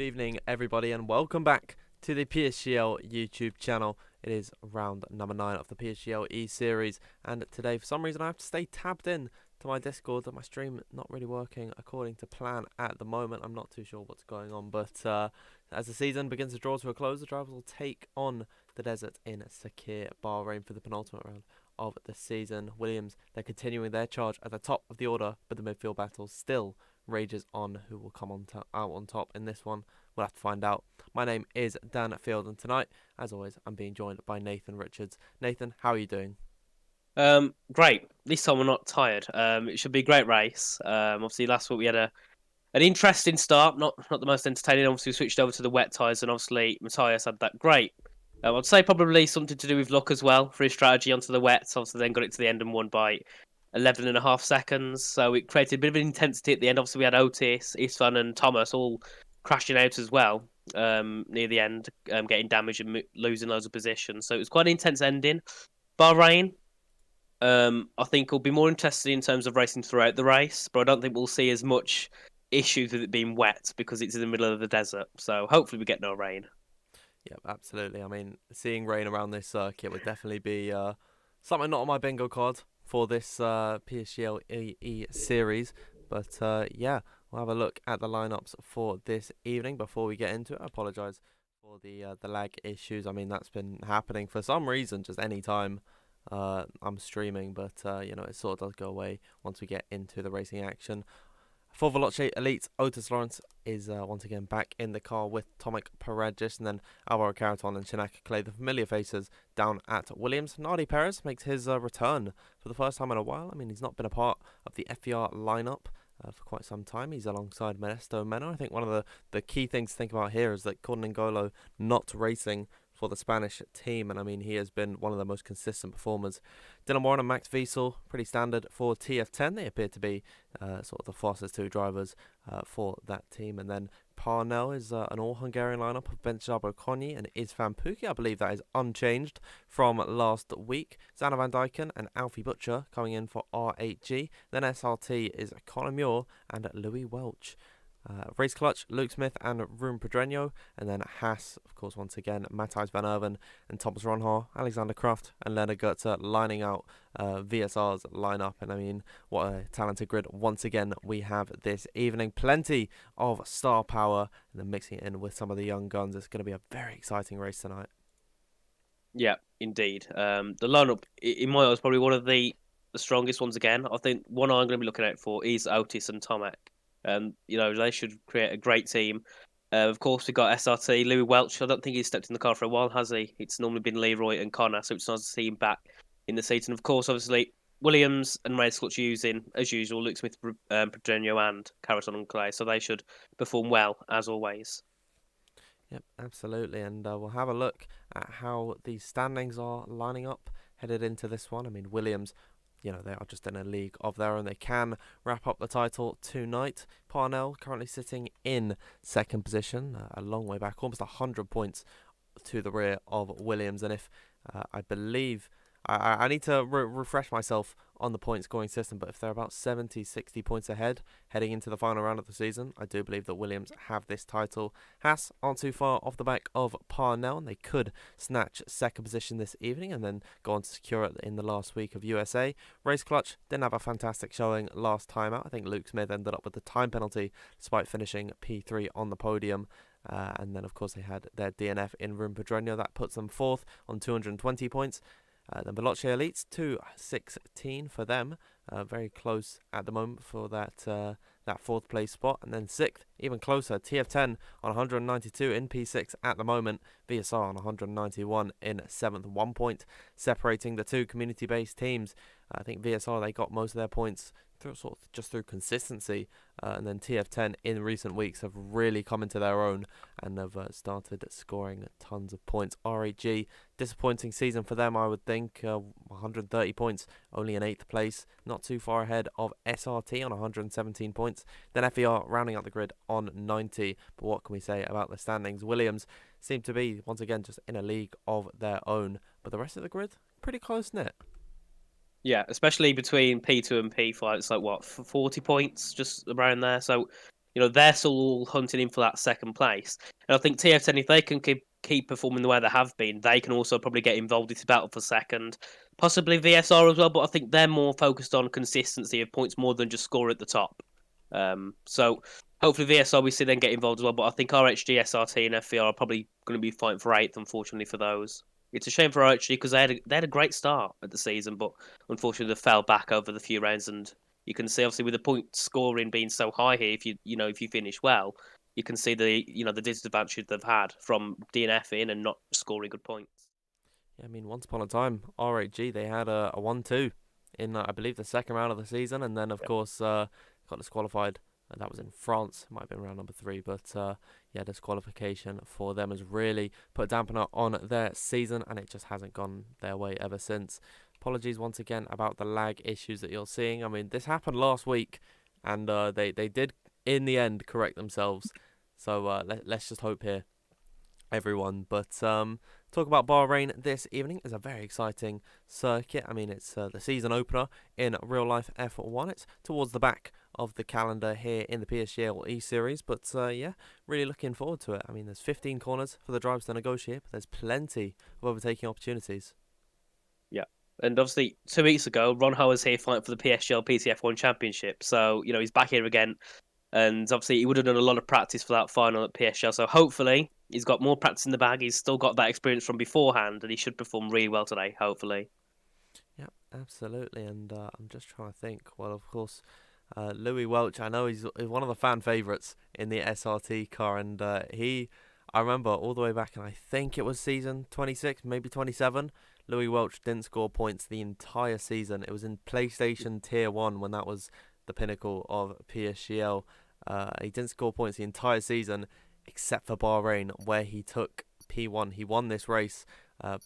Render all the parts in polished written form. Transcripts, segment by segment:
Good evening, everybody, and welcome back to the PSGL YouTube channel. It is round number 9 of the PSGL E-Series, and today, for some reason, I have to stay tabbed in to my Discord. My stream not really working according to plan at the moment. I'm not too sure what's going on, but as the season begins to draw to a close, the drivers will take on the desert in Sakir, Bahrain for the penultimate round of the season. Williams, they're continuing their charge at the top of the order, but the midfield battle still rages on. Who will come out on top in this one? We'll have to find out. My name is Dan Field, and tonight, as always, I'm being joined by Nathan Richards. Nathan, how are you doing? Great. This time we're not tired. It should be a great race. Obviously last week we had an interesting start, not the most entertaining. Obviously we switched over to the wet tyres, and obviously Matthias had that great. I'd say probably something to do with luck as well for his strategy onto the wets. Obviously then got it to the end and won by 11.5 seconds. So it created a bit of intensity at the end. Obviously we had Otis, Istvan, and Thomas all crashing out as well near the end, getting damaged and losing loads of positions. So it was quite an intense ending. Bahrain, I think will be more interesting in terms of racing throughout the race, but I don't think we'll see as much issues with it being wet because it's in the middle of the desert. So hopefully we get no rain. Yeah, absolutely. I mean, seeing rain around this circuit would definitely be something not on my bingo card for this PSGL E-Series. But yeah, we'll have a look at the lineups for this evening before we get into it. I apologise for the lag issues. I mean, that's been happening for some reason, just any time I'm streaming. But you know, it sort of does go away once we get into the racing action. For Veloce Elite, Otis Lawrence is once again back in the car with Tomek Perejis, and then Alvaro Caraton and Shinak Clay, the familiar faces, down at Williams. Nardi Perez makes his return for the first time in a while. I mean, he's not been a part of the FER lineup for quite some time. He's alongside Modesto Meno. I think one of the key things to think about here is that Gordon N'Golo not racing for the Spanish team, and I mean, he has been one of the most consistent performers. Dylan Warren and Max Wiesel, pretty standard for TF10. They appear to be sort of the fastest two drivers for that team. And then Parnell is an all-Hungarian lineup of Benchab Okonyi and Isfan Pukki. I believe that is unchanged from last week. Zana Van Dyken and Alfie Butcher coming in for R8G. Then SRT is Conor Muir and Louis Welch. Race Clutch, Luke Smith and Rune Pedreño, and then Haas, of course, once again, Matthijs van Erven and Thomas Ronhaar, Alexander Kraft and Leonard Goetze lining out VSR's lineup. And I mean, what a talented grid once again we have this evening. Plenty of star power, and then mixing it in with some of the young guns. It's going to be a very exciting race tonight. Yeah, indeed. The lineup, in my eyes, probably one of the strongest ones again. I think one I'm going to be looking out for is Otis and Tomek. You know, they should create a great team. Of course, we've got SRT, Louis Welch. I don't think he's stepped in the car for a while, has he? It's normally been Leroy and Connor, so it's nice to see him back in the seat. And of course, obviously, Williams and Race Clutch using, as usual, Luke Smith, Pedreño and Caraton and Clay, so they should perform well, as always. Yep, absolutely. And we'll have a look at how the standings are lining up headed into this one. I mean, Williams, you know, they are just in a league of their own. They can wrap up the title tonight. Parnell currently sitting in second position, a long way back, almost 100 points to the rear of Williams. And if I believe, I need to refresh myself on the point scoring system, but if they're about 70, 60 points ahead heading into the final round of the season, I do believe that Williams have this title. Haas aren't too far off the back of Parnell, and they could snatch second position this evening and then go on to secure it in the last week of USA. Race Clutch didn't have a fantastic showing last time out. I think Luke Smith ended up with the time penalty despite finishing P3 on the podium. And then, of course, they had their DNF in Rune Pedreño. That puts them fourth on 220 points. Then Veloce Elites, 216 for them. Very close at the moment for that fourth place spot. And then sixth, even closer, TF10 on 192 in P6 at the moment. VSR on 191 in seventh. 1 point separating the two community-based teams. I think VSR, they got most of their points just through consistency, and then TF10 in recent weeks have really come into their own and have started scoring tons of points. R8G, disappointing season for them, I would think. 130 points, only in 8th place, not too far ahead of SRT on 117 points. Then FER rounding out the grid on 90. But what can we say about the standings? Williams seem to be once again just in a league of their own, but the rest of the grid pretty close knit. Yeah, especially between P2 and P5, it's like, what, 40 points just around there. So they're still all hunting in for that second place. And I think TF10, if they can keep performing the way they have been, they can also probably get involved in the battle for second. Possibly VSR as well, but I think they're more focused on consistency of points more than just score at the top. So hopefully VSR we see them get involved as well, but I think RHG, SRT, and FVR are probably going to be fighting for 8th, unfortunately, for those. It's a shame for RHG because they had a great start at the season, but unfortunately they fell back over the few rounds. And you can see, obviously, with the point scoring being so high here, if you finish well, you can see the disadvantage they've had from DNFing and not scoring good points. Yeah, I mean, once upon a time, RHG, they had a 1-2 in, I believe, the second round of the season, and then, of course, got disqualified. That was in France. Might have been round number 3, but yeah, disqualification for them has really put a dampener on their season, and it just hasn't gone their way ever since. Apologies once again about the lag issues that you're seeing. I mean, this happened last week, and they did, in the end, correct themselves. So let's just hope here, everyone. But talk about Bahrain this evening is a very exciting circuit. I mean, it's the season opener in real life F1. It's towards the back of the calendar here in the PSGL E-Series, but yeah, really looking forward to it. I mean, there's 15 corners for the drivers to negotiate, but there's plenty of overtaking opportunities. Yeah, and obviously 2 weeks ago, Ron Ho was here fighting for the PSGL PTF1 Championship, so he's back here again, and obviously he would have done a lot of practice for that final at PSGL, so hopefully he's got more practice in the bag. He's still got that experience from beforehand, and he should perform really well today, hopefully. Yeah, absolutely, and I'm just trying to think. Well, of course, Louis Welch, I know he's one of the fan favourites in the SRT car, and I remember all the way back, and I think it was season 26, maybe 27, Louis Welch didn't score points the entire season. It was in PlayStation Tier 1 when that was the pinnacle of PSGL. He didn't score points the entire season, except for Bahrain, where he took P1. He won this race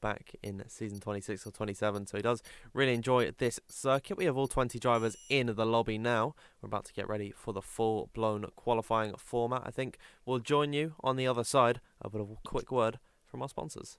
back in season 26 or 27, so he does really enjoy this circuit. We have all 20 drivers in the lobby now. We're about to get ready for the full-blown qualifying format. I think we'll join you on the other side, but a quick word from our sponsors.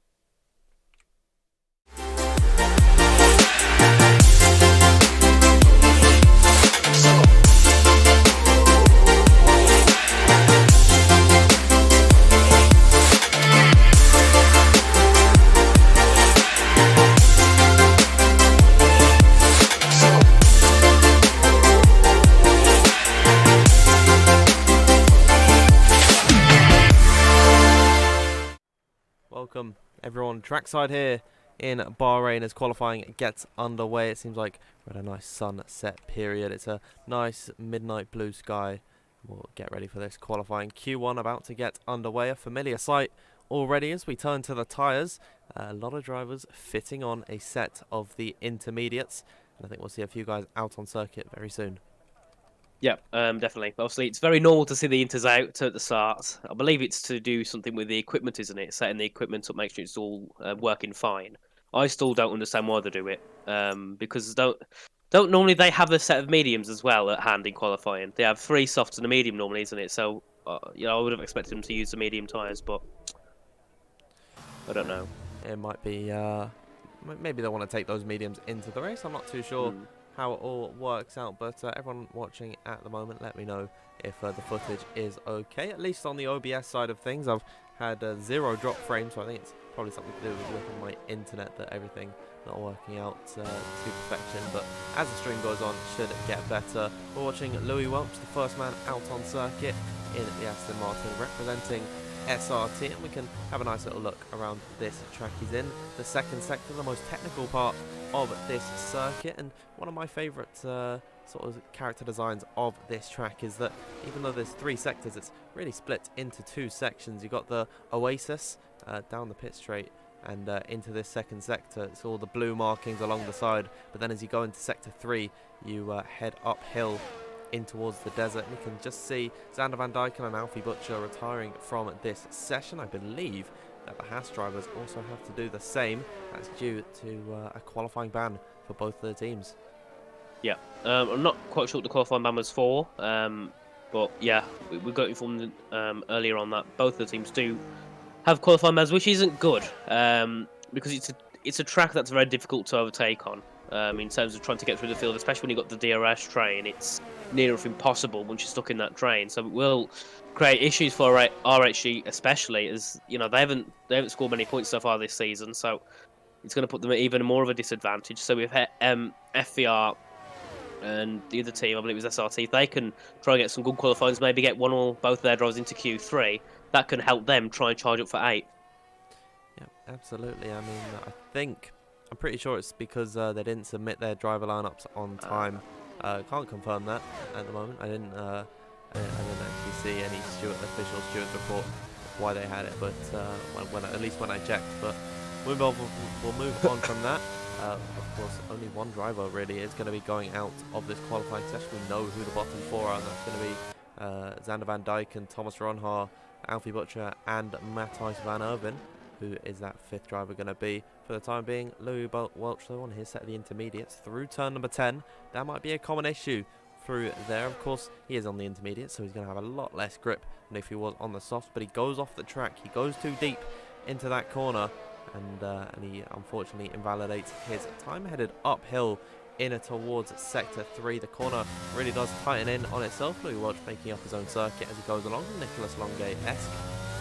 Welcome everyone, trackside here in Bahrain as qualifying gets underway. It seems like we're at a nice sunset period. It's a nice midnight blue sky. We'll get ready for this qualifying Q1 about to get underway. A familiar sight already as we turn to the tyres. A lot of drivers fitting on a set of the intermediates, and I think we'll see a few guys out on circuit very soon. Yeah, definitely. Obviously, it's very normal to see the inters out at the start. I believe it's to do something with the equipment, isn't it? Setting the equipment up, make sure it's all working fine. I still don't understand why they do it, because don't normally they have a set of mediums as well at hand in qualifying. They have 3 softs and a medium normally, isn't it? So I would have expected them to use the medium tyres, but I don't know. It might be maybe they want to take those mediums into the race. I'm not too sure how it all works out, but everyone watching at the moment, let me know if the footage is okay. At least on the OBS side of things, I've had 0 drop frames, so I think it's probably something to do with my internet that everything not working out to perfection. But as the stream goes on, it should get better. We're watching Louis Welch, the first man out on circuit in the Aston Martin, representing SRT, and we can have a nice little look around this track. He's in the second sector, the most technical part of this circuit, and one of my favourite sort of character designs of this track is that even though there's 3 sectors, it's really split into 2 sections. You've got the Oasis down the pit straight and into this second sector. It's all the blue markings along the side, but then as you go into sector 3, you head uphill in towards the desert, and you can just see Xander Van Dyken and Alfie Butcher retiring from this session. I believe that the Haas drivers also have to do the same. That's due to a qualifying ban for both of the teams. Yeah, I'm not quite sure what the qualifying ban was for, but yeah, we got informed earlier on that both of the teams do have qualifying bans, which isn't good, because it's a track that's very difficult to overtake on. in terms of trying to get through the field, especially when you've got the DRS train. It's near enough impossible once you're stuck in that train. So it will create issues for RHG, especially as they haven't scored many points so far this season. So it's going to put them at even more of a disadvantage. So we've had FVR and the other team, I believe it was SRT, if they can try and get some good qualifyings, maybe get one or both of their drivers into Q3, that can help them try and charge up for 8th. Yeah, absolutely. I mean, I'm pretty sure it's because they didn't submit their driver lineups on time. Can't confirm that at the moment. I didn't actually see any official Stewart's report of why they had it, but at least when I checked. But we'll move on from that. Of course, only one driver really is going to be going out of this qualifying session. We know who the bottom 4 are, and that's going to be Xander Van Dijk and Thomas Ronhaar, Alfie Butcher, and Matthijs van Erven. Who is that 5th driver going to be? For the time being, Louis Welch, though, on his set of the intermediates through turn number 10. That might be a common issue through there. Of course, he is on the intermediate, so he's going to have a lot less grip than if he was on the softs. But he goes off the track. He goes too deep into that corner, and he unfortunately invalidates his time. Headed uphill in towards sector 3. The corner really does tighten in on itself. Louis Welch making up his own circuit as he goes along. Nicholas Longay-esque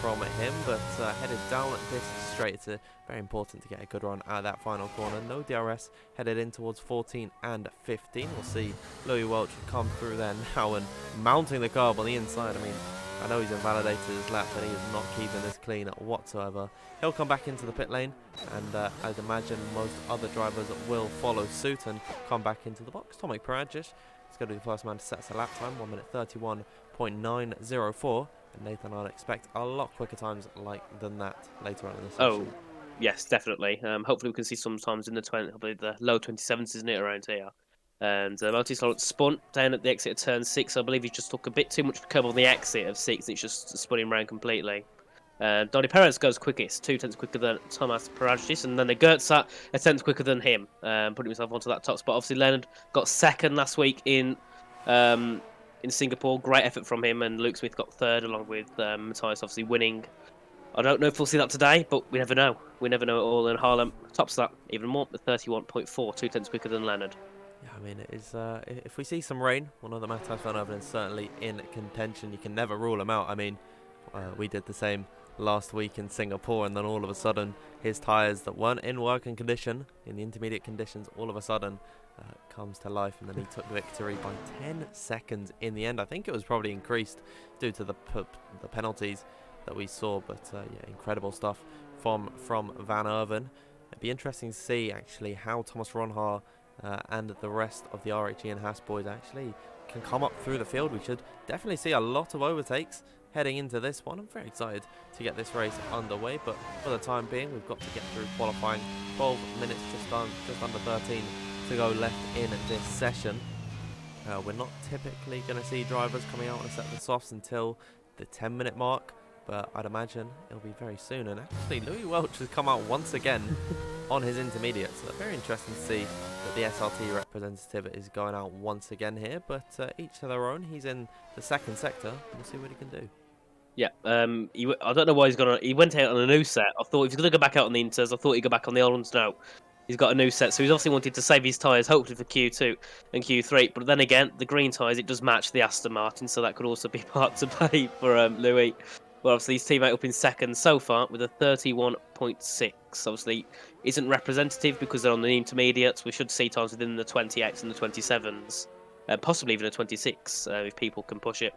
from him, but headed down this straight. It's very important to get a good run out of that final corner. No DRS, headed in towards 14 and 15. We'll see Louis Welch come through there now and mounting the curb on the inside. I mean, I know he's invalidated his lap, but he is not keeping this clean whatsoever. He'll come back into the pit lane, and I'd imagine most other drivers will follow suit and come back into the box. Tomek Paragic is going to be the first man to set a lap time, 1 minute 31.904. And Nathan, I'd expect a lot quicker times than that later on in the session. Oh, yes, definitely. Hopefully we can see sometimes in the 20, I believe the low 27s, isn't it, around here? And Matthijs Lawrence spun down at the exit of turn 6. I believe he just took a bit too much curb on the exit of 6, and it's just spun him around completely. Donny Perez goes quickest, 2/10 quicker than Thomas Paragic, and then the Gertzat a 10th quicker than him, putting himself onto that top spot. Obviously, Leonard got 2nd last week in Singapore. Great effort from him, and Luke Smith got 3rd along with Matthijs obviously winning. I don't know if we'll see that today, but we never know. We never know at all, and Harlem tops that even more at 31.4, 2/10 quicker than Leonard. Yeah, I mean, it is. If we see some rain, one of the Matthijs van Erven is certainly in contention. You can never rule him out. I mean, we did the same last week in Singapore, and then all of a sudden his tyres that weren't in working condition, in the intermediate conditions, all of a sudden comes to life, and then he took victory by 10 seconds in the end. I think it was probably increased due to the penalties that we saw, but yeah, incredible stuff from Van Erven. It'd be interesting to see actually how Thomas Ronhaar and the rest of the RHE and Haas boys actually can come up through the field. We should definitely see a lot of overtakes heading into this one. I'm very excited to get this race underway, but for the time being, we've got to get through qualifying. 12 minutes just under 13 to go left in this session. We're not typically going to see drivers coming out on a set of the softs until the 10-minute mark, but I'd imagine it'll be very soon. And actually, Louis Welch has come out once again on his intermediate, so very interesting to see that the SRT representative is going out once again here, but each to their own. He's in the 2nd sector, and we'll see what he can do. Yeah, I don't know why he's gone on. He went out on a new set. I thought if he's going to go back out on the Inters, I thought he'd go back on the old ones. No, he's got a new set, so he's obviously wanted to save his tyres, hopefully for Q2 and Q3. But then again, the green tyres, it does match the Aston Martin, so that could also be part to play for Louis. Well, obviously his teammate up in 2nd so far with a 31.6. Obviously isn't representative because they're on the intermediates. We should see times within the 20x and the 27s, possibly even a 26 if people can push it.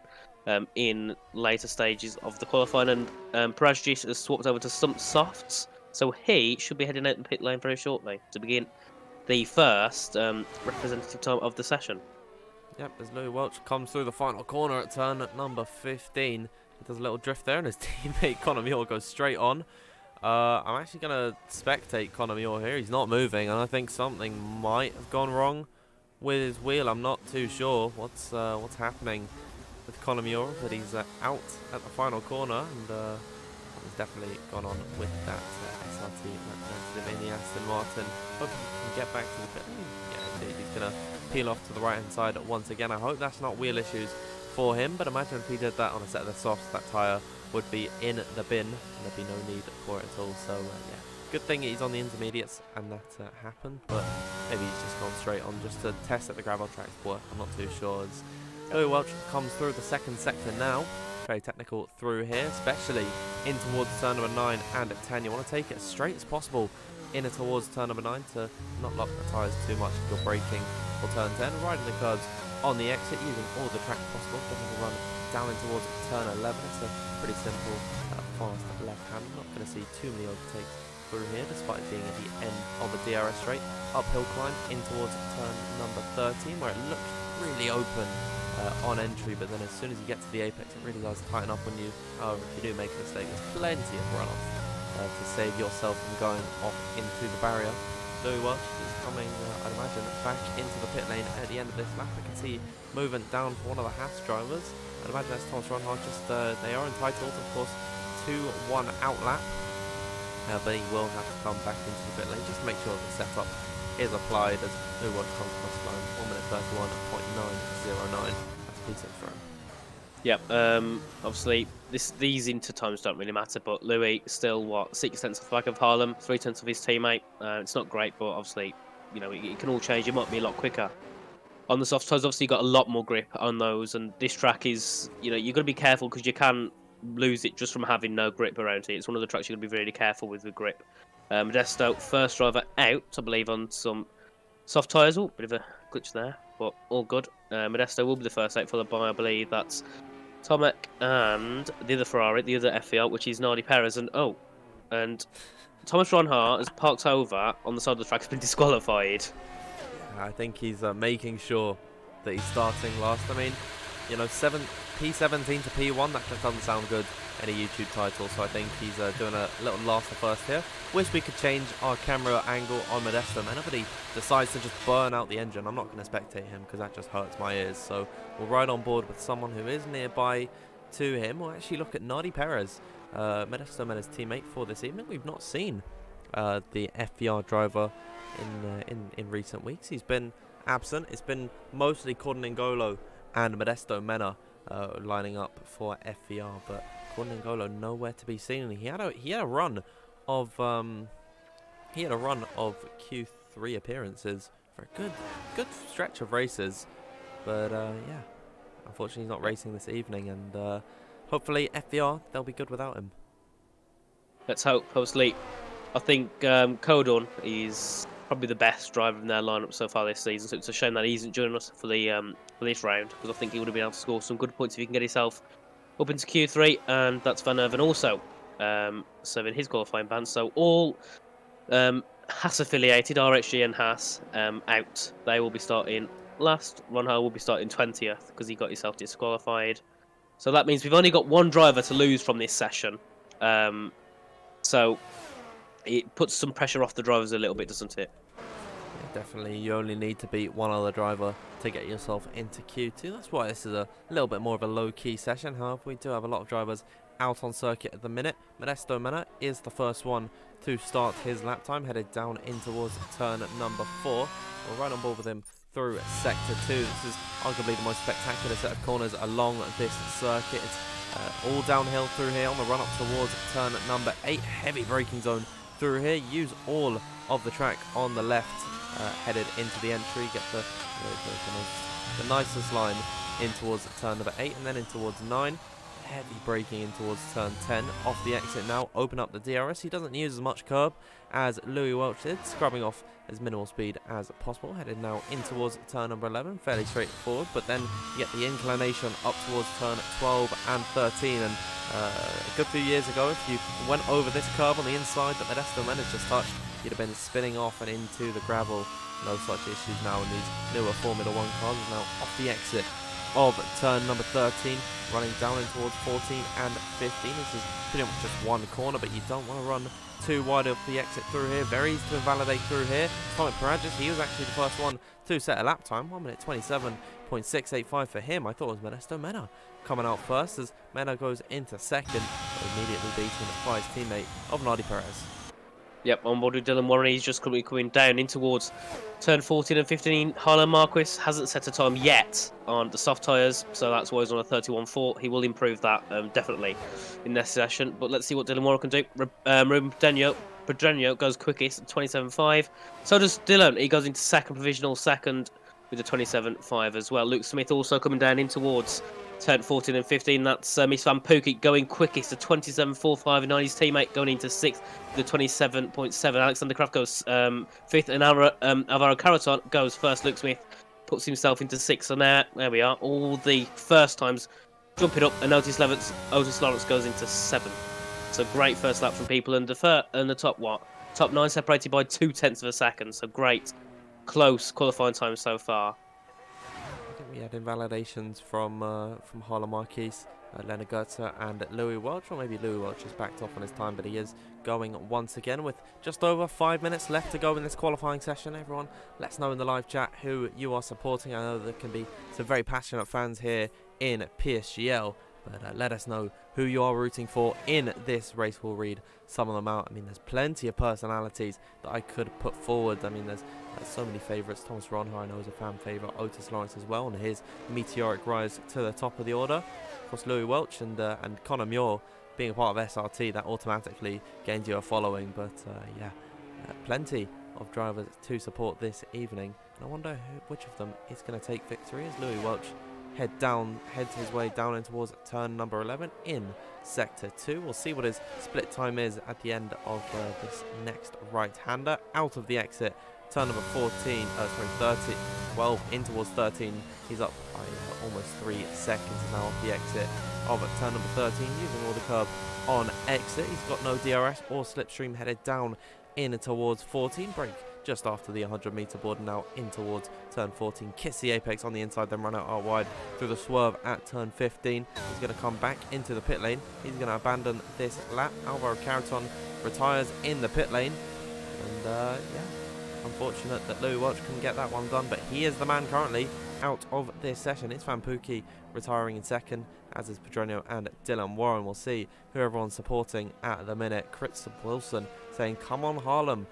In later stages of the qualifying, and Paragic has swapped over to some softs, so he should be heading out the pit lane very shortly to begin the first representative time of the session. Yep, as Louis Welch comes through the final corner at turn number 15, he does a little drift there, and his teammate Conor Muir goes straight on. I'm actually going to spectate Conor Muir here. He's not moving, and I think something might have gone wrong with his wheel. I'm not too sure what's happening with Conor Muir, but he's out at the final corner, and he's definitely gone on with that SRT representative in the Aston Martin. Hope he can get back to the pit. Yeah, indeed, he's going to peel off to the right-hand side once again. I hope that's not wheel issues for him, but imagine if he did that on a set of the softs, that tyre would be in the bin, and there'd be no need for it at all. So, yeah, Good thing he's on the intermediates and that happened, but maybe he's just gone straight on just to test that the gravel tracks work. I'm not too sure. As Louis Welch comes through the second sector now. Very technical through here, especially in towards turn number 9 and 10. You want to take it as straight as possible in and towards turn number 9 to not lock the tyres too much if you're braking for turn 10. Riding the curves on the exit, using all the track possible. Getting the run down in towards turn 11. It's a pretty simple, fast left hand. Not going to see too many overtakes through here, despite being at the end of the DRS straight. Uphill climb in towards turn number 13, where it looks really open on entry, but then as soon as you get to the apex, it really does tighten up on you. However, if you do make a mistake, there's plenty of runoff to save yourself from going off into the barrier. Louis Welch is coming, I'd imagine, back into the pit lane at the end of this lap. I can see movement down for one of the Haas drivers. I'd imagine that's Thomas Ronhard. Just they are entitled, of course, to 1 out lap. But he will have to come back into the pit lane just to make sure the setup is applied as Louis Welch comes across the line. 1 minute 31.909. That's P6 for him. Yep. Obviously, these inter times don't really matter, but Louis still 6 tenths off the back of Harlem, 3 tenths of his teammate. It's not great, but obviously, you know, it can all change. It might be a lot quicker. On the soft tires, obviously, you got a lot more grip on those, and this track is, you know, you've got to be careful because you can lose it just from having no grip around it. It's one of the tracks you're going to be really careful with grip. Modesto, first driver out, I believe, on some soft tyres. Oh, bit of a glitch there, but all good. Modesto will be the first out, followed by, I believe, that's Tomek and the other Ferrari, the other FVR, which is Nardi Perez. And Thomas Ronhart has parked over on the side of the track, has been disqualified. I think he's making sure that he's starting last. I mean, you know, P17 to P1, that just doesn't sound good in a YouTube title, so I think he's doing a little last to first here. Wish we could change our camera angle on Modesto, man, but he decides to just burn out the engine. I'm not going to spectate him because that just hurts my ears, so we'll ride on board with someone who is nearby to him. We'll actually look at Nardi Perez, Modesto Mena's teammate for this evening. We've not seen the FVR driver in recent weeks. He's been absent. It's been mostly Cordon and Modesto Mena lining up for FVR, but Cordon nowhere to be seen. He had a run of Q3 appearances for a good stretch of races, but yeah, unfortunately he's not racing this evening, and hopefully FVR, they'll be good without him. Let's hope. Obviously, I think Codon is probably the best driver in their lineup so far this season, so it's a shame that he isn't joining us for this round, because I think he would have been able to score some good points if he can get himself up into Q3, and that's Van Erven also serving his qualifying ban. So all Haas affiliated, RHG and Haas, out. They will be starting last. Ronhard will be starting 20th because he got himself disqualified. So that means we've only got 1 driver to lose from this session. So it puts some pressure off the drivers a little bit, doesn't it? Yeah, definitely. You only need to beat 1 other driver to get yourself into Q2. That's why this is a little bit more of a low-key session. However, we do have a lot of drivers out on circuit at the minute. Modesto Mena is the first one to start his lap time, headed down in towards turn number 4. We're right on board with him through sector 2. This is arguably the most spectacular set of corners along this circuit. It's all downhill through here on the run up towards turn number 8. Heavy braking zone through here. Use all of the track on the left, headed into the entry. Get the nicest line in towards turn number 8 and then in towards 9. Heavy braking in towards turn 10. Off the exit now. Open up the DRS. He doesn't use as much curb as Louis Welch did, scrubbing off as minimal speed as possible. Headed now in towards turn number 11. Fairly straightforward, but then you get the inclination up towards turn 12 and 13. And a good few years ago, if you went over this curve on the inside that Modesto Mena just touched, you'd have been spinning off and into the gravel. No such issues now in these newer Formula 1 cars. Now off the exit of turn number 13, running down in towards 14 and 15. This is pretty much just 1 corner, but you don't want to run too wide of the exit through here. Very easy to invalidate through here. Tomek Paragis, he was actually the first one to set a lap time. 1 minute 27.685 for him. I thought it was Modesto Mena coming out first, as Mena goes into second, but immediately beating the prize teammate of Nardi Perez. Yep, on board with Dylan Warren. He's just coming down in towards turn 14 and 15. Harlan Marquis hasn't set a time yet on the soft tyres, so that's why he's on a 31.4. He will improve that definitely in this session. But let's see what Dylan Warren can do. Ruben Pedeno Pedreño goes quickest at 27.5. So does Dylan. He goes into second, provisional second with a 27.5 as well. Luke Smith also coming down in towards turn 14 and 15. That's Miss Van Pookie going quickest at 27.45, and his teammate going into sixth with a 27.7. Alexander Kraft goes fifth, and Alvaro Caraton goes first. Luke Smith puts himself into sixth, and there we are. All the first times jumping up, and Otis Lawrence goes into seventh. So great first lap from people, and the top 9 separated by 0.2 of a second. So great, close qualifying time so far. I think we had invalidations from Harlem Marquis, Leonard Goetze and Louis Welch, or maybe Louis Welch has backed off on his time, but he is going once again with just over 5 minutes left to go in this qualifying session. Everyone, let us know in the live chat who you are supporting. I know there can be some very passionate fans here in PSGL, but let us know who you are rooting for in this race. We'll read some of them out. I mean, there's plenty of personalities that I could put forward. I mean, there's so many favourites. Thomas Ronha, I know, is a fan favourite. Otis Lawrence as well, and his meteoric rise to the top of the order. Of course, Louis Welch and Conor Muir being a part of SRT, that automatically gains you a following. But plenty of drivers to support this evening. And I wonder which of them is going to take victory as Louis Welch heads his way down in towards turn number 11 in sector 2. We'll see what his split time is at the end of this next right-hander. Out of the exit, turn number 12 in towards 13. He's up by almost 3 seconds now off the exit of turn number 13, using all the curb on exit. He's got no DRS or slipstream, headed down in towards 14. Brake just after the 100-meter board, now in towards turn 14. Kiss the apex on the inside, then run out wide through the swerve at turn 15. He's going to come back into the pit lane. He's going to abandon this lap. Alvaro Caraton retires in the pit lane. And unfortunate that Louis Welch couldn't get that one done, but he is the man currently out of this session. It's Van Pookie retiring in second, as is Pedreño and Dylan Warren. We'll see who everyone's supporting at the minute. Chris Wilson saying, come on Harlem,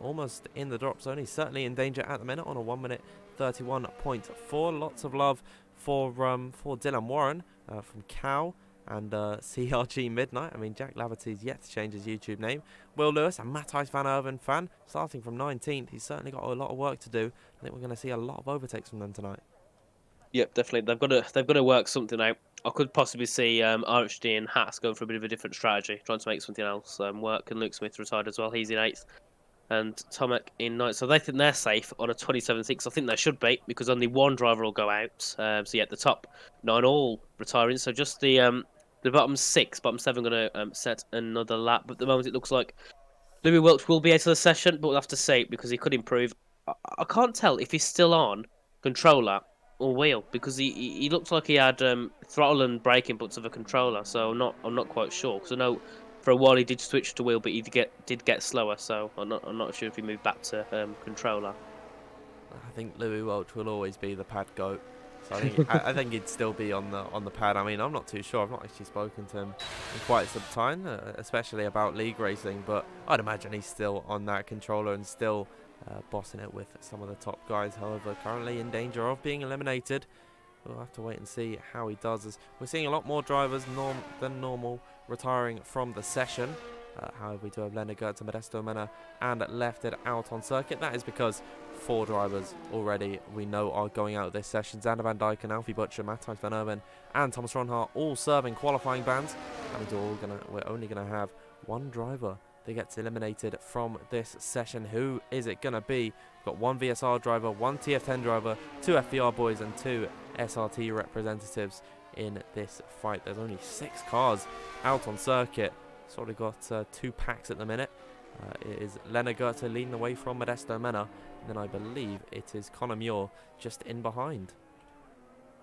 almost in the drop zone. He's certainly in danger at the minute on a 1 minute 31.4. Lots of love for Dylan Warren from Cow and CRG Midnight. I mean, Jack Laverty's yet to change his YouTube name. Will Lewis, a Matthijs van Erven fan, starting from 19th. He's certainly got a lot of work to do. I think we're going to see a lot of overtakes from them tonight. Yep, definitely. They've got to work something out. I could possibly see RHD and Haas going for a bit of a different strategy, trying to make something else work. And Luke Smith retired as well. He's in 8th. And Tomek in 9th. So they think they're safe on a 27.6. I think they should be, because only one driver will go out. So yeah, the top 9 all retiring. So just the bottom 6, bottom 7 going to set another lap. But at the moment, it looks like Louis Welch will be out of the session, but we'll have to see, because he could improve. I can't tell if he's still on controller or wheel, because he looked like he had throttle and brake inputs of a controller. So I'm not quite sure, because I know for a while he did switch to wheel, but he did get slower. So I'm not sure if he moved back to controller. I think Louis Welch will always be the pad goat. So I think he'd still be on the pad. I mean, I'm not too sure. I've not actually spoken to him in quite some time, especially about league racing. But I'd imagine he's still on that controller and still bossing it with some of the top guys. However, currently in danger of being eliminated. We'll have to wait and see how he does. As we're seeing a lot more drivers than normal retiring from the session. However, we do have Leonard Goetze, Modesto Mena, and left it out on circuit. That is because 4 drivers already we know are going out of this session. Xander Van Dyken, Alfie Butcher, Matthijs van Erven, and Thomas Ronhart all serving qualifying bans. And we're only gonna have one driver that gets eliminated from this session. Who is it gonna be? We've got 1 VSR driver, 1 TF10 driver, 2 FVR boys, and 2 SRT representatives in this fight. There's only 6 cars out on circuit. Sort of got 2 packs at the minute. It is Leonard Goetze leading the way from Modesto Mena, and then I believe it is Conor Muir just in behind.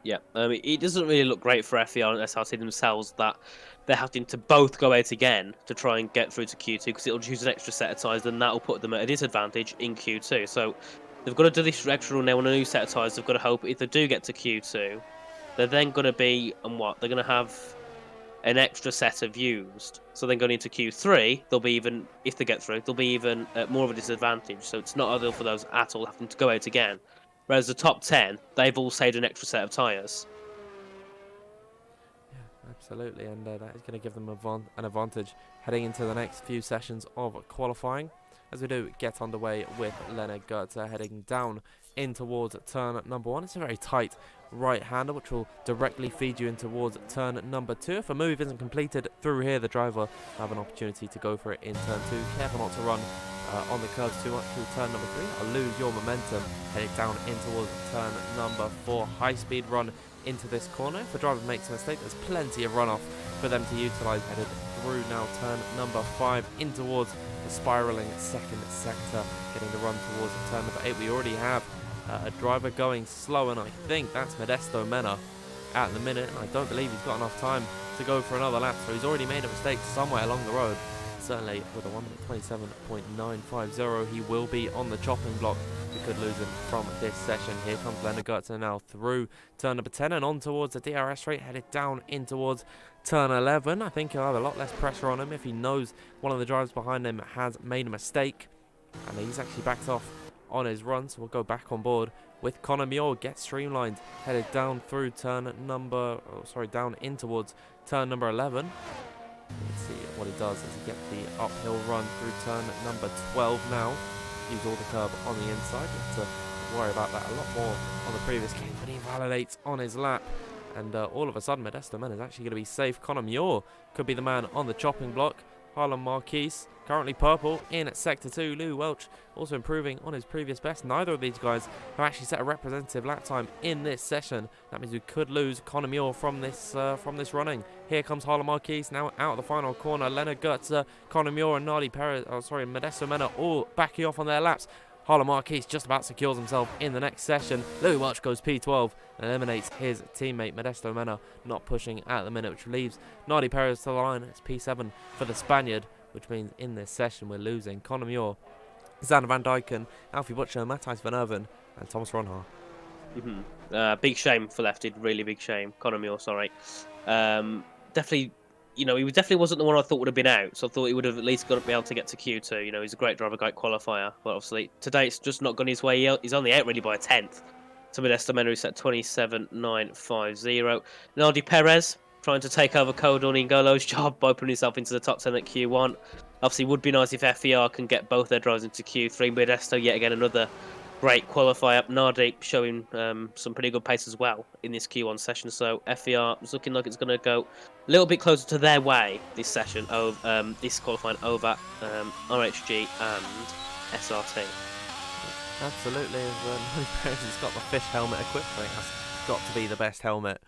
Yeah, it doesn't really look great for FER and SRT themselves that they're having to both go out again to try and get through to Q2, because it'll use an extra set of tyres, and that'll put them at a disadvantage in Q2. So they've got to do this extra rule now on a new set of tyres. They've got to hope if they do get to Q2, they're then going to be, and what? They're going to have an extra set of used. So then going into Q3, they'll be even, if they get through, they'll be even at more of a disadvantage. So it's not ideal for those at all having to go out again. Whereas the top 10, they've all saved an extra set of tyres. Yeah, absolutely, and that is going to give them an advantage heading into the next few sessions of qualifying. As we do get underway with Leonard Goetze heading down in towards turn number 1. It's a very tight right-hander which will directly feed you in towards turn number 2. If a move isn't completed through here, the driver will have an opportunity to go for it in turn 2. Careful not to run on the curves too much through turn number 3. I'll lose your momentum heading down in towards turn number 4. High-speed run into this corner. If the driver makes a mistake, there's plenty of runoff for them to utilise. Headed through now turn number 5 in towards the spiralling second sector, getting the run towards turn number 8. We already have a driver going slow, and I think that's Modesto Mena at the minute, and I don't believe he's got enough time to go for another lap, so he's already made a mistake somewhere along the road. Certainly with a 1:27.950, he will be on the chopping block. We could lose him from this session. Here comes Leonard Goetze now through turn number 10 and on towards the DRS straight, headed down in towards turn 11. I think he'll have a lot less pressure on him if he knows one of the drivers behind him has made a mistake, and he's actually backed off on his run, so we'll go back on board with Connor Muir. Gets streamlined, headed down through down in towards turn number 11. Let's see what he does as he gets the uphill run through turn number 12 now. Use all the curb on the inside. To worry about that a lot more on the previous game, but he validates on his lap. And all of a sudden, Modesto Mena is actually going to be safe. Connor Muir could be the man on the chopping block. Harlan Marquise, currently purple in Sector 2. Lou Welch also improving on his previous best. Neither of these guys have actually set a representative lap time in this session. That means we could lose Connor Muir from this running. Here comes Harlan Marquise now out of the final corner. Leonard Goetze, Connor Muir and Modesto Mena all backing off on their laps. Harlan Marquise just about secures himself in the next session. Lou Welch goes P12 and eliminates his teammate Modesto Mena, not pushing at the minute, which leaves Nardi Perez to the line. It's P7 for the Spaniard, which means in this session we're losing Connor Muir, Xander Van Dyken, Alfie Butcher, Matthijs Van Erven and Thomas Ronhaar. Big shame for Lefty, really big shame. Connor Muir, sorry. Definitely, he definitely wasn't the one I thought would have been out, so I thought he would have at least got to be able to get to Q2. He's a great driver, great qualifier, but obviously today it's just not gone his way. He's only out really by a tenth. So Modesto Mena is at 27.950. Nardi Perez trying to take over Codon N'Golo's job by putting himself into the top 10 at Q1. Obviously, would be nice if FER can get both their drivers into Q3. Modesto, yet again, another great qualifier. Nardi showing some pretty good pace as well in this Q1 session. So FER is looking like it's going to go a little bit closer to their way this session, this qualifying over RHG and SRT. Absolutely, as Nardi Perez has got the fish helmet equipped. I think that's got to be the best helmet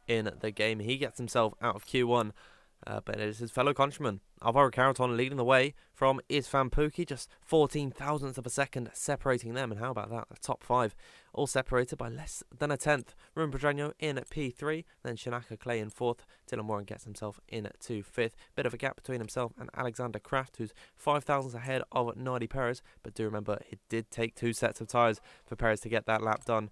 in the game. He gets himself out of Q1, but it is his fellow countryman Alvaro Carreton leading the way from Istvan Pukki, just 14 thousandths of a second separating them. And how about that? The top 5 all separated by less than a tenth. Ruben Pedreño in P3, then Shinaka Clay in 4th. Dylan Moran gets himself in to 5th. Bit of a gap between himself and Alexander Kraft, who's 5 thousandths ahead of Nardi Perez, but do remember it did take 2 sets of tyres for Perez to get that lap done.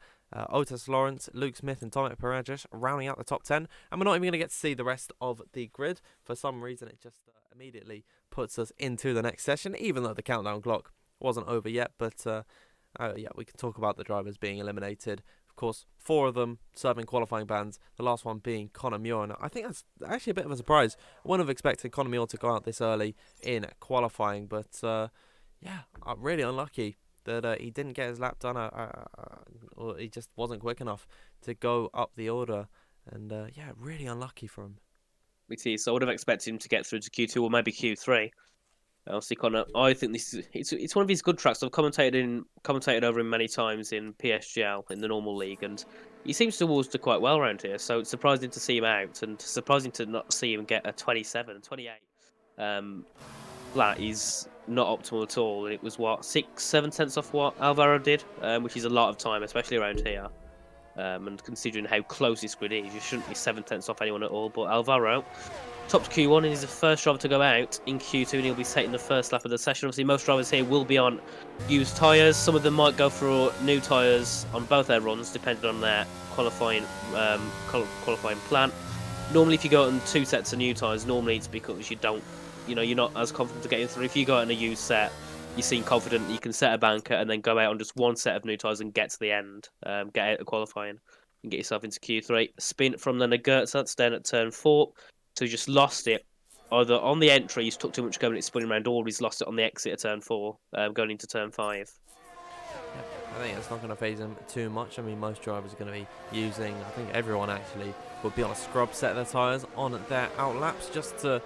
Otis Lawrence, Luke Smith and Tomek Parajas rounding out the top 10, and we're not even going to get to see the rest of the grid. For some reason it just immediately puts us into the next session, even though the countdown clock wasn't over yet. But we can talk about the drivers being eliminated. Of course, 4 of them serving qualifying bans, the last one being Connor Muir. And I think that's actually a bit of a surprise. I wouldn't have expected Connor Muir to go out this early in qualifying, but really unlucky that he didn't get his lap done, or he just wasn't quick enough to go up the order. And really unlucky for him. It is. So I would have expected him to get through to Q2 or maybe Q3. Obviously, Connor, I think this is it's one of his good tracks. I've commentated over him many times in PSGL in the normal league, and he seems to always do quite well around here. So it's surprising to see him out, and surprising to not see him get a 27, 28. That is not optimal at all. It was 6-7 tenths off what Alvaro did, which is a lot of time, especially around here. And considering how close this grid is, you shouldn't be 7 tenths off anyone at all. But Alvaro topped Q1 and he's the first driver to go out in Q2, and he'll be taking the first lap of the session. Obviously, most drivers here will be on used tyres. Some of them might go for new tyres on both their runs, depending on their qualifying plan. Normally, if you go on 2 sets of new tyres, normally it's because you're not as confident to get in through. If you go out in a used set, you seem confident you can set a banker and then go out on just 1 set of new tyres and get to the end, get out of qualifying and get yourself into Q3. Spin from Leonard Goetze, that's down at turn 4. So he just lost it. Either on the entry, he's took too much going, it's spinning around, or he's lost it on the exit at turn 4, going into turn 5. I think it's not going to phase him too much. I mean, most drivers are going to be using, I think everyone actually will be on a scrub set of their tyres on their out laps just to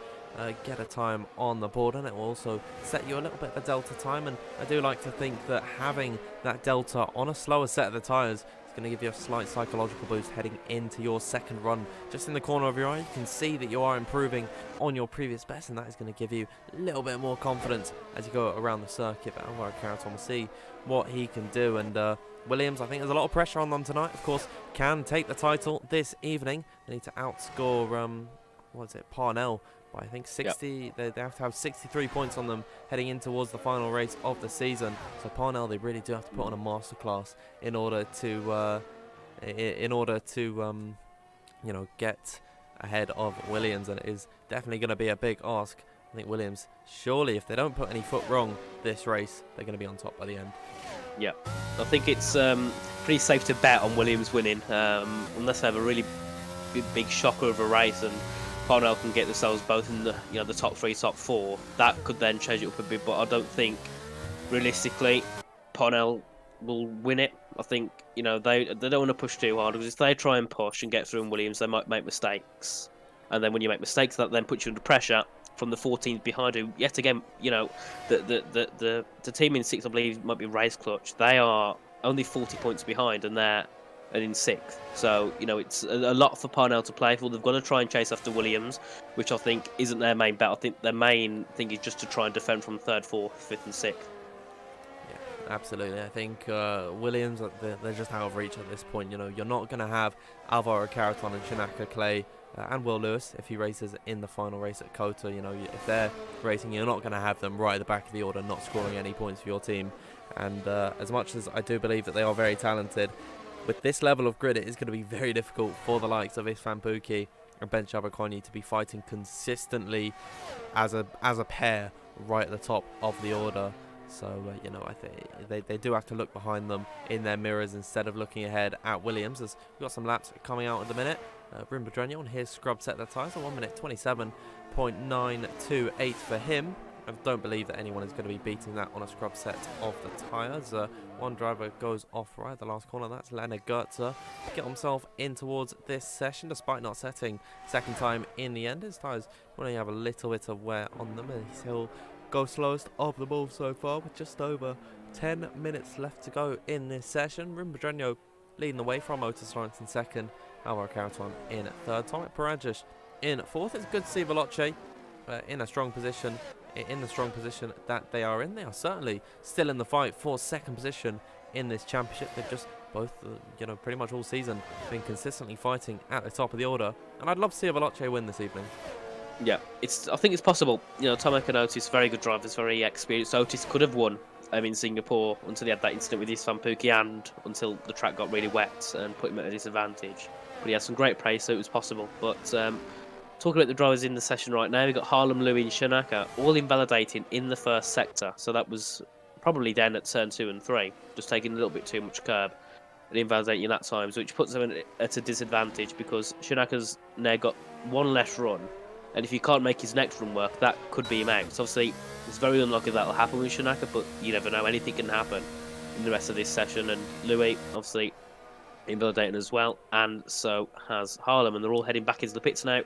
get a time on the board, and it will also set you a little bit of a delta time. And I do like to think that having that delta on a slower set of the tyres is going to give you a slight psychological boost heading into your second run. Just in the corner of your eye, you can see that you are improving on your previous best, and that is going to give you a little bit more confidence as you go around the circuit. But Alvaro Carreton will see what he can do, and Williams, I think there's a lot of pressure on them tonight. Of course, can take the title this evening. They need to outscore Parnell by I think 60. Yep. They have to have 63 points on them heading in towards the final race of the season. So Parnell, they really do have to put on a masterclass in order to get ahead of Williams, and it is definitely going to be a big ask. I think Williams, surely if they don't put any foot wrong this race, they're going to be on top by the end. Yeah, I think it's pretty safe to bet on Williams winning, unless they have a really big shocker of a race and Parnell can get themselves both in the top 3, top 4. That could then change it up a bit, but I don't think realistically Parnell will win it. I think they don't want to push too hard, because if they try and push and get through in Williams, they might make mistakes, and then when you make mistakes, that then puts you under pressure from the 14th behind, who yet again, the team in 6th, I believe, might be Race Clutch. They are only 40 points behind, and they're in 6th. So it's a lot for Parnell to play for. They've got to try and chase after Williams, which I think isn't their main bet. I think their main thing is just to try and defend from 3rd, 4th, 5th, and 6th. Yeah, absolutely. I think Williams, they're just out of reach at this point. You're not going to have Alvaro Carreton and Shinaka Clay and Will Lewis if he races in the final race at Kota. If they're racing, you're not going to have them right at the back of the order, not scoring any points for your team. And as much as I do believe that they are very talented, with this level of grid, it is going to be very difficult for the likes of Istvan Pukki and Ben Chabakonyi to be fighting consistently as a pair right at the top of the order. So, I think they do have to look behind them in their mirrors instead of looking ahead at Williams. As we've got some laps coming out at the minute. Rimbadrenio on his scrub set their tyres at 1 minute 27.928 for him. I don't believe that anyone is going to be beating that on a scrub set of the tyres. One driver goes off right at the last corner. That's Leonard Goetze. Get himself in towards this session, despite not setting second time in the end. His tyres only have a little bit of wear on them, and he'll go slowest of them all so far with just over 10 minutes left to go in this session. Rimbadrenio leading the way from Motor Science in second. Alvaro Carreton in third. Tomek Paragic in fourth. It's good to see Veloce in a strong position. In the strong position that they are in. They are certainly still in the fight for second position in this championship. They've just both, pretty much all season been consistently fighting at the top of the order. And I'd love to see a Veloce win this evening. Yeah, I think it's possible. Tomek and Otis, very good drivers, very experienced. Otis could have won in Singapore until he had that incident with Istvan Pukki, and until the track got really wet and put him at a disadvantage. But he had some great pace, so it was possible. But talking about the drivers in the session right now, we've got Harlem, Louis and Shinaka all invalidating in the first sector. So that was probably down at turn 2 and 3, just taking a little bit too much curb and invalidating in that time, which puts them at a disadvantage, because Shinaka's now got one less run, and if he can't make his next run work, that could be him out. So obviously it's very unlikely that'll happen with Shinaka, but you never know, anything can happen in the rest of this session. And Louis obviously invalidating as well, and so has Harlem, and they're all heading back into the pits now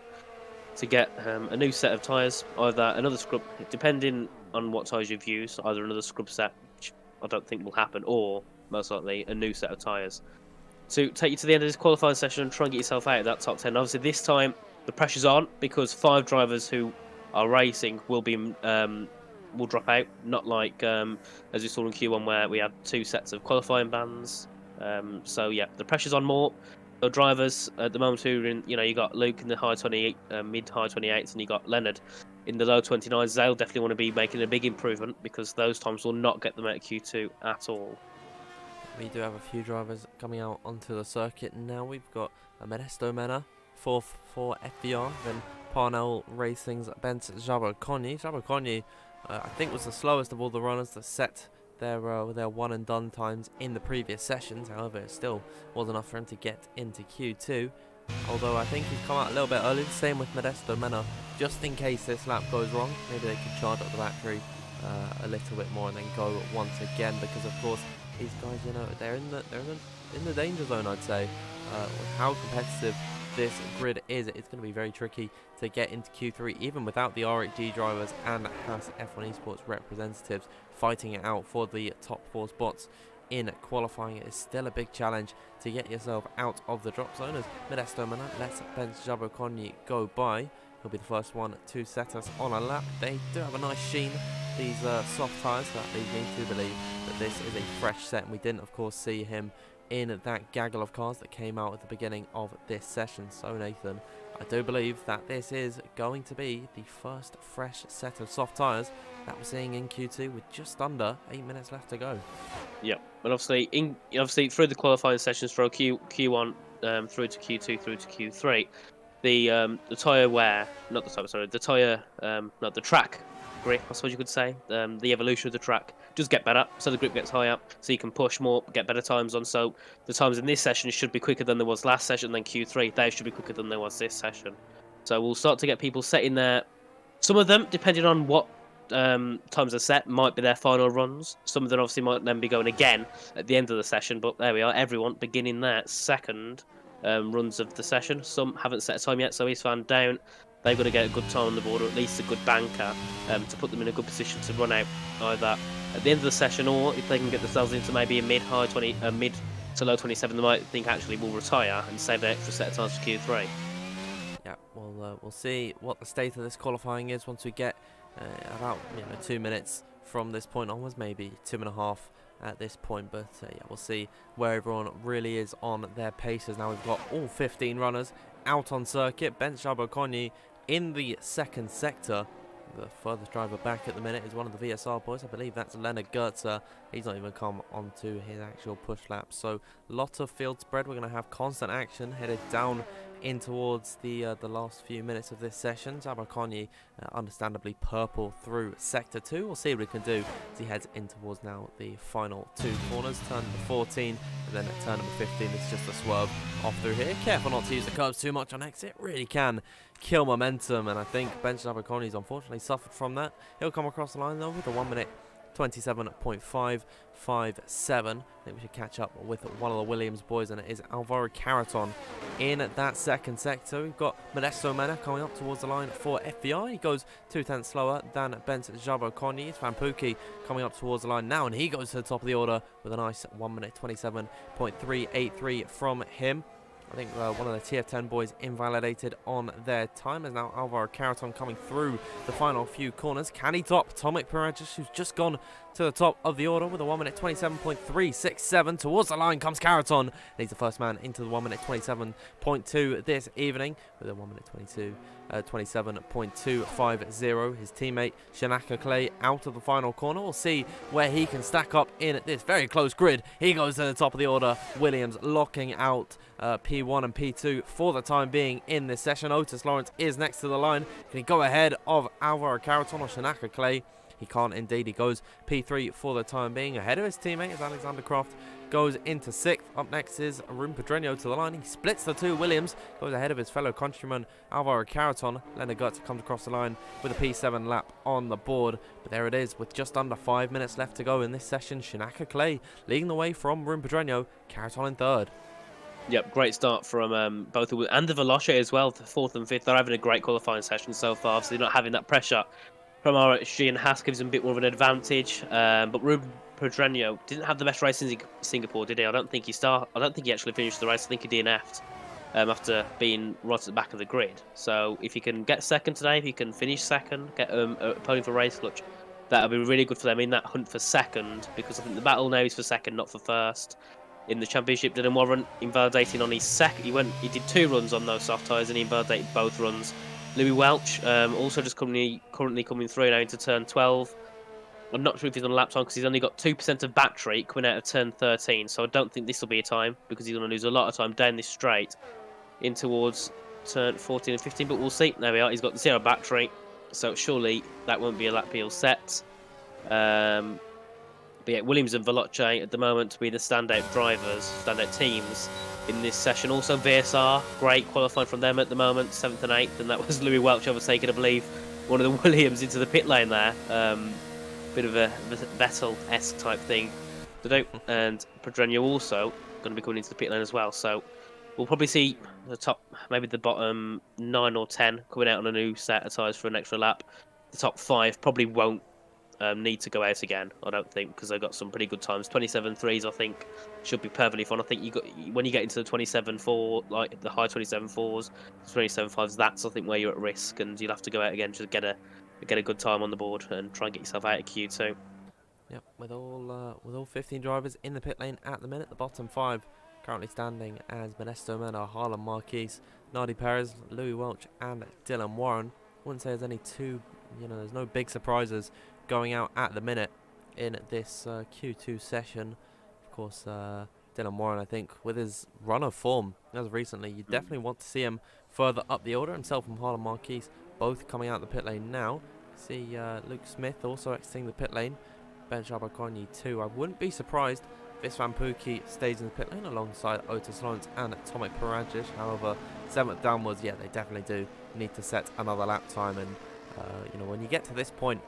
to get a new set of tyres, either another scrub, depending on what tyres you've used, either another scrub set, which I don't think will happen, or most likely a new set of tyres to take you to the end of this qualifying session and try and get yourself out of that top 10. Obviously this time the pressure's on, because 5 drivers who are racing will drop out, not like as we saw in Q1 where we had 2 sets of qualifying bans. So yeah, the pressure's on more. Drivers at the moment who are in, you got Luke in the high 28, mid high 28s, and you got Leonard in the low 29s. They'll definitely want to be making a big improvement, because those times will not get them out of Q2 at all. We do have a few drivers coming out onto the circuit now. We've got Modesto Mena, 4th for FBR, then Parnell Racing's Bent Chabakonyi. Chabakonyi, I think, was the slowest of all the runners that set their one and done times in the previous sessions. However, it still was enough for him to get into Q2. Although I think he's come out a little bit early. Same with Modesto Mena. Just in case this lap goes wrong, maybe they can charge up the battery a little bit more and then go once again. Because of course these guys, you know, they're in the danger zone. I'd say with how competitive this grid is, it's going to be very tricky to get into Q3, even without the RHG drivers and Haas F1 Esports representatives fighting it out for the top 4 spots in qualifying. It is still a big challenge to get yourself out of the drop zone, as Modesto Mena lets Ben Jabokony go by. He'll be the first one to set us on a lap. They do have a nice sheen, these soft tyres, so that leads me to believe that this is a fresh set, and we didn't of course see him in that gaggle of cars that came out at the beginning of this session. So Nathan, I do believe that this is going to be the first fresh set of soft tyres that we're seeing in Q2 with just under 8 minutes left to go. Yep, but obviously through the qualifying sessions for Q1 through to Q2 through to Q3, the tyre wear, not the tyre, sorry, the tyre, not the track grip, I suppose you could say, the evolution of the track does get better, so the grip gets higher, so you can push more, get better times on. So the times in this session should be quicker than there was last session, then Q3 they should be quicker than there was this session. So we'll start to get people setting their, some of them depending on what times are set, might be their final runs. Some of them obviously might then be going again at the end of the session, but there we are, everyone beginning their second runs of the session. Some haven't set a time yet, so East Van down. They've got to get a good time on the board, or at least a good banker, to put them in a good position to run out either at the end of the session, or if they can get themselves into maybe a mid to low 27, they might think actually will retire and save the extra set of times for Q3. Yeah, we'll see what the state of this qualifying is once we get about 2 minutes from this point onwards, maybe 2.5 at this point, but yeah, we'll see where everyone really is on their paces. Now we've got all 15 runners out on circuit. Ben Jabokony in the second sector. The furthest driver back at the minute is one of the VSR boys. I believe that's Leonard Gertzer. He's not even come onto his actual push lap. So lot of field spread. We're going to have constant action headed down in towards the last few minutes of this session. Jabokony understandably purple through sector 2. We'll see what he can do as he heads in towards now the final 2 corners. Turn number 14 and then at turn number 15 it's just a swerve off through here. Careful not to use the curbs too much on exit. Really can kill momentum, and I think Ben Jabokony's unfortunately suffered from that. He'll come across the line though with a 1 minute 27.557. I think we should catch up with one of the Williams boys, and it is Alvaro Caraton in that second sector. We've got Modesto Mena coming up towards the line for FBI. He goes 2/10 slower than Bent Jabokony. It's Van Pookie coming up towards the line now, and he goes to the top of the order with a nice 1 minute 27.383 from him. I think one of the TF10 boys invalidated on their time, as now Alvaro Caraton coming through the final few corners. Can he top Tomic Perez, who's just gone to the top of the order with a 1 minute 27.367. Towards the line comes Caraton, and he's the first man into the 1 minute 27.2 this evening with a 1 minute 27.250. His teammate Shanaka Clay out of the final corner. We'll see where he can stack up in this very close grid. He goes to the top of the order. Williams locking out P1 and P2 for the time being in this session. Otis Lawrence is next to the line. Can he go ahead of Alvaro Caraton or Shanaka Clay? He can't indeed. He goes P3 for the time being. Ahead of his teammate as Alexander Croft goes into 6th. Up next is Arun Pedreño to the line. He splits the two. Williams goes ahead of his fellow countryman Alvaro Caraton. Leonard Gertzer comes across the line with a P7 lap on the board. But there it is with just under 5 minutes left to go in this session. Shanaka Clay leading the way from Arun Pedreño. Caraton in 3rd. Yep, great start from both of them. And the Veloce as well, the 4th and 5th. They're having a great qualifying session so far, so they're not having that pressure from RHG, and Haas gives him a bit more of an advantage. But Ruben Pedreño didn't have the best race in Singapore, did he? I don't think he actually finished the race. I think he DNF'd after being right at the back of the grid. So if he can get second today, if he can finish second, get a podium for race clutch, that'll be really good for them in that hunt for second, because I think the battle now is for second, not for first. In the championship, Dylan Warren invalidating on his second. He did 2 runs on those soft tyres, and he invalidated both runs. Louis Welch also just currently coming through now into turn 12. I'm not sure if he's on lap time because he's only got 2% of battery coming out of turn 13, so I don't think this will be a time because he's going to lose a lot of time down this straight in towards turn 14 and 15, but we'll see. There we are. He's got 0 battery, so surely that won't be a lap he'll set. But yeah, Williams and Veloce at the moment to be the standout drivers, standout teams in this session. Also VSR, great qualifying from them at the moment, 7th and 8th, and that was Louis Welch overtaking, I believe, one of the Williams into the pit lane there. Bit of a Vettel-esque type thing to do. And Pedreño also going to be coming into the pit lane as well. So we'll probably see the top, maybe the bottom 9 or 10 coming out on a new set of tyres for an extra lap. The top 5 probably won't need to go out again, I don't think, because they've got some pretty good times. 27.3s, I think, should be perfectly fine. I think when you get into the 27.4, like the high 27.4s, 27.5s, that's I think where you're at risk, and you'll have to go out again to get a good time on the board and try and get yourself out of Q2. Yep, with all 15 drivers in the pit lane at the minute, the bottom 5 currently standing as Modesto Mena, Harlan Marquez, Nardi Perez, Louis Welch, and Dylan Warren. Wouldn't say there's any there's no big surprises going out at the minute in this Q2 session. Of course, Dylan Warren, I think, with his run of form as of recently, you definitely want to see him further up the order. Himself and Harlan Marquez both coming out the pit lane now. See Luke Smith also exiting the pit lane. Ben Shabakoni too. I wouldn't be surprised if Istvan Pukki stays in the pit lane alongside Otis Lawrence and Tomek Parajic. However, 7th downwards, yeah, they definitely do need to set another lap time. And when you get to this point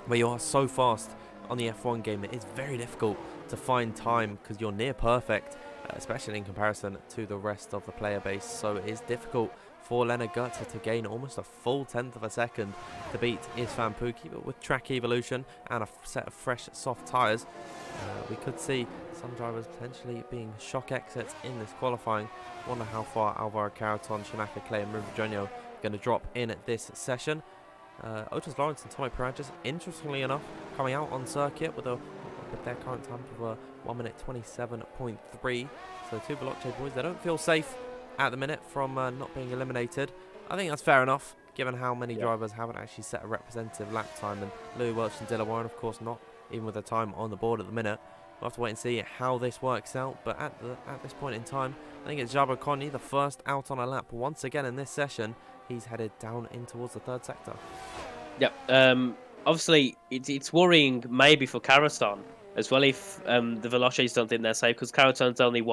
where you are so fast on the F1 game, it is very difficult to find time because you're near perfect, especially in comparison to the rest of the player base. So it is difficult for Leonard Goetze to gain almost a full 10th of a second to beat Istvan Pukki. But with track evolution and a set of fresh soft tyres, we could see some drivers potentially being shock exits in this qualifying. Wonder how far Alvaro Carreton, Schumacher, Clay and Rivadreño are going to drop in this session. Otis Lawrence and Tomek Parajic, interestingly enough, coming out on circuit with their current time of 1 minute 27.3. So two Veloce boys, they don't feel safe at the minute from not being eliminated. I think that's fair enough, given how many drivers haven't actually set a representative lap time. And Louis Welch and Dylan Warren, of course, not even with the time on the board at the minute. We'll have to wait and see how this works out. But at this point in time, I think it's Jabba Connie, the first out on a lap once again in this session. He's headed down in towards the third sector. Yep. Obviously, it's worrying maybe for Carreton as well if the Veloces don't think they're safe, because Carreton's only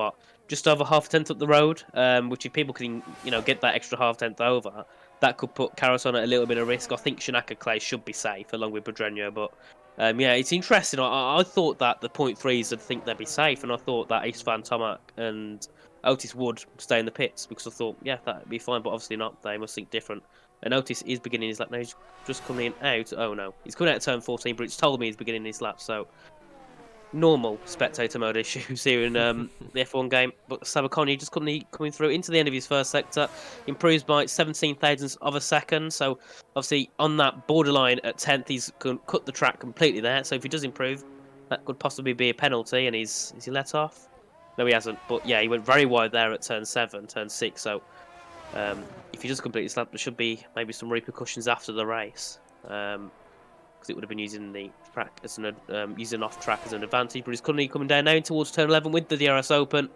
just over half a tenth up the road, which if people can get that extra half tenth over, that could put Carreton at a little bit of risk. I think Schumacher Clay should be safe along with Pedreño, but it's interesting. I thought that the 0.3s would think they'd be safe, and I thought that Istvan, Tomek and Otis would stay in the pits, because I thought, that'd be fine, but obviously not. They must think different. And Otis is beginning his lap now. He's just coming out. Oh no, he's coming out of turn 14, but it's told me he's beginning his lap. So normal spectator mode issues here in the F1 game. But Sabaconi just coming through into the end of his first sector, improves by 17 thousandths of a second. So obviously on that borderline at 10th, he's cut the track completely there. So if he does improve, that could possibly be a penalty. And is he let off? No, he hasn't. But yeah, he went very wide there at turn 7, turn 6. So if he does complete his lap, there should be maybe some repercussions after the race, because it would have been using the track as using off track as an advantage. But he's currently coming down now towards turn 11 with the DRS open.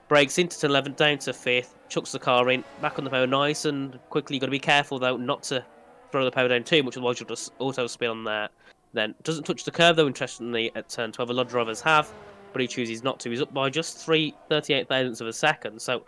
Brakes into turn 11, down to 5th, chucks the car in, back on the power nice and quickly. You've got to be careful though not to throw the power down too much, otherwise you'll just auto spin on there. Then doesn't touch the curve though, interestingly, at turn 12. A lot of drivers have, but he chooses not to. He's up by just 38 thousandths of a second, so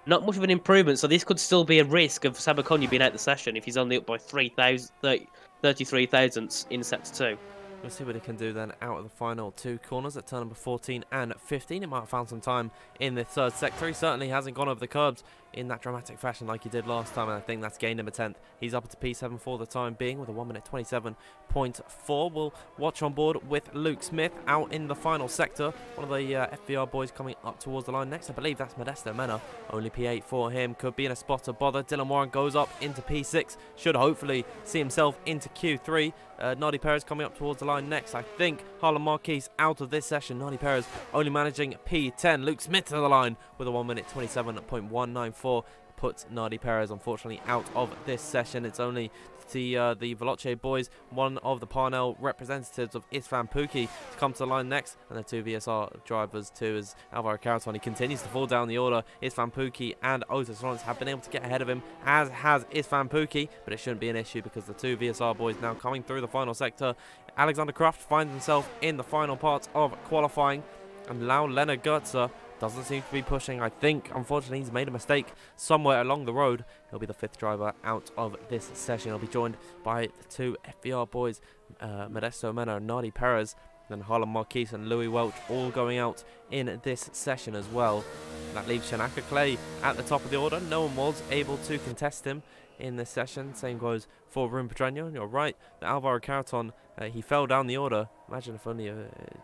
not much of an improvement. So this could still be a risk of Sabaconi being out the session if he's only up by 33 thousandths in sector 2. We'll see what he can do then out of the final two corners at turn number 14 and 15. He might have found some time in the third sector. He certainly hasn't gone over the curbs in that dramatic fashion like he did last time, and I think that's gained him a 10th. He's up to P7 for the time being with a 1 minute 27.4. We'll watch on board with Luke Smith out in the final sector. One of the FVR boys coming up towards the line next. I believe that's Modesto Mena. Only P8 for him. Could be in a spot of bother. Dylan Warren goes up into P6. Should hopefully see himself into Q3. Nardi Perez coming up towards the line next. I think Harlan Marquez out of this session. Nardi Perez only managing P10. Luke Smith to the line with a 1 minute 27.194. Puts Nardi Perez unfortunately out of this session. It's only the Veloce boys, one of the Parnell representatives of Istvan Pukki, to come to the line next, and the two VSR drivers too, as Alvaro Caraton, he continues to fall down the order. Istvan Pukki and Otis Lawrence have been able to get ahead of him, as has Istvan Pukki, but it shouldn't be an issue because the two VSR boys now coming through the final sector. Alexander Kraft finds himself in the final part of qualifying, and now Leonard Goetzer doesn't seem to be pushing. I think, unfortunately, he's made a mistake somewhere along the road. He'll be the 5th driver out of this session. He'll be joined by the two FBR boys, Modesto Mena and Nardi Perez, then Harlan Marquise and Louis Welch, all going out in this session as well. That leaves Shanaka Clay at the top of the order. No one was able to contest him in this session. Same goes for Ruben Pedreño. And you're right, that Alvaro Caraton, he fell down the order. Imagine if only,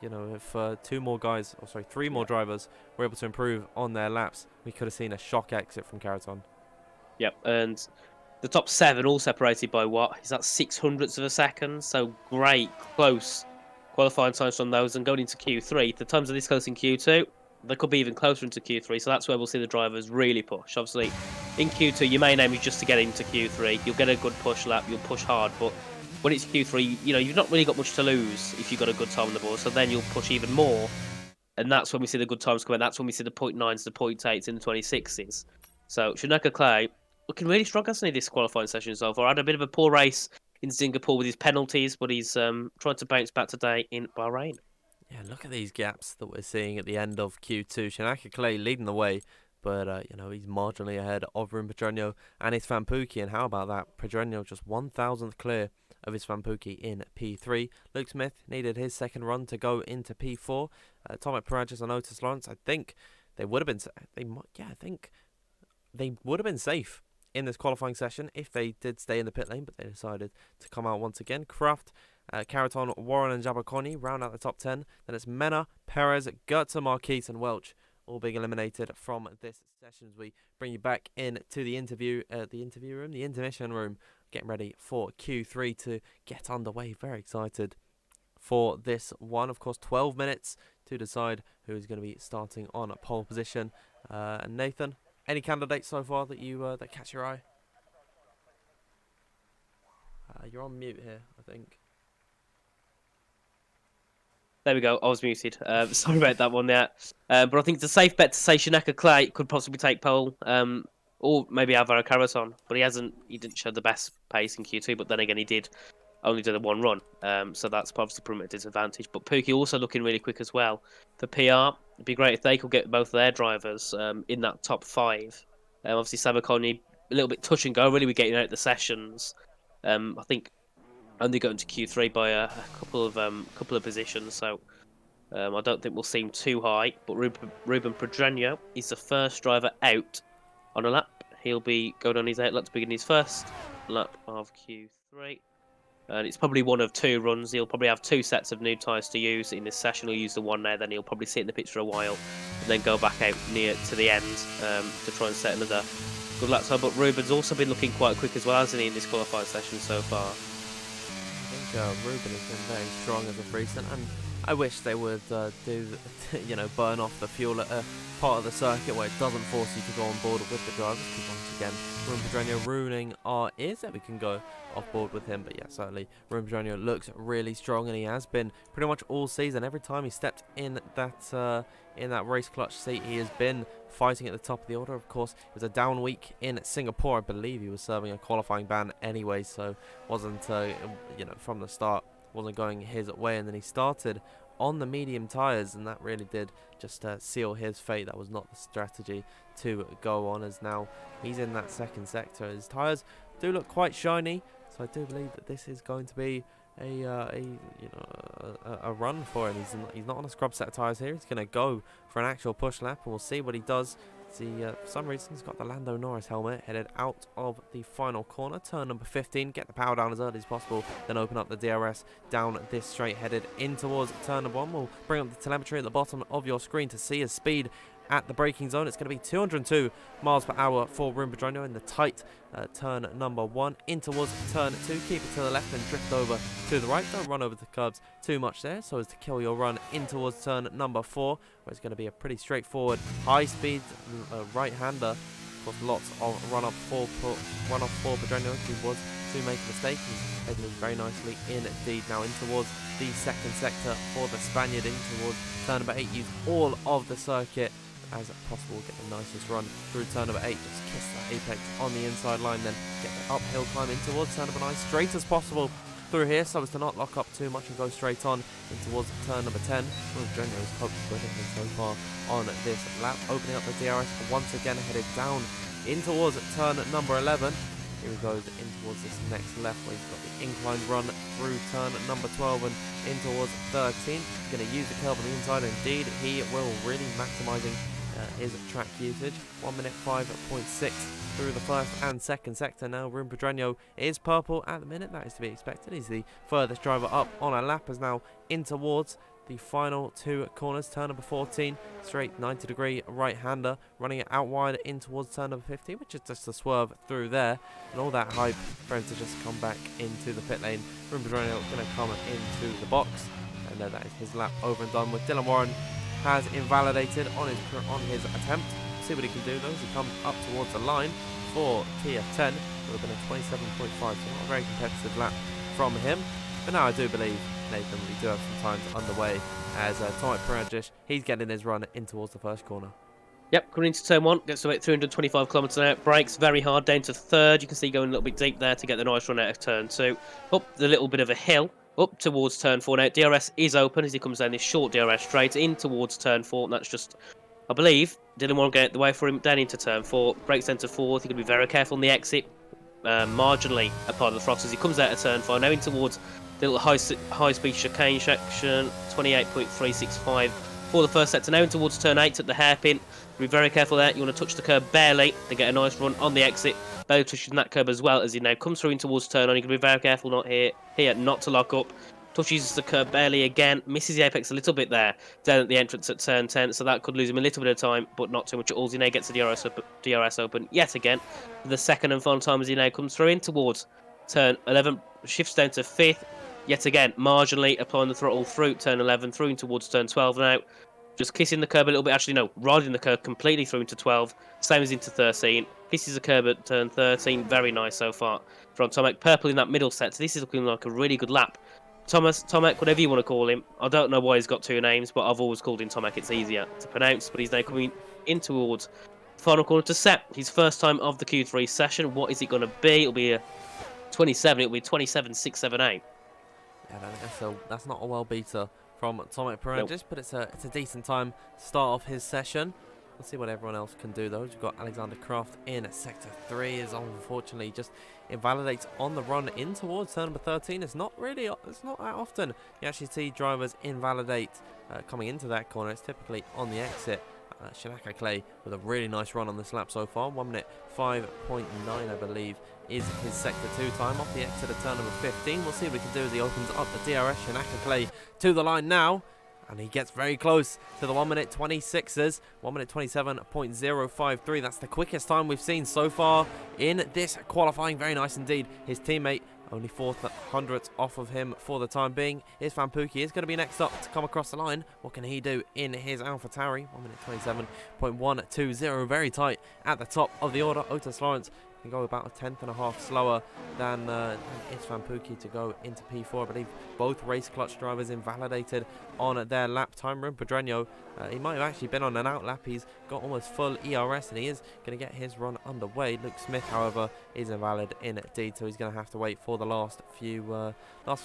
if three more drivers were able to improve on their laps, we could have seen a shock exit from Caraton. Yep, and the top 7 all separated by what? Is that 600ths of a second? So great, close qualifying times from those. And going into Q3, the times are this close in Q2, they could be even closer into Q3, so that's where we'll see the drivers really push. Obviously, in Q2, your main aim is just to get into Q3. You'll get a good push lap, you'll push hard, but when it's Q3, you've not really got much to lose if you've got a good time on the board, so then you'll push even more, and that's when we see the good times come in. That's when we see the 0.9s, the 0.8s, and the 26s. So, Shanaka Clay, looking really strong, hasn't he, this qualifying session so far? Had a bit of a poor race in Singapore with his penalties, but he's trying to bounce back today in Bahrain. Yeah, look at these gaps that we're seeing at the end of Q2. Shanaka Clay leading the way, but he's marginally ahead of Ruben Pedreño and Istvan Pukki. And how about that? Pedreño just 1,000th clear of Istvan Pukki in P3. Luke Smith needed his second run to go into P4. Tomek Paragas and Otis Lawrence, I think they would have been. I think they would have been safe in this qualifying session if they did stay in the pit lane, but they decided to come out once again. Kraft, Caraton, Warren and Jabaconi round out the top 10. Then it's Mena, Perez, Goetzer, Marquise and Welch all being eliminated from this session as we bring you back into the intermission room, getting ready for Q3 to get underway. Very excited for this one. Of course, 12 minutes to decide who is going to be starting on pole position. And Nathan, any candidates so far that you that catch your eye? You're on mute here, I think. There we go. I was muted. Sorry about that one there. But I think it's a safe bet to say Shanaka Clay could possibly take pole, or maybe Alvaro Caraton. But he didn't show the best pace in Q2. But then again, he did only do the one run. So that's obviously put him at a disadvantage. But Pukki also looking really quick as well. For PR, it'd be great if they could get both their drivers in that top 5. Obviously, Sabaconi, a little bit touch and go, really, with getting out the sessions. I think only going to Q3 by a couple of positions, so I don't think we'll seem too high. But Ruben Pedreño is the first driver out on a lap. He'll be going on his out lap to begin his first lap of Q3. And it's probably one of 2 runs. He'll probably have 2 sets of new tyres to use in this session. He'll use the one now, then he'll probably sit in the pits for a while, and then go back out near to the end to try and set another good lap time. But Ruben's also been looking quite quick as well, hasn't he, in this qualifying session so far? I think Ruben has been very strong as of recent, and I wish they would burn off the fuel at a part of the circuit where it doesn't force you to go on board with the drivers, because once again, Ruben Pedreño ruining our ears that we can go off board with him. But yeah, certainly Ruben Pedreño looks really strong, and he has been pretty much all season. Every time he stepped in that race clutch seat, he has been fighting at the top of the order. Of course, it was a down week in Singapore. I believe he was serving a qualifying ban anyway, so wasn't from the start wasn't going his way, and then he started on the medium tyres, and that really did just seal his fate. That was not the strategy to go on, as now he's in that second sector. His tyres do look quite shiny, so I do believe that this is going to be a run for him. He's not on a scrub set of tyres here. He's going to go for an actual push lap, and we'll see what he does. For some reason, he's got the Lando Norris helmet, headed out of the final corner, turn number 15, get the power down as early as possible, then open up the DRS down this straight, headed in towards turn number 1. We'll bring up the telemetry at the bottom of your screen to see his speed at the braking zone. It's going to be 202 miles per hour for Ruben Pedreño in the tight turn number 1, in towards turn 2. Keep it to the left and drift over to the right. Don't run over the curbs too much there, so as to kill your run in towards turn number 4, where it's going to be a pretty straightforward high-speed right-hander. Of course, lots of run-off for Pedreño. He was to make a mistake. He's heading very nicely indeed now in towards the second sector for the Spaniard, in towards turn number 8. Use all of the circuit as possible, get the nicest run through turn number 8, just kiss that apex on the inside line, then get the uphill climb in towards turn number 9, straight as possible through here so as to not lock up too much and go straight on in towards turn number 10. Genio's hoped for anything so far on this lap, opening up the DRS once again, headed down in towards turn number 11. Here he goes in towards this next left where he's got the inclined run through turn number 12 and in towards 13. He's going to use the curve on the inside. Indeed, he will, really maximising his track usage. 1 minute 5.6 through the first and second sector. Now Pedreño is purple at the minute. That is to be expected. He's the furthest driver up on a lap, as now in towards the final 2 corners. Turn number 14, straight 90-degree right-hander, running it out wide in towards turn number 15, which is just a swerve through there. And all that hype for him to just come back into the pit lane. Pedreño going to come into the box, and that is his lap over and done with. Dylan Warren has invalidated on his attempt. See what he can do though as he comes up towards the line for TF10. Would have been a 27.5, so not a very competitive lap from him. But now I do believe, Nathan, we do have some times underway as Tomek Peranjic, he's getting his run in towards the first corner. Yep, coming into turn 1, gets to about 325 kilometres an hour, brakes very hard down to third. You can see going a little bit deep there to get the nice run out of turn 2. Up the little bit of a hill, up towards turn 4 now. DRS is open as he comes down this short DRS straight in towards turn 4. And that's just, I believe, Dylan Warren getting the way for him down into turn 4. Brakes down to 4th. He's going to be very careful on the exit. Marginally apply the throttle as he comes out of turn 5. Now in towards the little high-speed chicane section. 28.365 for the first sector. Now in towards turn 8 at the hairpin. Be very careful there. You want to touch the curb barely to get a nice run on the exit. Barely touching that curb as well as he now comes through in towards turn 9. You can be very careful not here not to lock up. Touches the curb barely again. Misses the apex a little bit there down at the entrance at turn 10. So that could lose him a little bit of time, but not too much at all. He now gets the DRS open yet again for the second and final time as he now comes through in towards turn 11. Shifts down to 5th. Yet again, marginally applying the throttle through turn 11, through in towards turn 12 now. Just kissing the curb a little bit. Actually, no, riding the curb completely through into 12. Same as into 13. Kisses the curb at turn 13. Very nice so far from Tomek. Purple in that middle set. So this is looking like a really good lap. Tomek, whatever you want to call him. I don't know why he's got 2 names, but I've always called him Tomek. It's easier to pronounce. But he's now coming in towards the final corner to set his first time of the Q3 session. What is it going to be? It'll be a 27. It'll be 27.678. Yeah, that's not a well beater from Tomek Peranjic, nope. But it's a decent time to start off his session. Let's see what everyone else can do though. We've got Alexander Kraft in sector 3, is unfortunately just invalidates on the run in towards turn number 13. It's not that often you actually see drivers invalidate coming into that corner. It's typically on the exit. Shanaka Clay with a really nice run on this lap so far. 1 minute 5.9, I believe, is his sector 2 time off the exit of turn number 15. We'll see what he can do as he opens up the DRS. Shanaka Clay to the line now, and he gets very close to the 1 minute 26s. 1 minute 27.053. That's the quickest time we've seen so far in this qualifying. Very nice indeed. His teammate only 400th off of him for the time being. Here's Van Pookie. Is going to be next up to come across the line. What can he do in his AlphaTauri? 1 minute 27.120. Very tight at the top of the order. Otis Lawrence can go about a 10th slower than Van Pookie to go into P4. I believe both race clutch drivers invalidated on their lap time. Pedreño, he might have actually been on an out lap. He's got almost full ERS and he is going to get his run underway. Luke Smith, however, is invalid indeed, so he's going to have to wait for the last few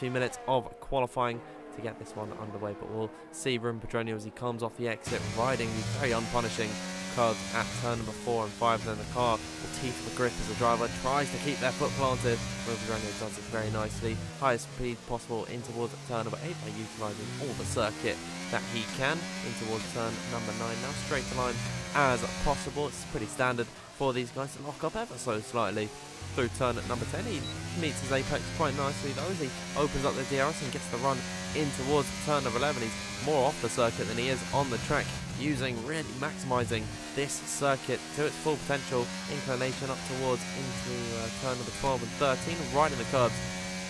minutes of qualifying to get this one underway. But we'll see Pedreño as he comes off the exit, riding these very unpunishing curves at turn number 4 and 5. Then the car will teeth the grip as the driver tries to keep their foot planted. Pedreño does it very nicely. Highest speed possible in towards turn number 8 by utilising all the circuit that he can. In towards turn number 9 now, straight to line as possible. It's pretty standard for these guys to lock up ever so slightly through turn at number 10. He meets his apex quite nicely though as he opens up the DRS and gets the run in towards turn number 11. He's more off the circuit than he is on the track, really maximising this circuit to its full potential. Inclination up towards into turn number 12 and 13, riding the curbs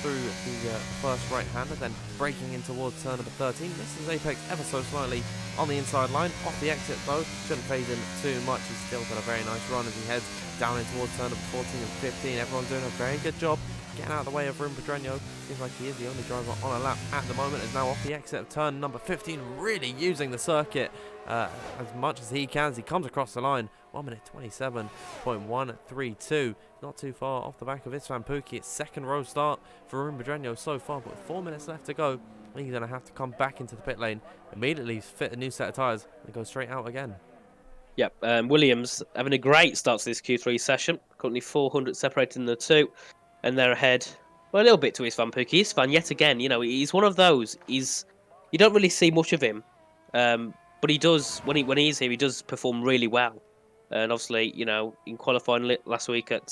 through the first right-hander, then braking in towards turn number 13. Misses apex ever so slightly on the inside line. Off the exit though, shouldn't phase him too much. He's still got a very nice run as he heads down in towards turn number 14 and 15. Everyone's doing a very good job getting out of the way of Pedreño. Seems like he is the only driver on a lap at the moment. Is now off the exit of turn number 15, really using the circuit as much as he can as he comes across the line. 1 minute 27.132. Not too far off the back of Istvan Pukki. It's second row start for Pedreño so far, but with 4 minutes left to go, he's going to have to come back into the pit lane, immediately fit a new set of tyres, and go straight out again. Yep, Williams having a great start to this Q3 session. Currently 400 separating the two, and they're ahead, well, a little bit to Istvan Pukki. Istvan, yet again, he's one of those. You don't really see much of him, but he does, when he's here, he does perform really well. And obviously, in qualifying last week at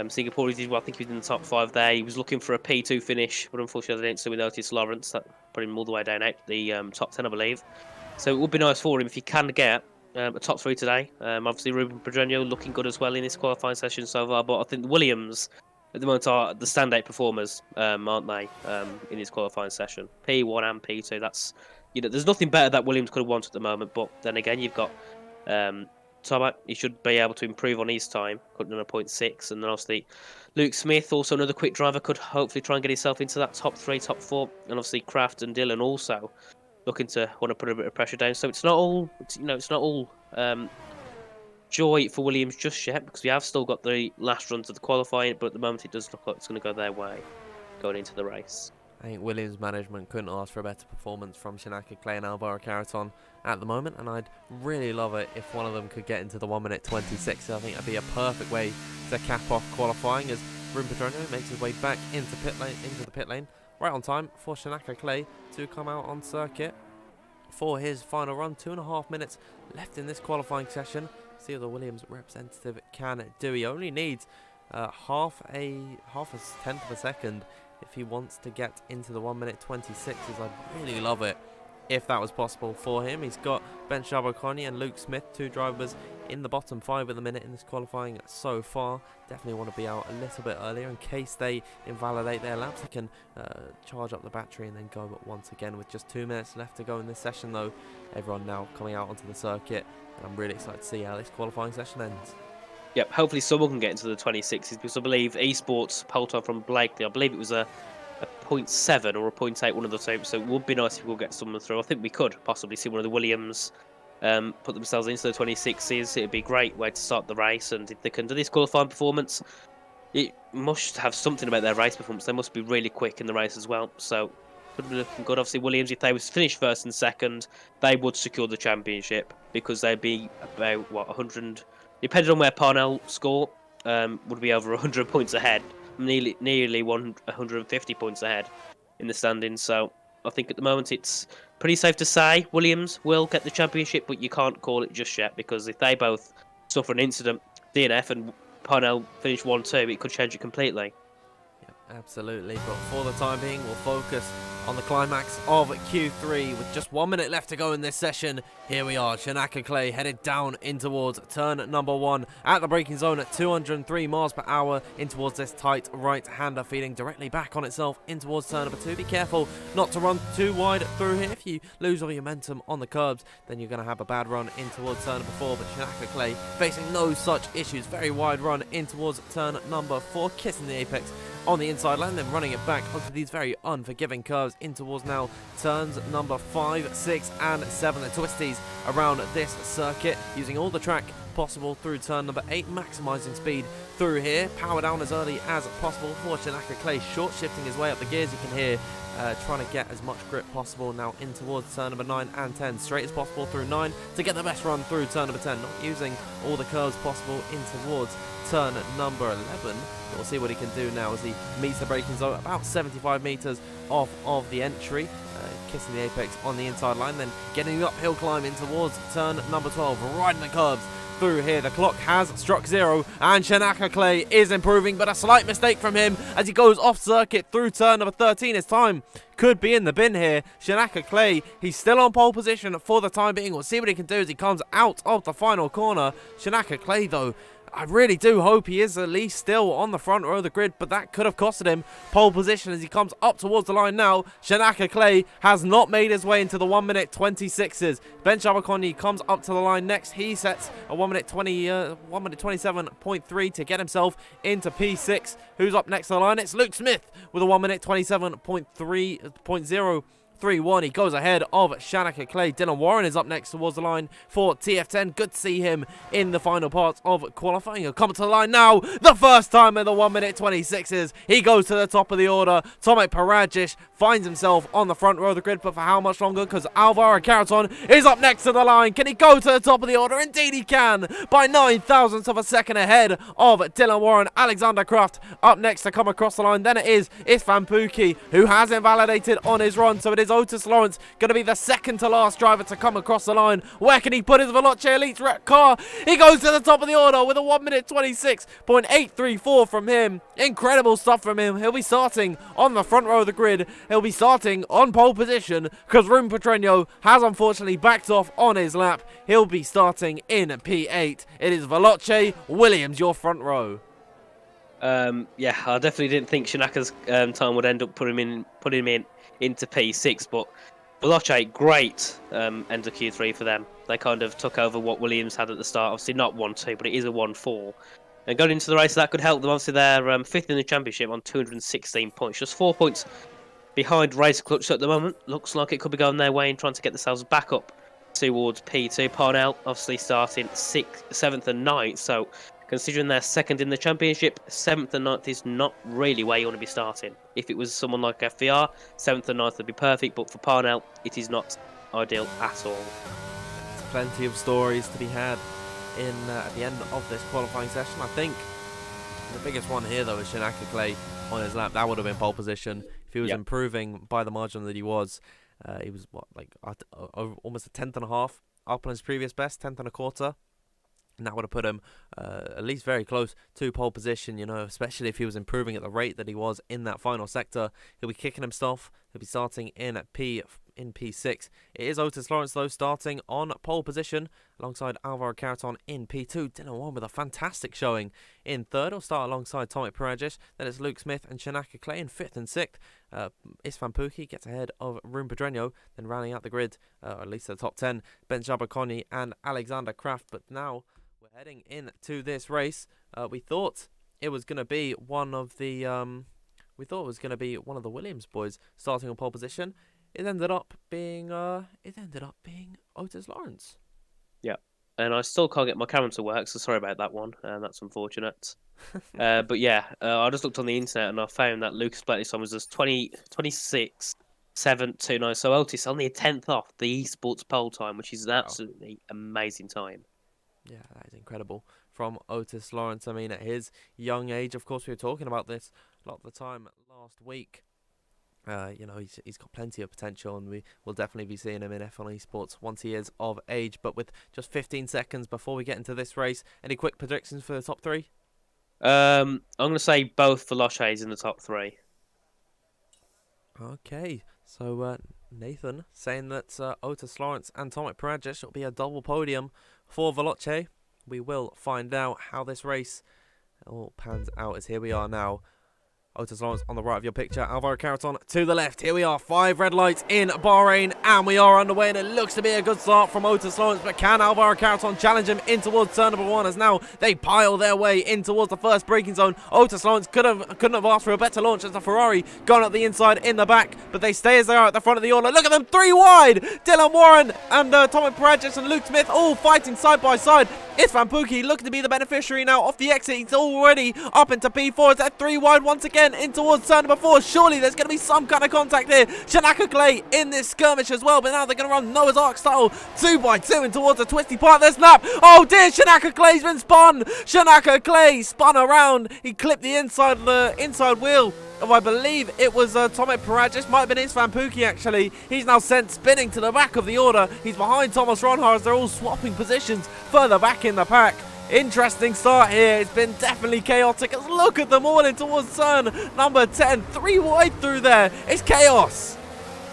Singapore, he did well. I think he was in the top 5 there. He was looking for a P2 finish, but unfortunately, they didn't see with Otis Lawrence. That put him all the way down out the top 10, I believe. So it would be nice for him if he can get a top 3 today. Obviously, Ruben Pedreño looking good as well in this qualifying session so far. But I think the Williams at the moment are the standout performers, aren't they, in this qualifying session? P1 and P2. That's there's nothing better that Williams could have wanted at the moment. But then again, you've got Tomac. He should be able to improve on his time, cutting on a 0.6, and then obviously Luke Smith, also another quick driver, could hopefully try and get himself into that top 3, top 4, and obviously Kraft and Dillon also looking to want to put a bit of pressure down. So it's not all, joy for Williams just yet, because we have still got the last runs of the qualifying, but at the moment it does look like it's going to go their way going into the race. I think Williams management couldn't ask for a better performance from Shinaka Clay and Alvaro Carreton at the moment, and I'd really love it if one of them could get into the 1 minute 26. I think that'd be a perfect way to cap off qualifying as Ruben Pedreño makes his way back into the pit lane, right on time for Shinaka Clay to come out on circuit for his final run. 2.5 minutes left in this qualifying session. See what the Williams representative can do. He only needs half a tenth of a second if he wants to get into the 1 minute 26. I'd really love it if that was possible for him. He's got Ben Shabokoni and Luke Smith, 2 drivers in the bottom 5 at the minute in this qualifying so far. Definitely want to be out a little bit earlier in case they invalidate their laps. They can charge up the battery and then go once again. With just 2 minutes left to go in this session though, everyone now coming out onto the circuit, and I'm really excited to see how this qualifying session ends. Yep, hopefully someone can get into the 26s, because I believe Esports pole time from Blakely, I believe it was a 0.7 or a 0.8, one of the two. So it would be nice if we could get someone through. I think we could possibly see one of the Williams put themselves into the 26s. It'd be a great way to start the race, and if they can do this qualifying performance, it must have something about their race performance. They must be really quick in the race as well. So could be looking good. Obviously, Williams, if they was to finish first and second, they would secure the championship, because they'd be about 100. Depending on where Parnell score, would be over 100 points ahead, nearly 150 points ahead in the standings. So I think at the moment it's pretty safe to say Williams will get the championship, but you can't call it just yet, because if they both suffer an incident, DNF, and Parnell finish 1-2, it could change it completely. Yeah, absolutely, but for the time being, we'll focus on the climax of Q3 with just 1 minute left to go in this session. Here we are, Shinaka Clay headed down in towards turn number 1 at the braking zone at 203 miles per hour in towards this tight right-hander, feeding directly back on itself in towards turn number 2. Be careful not to run too wide through here. If you lose all your momentum on the curbs, then you're going to have a bad run in towards turn number 4, but Shinaka Clay facing no such issues. Very wide run in towards turn number 4, kissing the apex on the inside line, then running it back onto these very unforgiving curves in towards now turns number 5, 6 and 7. The twisties around this circuit, using all the track possible through turn number 8, maximising speed through here. Power down as early as possible for Shinaka Clay, short shifting his way up the gears, you can hear, trying to get as much grip possible now in towards turn number 9 and 10, straight as possible through 9 to get the best run through turn number 10, not using all the curves possible in towards turn number 11. We'll see what he can do now as he meets the braking zone about 75 metres off of the entry, kissing the apex on the inside line, then getting the uphill climb in towards turn number 12, riding the curbs through here. The clock has struck 0 and Shinaka Clay is improving, but a slight mistake from him as he goes off circuit through turn number 13. His time could be in the bin here. Shinaka Clay, he's still on pole position for the time being. We'll see what he can do as he comes out of the final corner. Shinaka Clay though, I really do hope he is at least still on the front row of the grid, but that could have costed him pole position as he comes up towards the line now. Shanaka Clay has not made his way into the 1 minute 26s. Ben Shabakoni comes up to the line next. He sets a 1 minute 27.3 to get himself into P6. Who's up next to the line? It's Luke Smith with a 1 minute 27.3.0. 3-1. He goes ahead of Shanaka Clay. Dylan Warren is up next towards the line for TF10. Good to see him in the final parts of qualifying. He'll come to the line now. The first time in the 1 minute 26s. He goes to the top of the order. Tomek Paradzic finds himself on the front row of the grid, but for how much longer? Because Alvaro Caraton is up next to the line. Can he go to the top of the order? Indeed he can. By 9 thousandths of a second ahead of Dylan Warren. Alexander Kraft up next to come across the line. Then it is Istvan Pukki, who has invalidated on his run. So it is Otis Lawrence going to be the second to last driver to come across the line. Where can he put his Veloce Elite car? He goes to the top of the order with a 1 minute 26.834 from him. Incredible stuff from him. He'll be starting on the front row of the grid. He'll be starting on pole position because Rune Petreno has unfortunately backed off on his lap. He'll be starting in P8. It is Veloce Williams, your front row. Yeah, I definitely didn't think Shanaka's time would end up putting him in into P6, but Veloce, great end of Q3 for them. They kind of took over what Williams had at the start. Obviously not 1-2, but it is a 1-4. And going into the race, that could help them. Obviously they're fifth in the championship on 216 points, just 4 points behind Racer Clutch at the moment. Looks like it could be going their way and trying to get themselves back up towards P2. Parnell obviously starting 6th, 7th and 9th, so considering they're second in the championship, 7th and 9th is not really where you want to be starting. If it was someone like FVR, 7th and 9th would be perfect, but for Parnell, it is not ideal at all. There's plenty of stories to be had in at the end of this qualifying session. I think the biggest one here, though, is Shanaka Clay on his lap. That would have been pole position. If he was improving by the margin that he was, what, like almost a tenth and a half up on his previous best, 10th and a quarter. And that would have put him at least very close to pole position, you know, especially if he was improving at the rate that he was in that final sector. He'll be kicking himself. He'll be starting in P6. It is Otis Lawrence, though, starting on pole position alongside Alvaro Caraton in P2. Dylan Warren with a fantastic showing in third. He'll start alongside Tomek Paradzic. Then it's Luke Smith and Shanaka Clay in 5th and 6th. Istvan Pukki gets ahead of Rune Petreno, then rounding out the grid, or at least the top 10, Ben Jabakoni and Alexander Kraft. But now we're heading into this race. We thought it was going to be one of the Williams boys starting on pole position. It ended up being Otis Lawrence. Yeah, and I still can't get my camera to work, so sorry about that one. That's unfortunate. But yeah, I just looked on the internet and I found that Lucas Bletchley's time was just 26.729. So Otis only a tenth off the esports pole time, which is an absolutely amazing time. Yeah, that is incredible from Otis Lawrence. I mean, at his young age, of course, we were talking about this a lot of the time last week. You know, he's got plenty of potential, and we will definitely be seeing him in F1 Esports once he is of age. But with just 15 seconds before we get into this race, any quick predictions for the top three? I'm going to say both Veloces in the top 3. Okay, so Nathan saying that Otis Lawrence and Tomek Paradzic will be a double podium for Veloce. We will find out how this race all pans out, as here we are now. Otis Lawrence on the right of your picture, Alvaro Caraton to the left. Here we are, 5 red lights in Bahrain, and we are underway, and it looks to be a good start from Otis Lawrence, but can Alvaro Caraton challenge him in towards turn number 1, as now they pile their way in towards the first braking zone. Otis Lawrence couldn't have asked for a better launch as the Ferrari going up the inside in the back, but they stay as they are at the front of the order. Look at them, 3 wide! Dylan Warren and Tomek Paradzic and Luke Smith all fighting side by side. Istvan Pukki looking to be the beneficiary now off the exit. He's already up into P4. It's at 3 wide once again in towards turn number 4. Surely there's going to be some kind of contact here. Shanaka Clay in this skirmish as well, but now they're going to run Noah's Ark style 2x2 in towards a twisty part of their snap. Oh dear, Shanaka Clay's been spun. Shanaka Clay spun around. He clipped the inside wheel. Oh, I believe it was Tomek Paradzic. Might have been Istvan Pukki, actually. He's now sent spinning to the back of the order. He's behind Thomas Ronhar as they're all swapping positions further back in the pack. Interesting start here. It's been definitely chaotic. Look at them all in towards turn number 10. 3 wide through there. It's chaos.